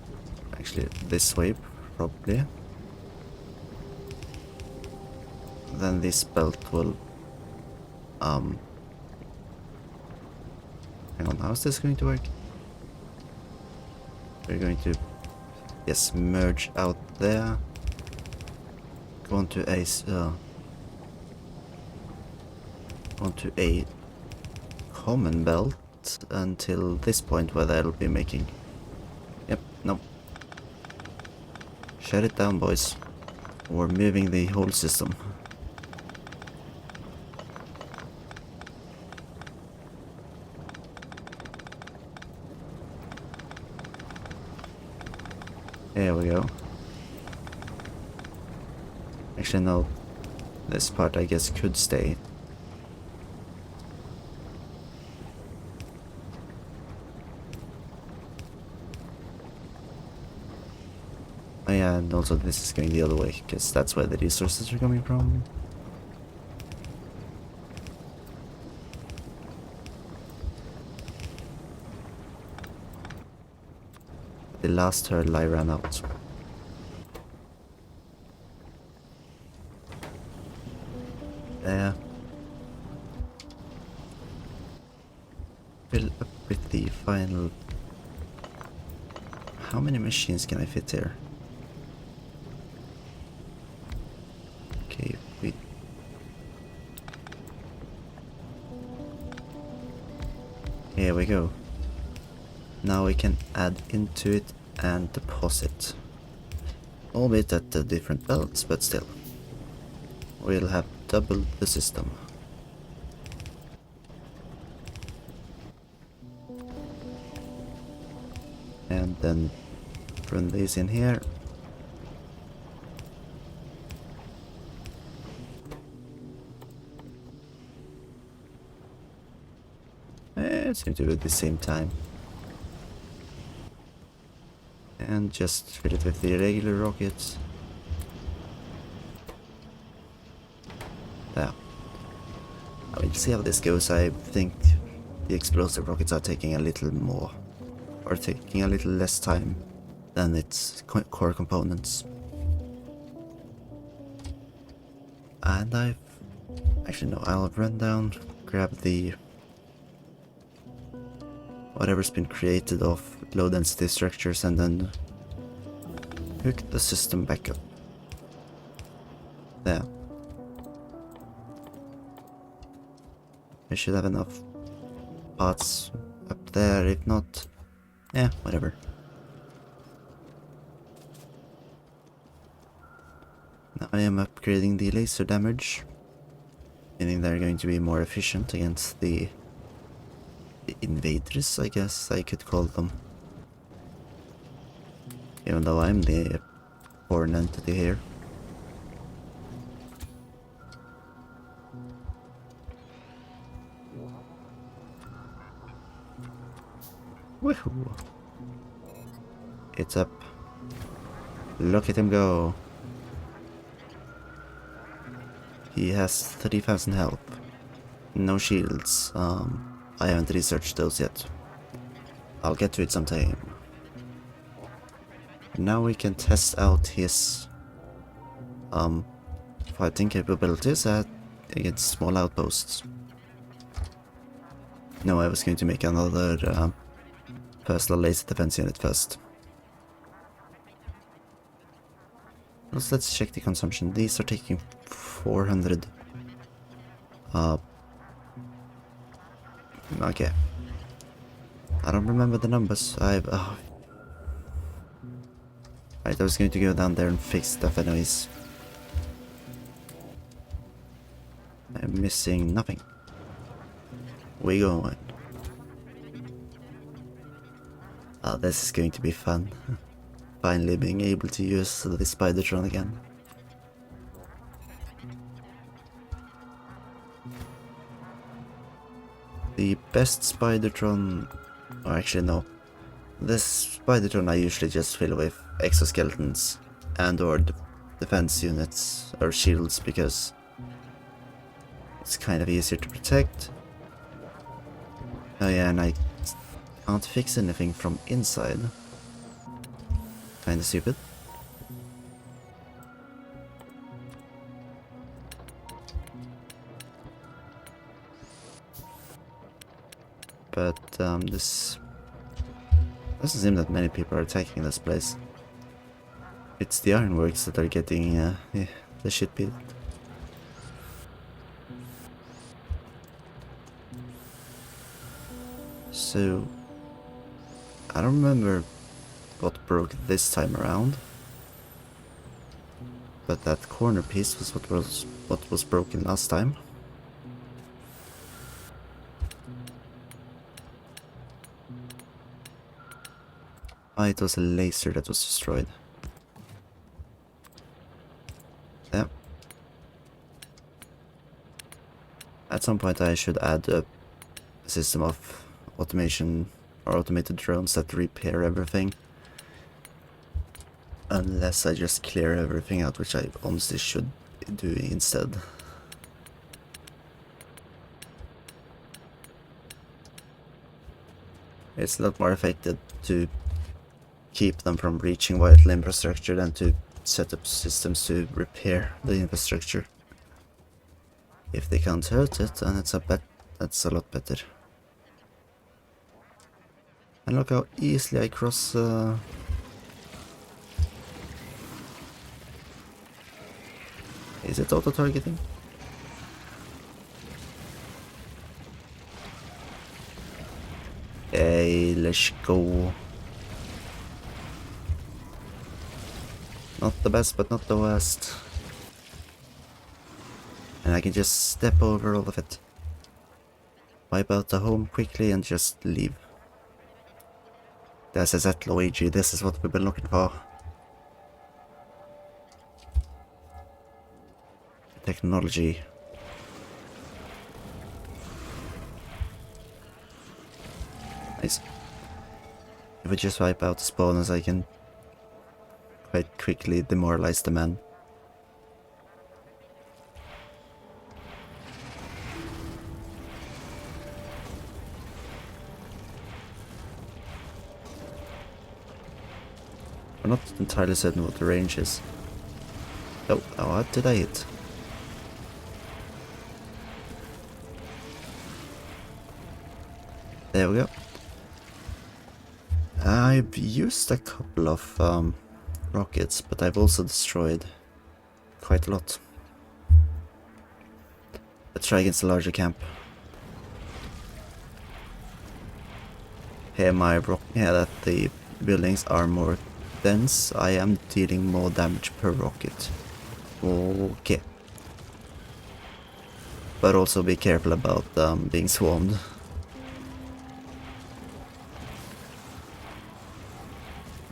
actually this way probably. Then this belt will hang on, how is this going to work? We're going to merge out there, go onto a common belt until this point where they'll be making. Yep, no. Shut it down, boys. We're moving the whole system. There we go. Actually, no. This part, I guess, could stay. Oh yeah, and also this is going the other way, because that's where the resources are coming from. The last hurdle I ran out. There. Fill up with the final... How many machines can I fit here? Okay, we... Here we go. Now we can add into it and deposit. Albeit at the different belts, but still. We'll have doubled the system. And then run these in here. It seems to be at the same time. And just fill it with the regular rockets. There. We'll see how this goes. I think the explosive rockets are taking a little more, or taking a little less time than its core components. And I'll run down, grab the whatever's been created of low density structures and then hook the system back up. There. I should have enough parts up there, if not, yeah, whatever. Now I am upgrading the laser damage, meaning they're going to be more efficient against the invaders, I guess I could call them. Even though I'm the foreign entity here. Woohoo! It's up. Look at him go. He has 30,000 health. No shields. I haven't researched those yet. I'll get to it sometime. Now we can test out his fighting capabilities against small outposts. No, I was going to make another personal laser defense unit first. Let's check the consumption. These are taking 400. Okay. I don't remember the numbers. Right, I was going to go down there and fix stuff anyways. I'm missing nothing. We going. Oh, this is going to be fun. Finally being able to use the spidertron again. The best spidertron, or actually no, this spidertron I usually just fill with exoskeletons and or defense units or shields because it's kind of easier to protect. Oh yeah, and I can't fix anything from inside. Kinda stupid. But this doesn't seem that many people are attacking this place. It's the ironworks that are getting the shit beat. So I don't remember what broke this time around, but that corner piece was what was broken last time. Ah, it was a laser that was destroyed. Yeah. At some point I should add a system of automation or automated drones that repair everything. Unless I just clear everything out, which I honestly should do instead. It's a lot more effective to keep them from reaching vital infrastructure than to set up systems to repair the infrastructure. If they can't hurt it, then that's a lot better. And look how easily I cross. Is it auto-targeting? Hey, let's go. Not the best, but not the worst. And I can just step over all of it. Wipe out the home quickly and just leave. This is it, Luigi. This is what we've been looking for. Technology. Nice. If we just wipe out the spawners, I can quite quickly demoralize the man. I'm not entirely certain what the range is. Oh, what did I hit? There we go. I've used a couple of rockets, but I've also destroyed quite a lot. Let's try against a larger camp. Here that the buildings are more dense, I am dealing more damage per rocket. Okay. But also be careful about being swarmed.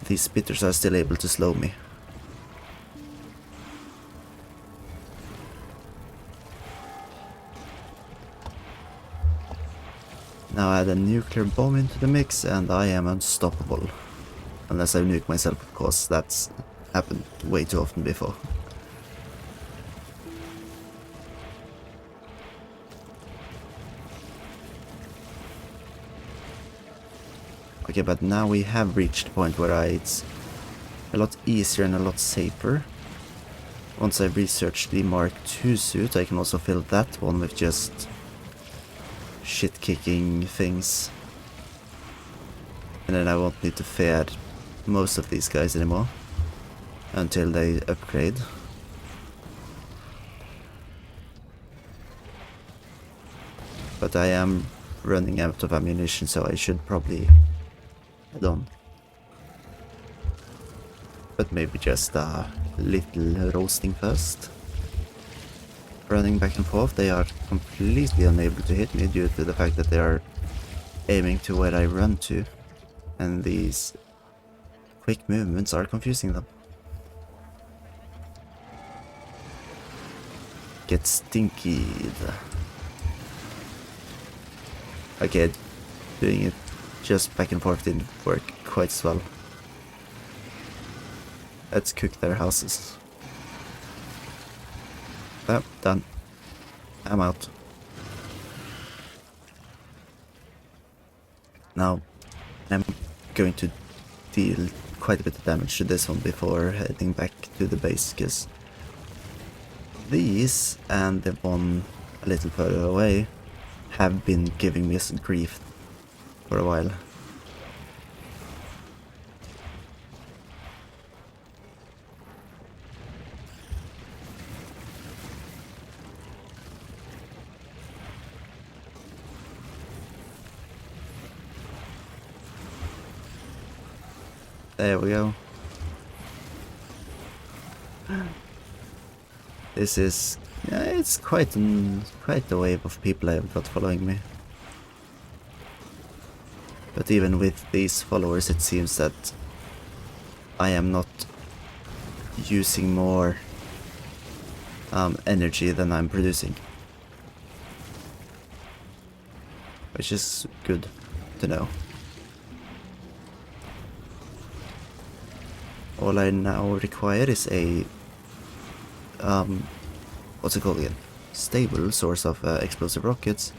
These spitters are still able to slow me. Now add a nuclear bomb into the mix and I am unstoppable. Unless I nuke myself, of course. That's happened way too often before. Okay, but now we have reached the point where it's a lot easier and a lot safer. Once I've researched the Mark II suit, I can also fill that one with just shit-kicking things. And then I won't need to fear most of these guys anymore until they upgrade. But I am running out of ammunition, so I should probably head on. But maybe just a little roasting first. Running back and forth, they are completely unable to hit me due to the fact that they are aiming to where I run to. And these quick movements are confusing them. Get stinky. Okay, doing it just back and forth didn't work quite as well. Let's cook their houses. Oh, done. I'm out. Now, I'm going to deal quite a bit of damage to this one before heading back to the base, because these and the one a little further away have been giving me some grief for a while. There we go. This is... yeah, it's quite a wave of people I have got following me. But even with these followers, it seems that I am not using more energy than I'm producing. Which is good to know. All I now require is a what's it called again? Stable source of explosive rockets,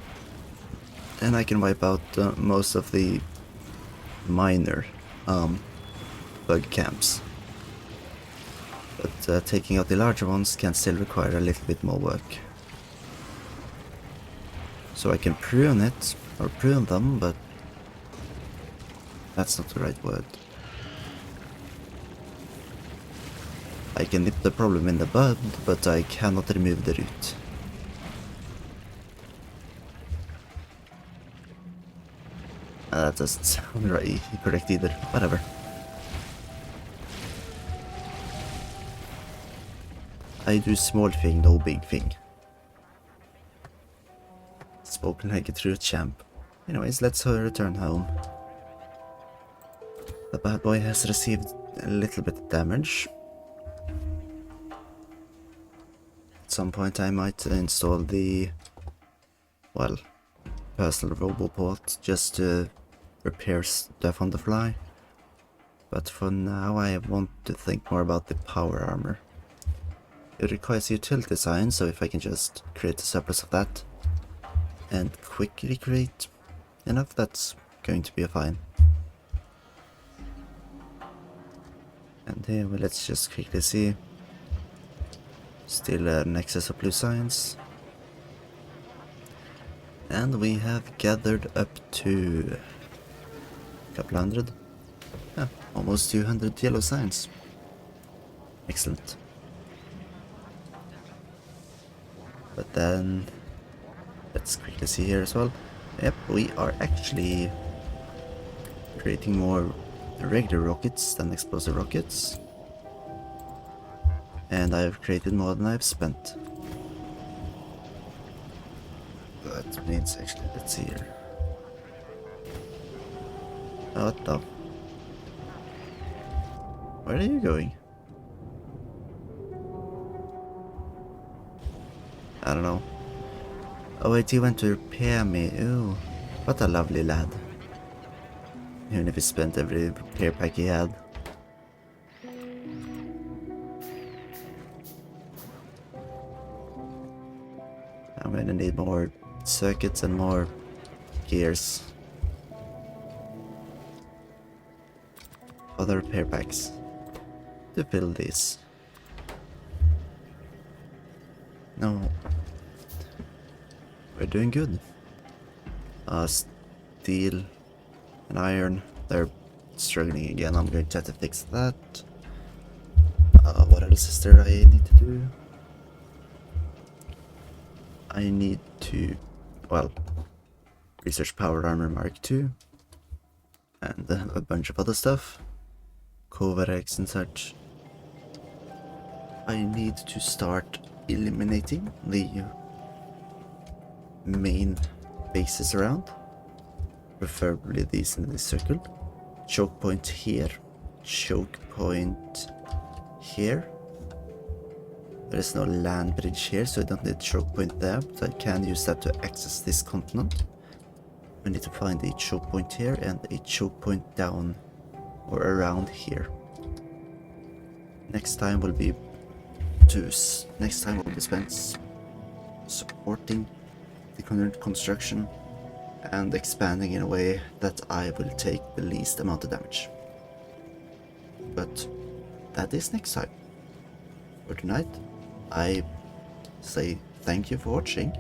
and I can wipe out most of the minor bug camps. But taking out the larger ones can still require a little bit more work. So I can prune it, or prune them, but that's not the right word. I can nip the problem in the bud, but I cannot remove the root. That doesn't sound right, correct either. Whatever. I do small thing, no big thing. Spoken like a true champ. Anyways, let's return home. The bad boy has received a little bit of damage. At some point I might install the, well, personal roboport just to repair stuff on the fly. But for now I want to think more about the power armor. It requires utility science, so if I can just create a surplus of that and quickly create enough, that's going to be fine. And here, well, let's just quickly see. Still an excess of blue science. And we have gathered up to a couple hundred. Yeah, almost 200 yellow science. Excellent. But then, let's quickly see here as well. Yep, we are actually creating more regular rockets than explosive rockets. And I've created more than I've spent. That means actually, let's see here. Oh, what the? Where are you going? I don't know. Oh wait, he went to repair me. Ooh. What a lovely lad. Even if he spent every repair pack he had. I'm gonna need more circuits and more gears. Other repair packs to fill these. No, we're doing good. Steel and iron, they're struggling again. I'm going to have to fix that. What else is there I need to do? I need to, well, research Power Armor Mark II and a bunch of other stuff. Covarex and such. I need to start eliminating the main bases around. Preferably these in this circle. Choke point here. Choke point here. There is no land bridge here, so I don't need choke point there, but I can use that to access this continent. I need to find a choke point here and a choke point down or around here. Next time will be spent supporting the current construction and expanding in a way that I will take the least amount of damage. But that is next time. For tonight, I say thank you for watching.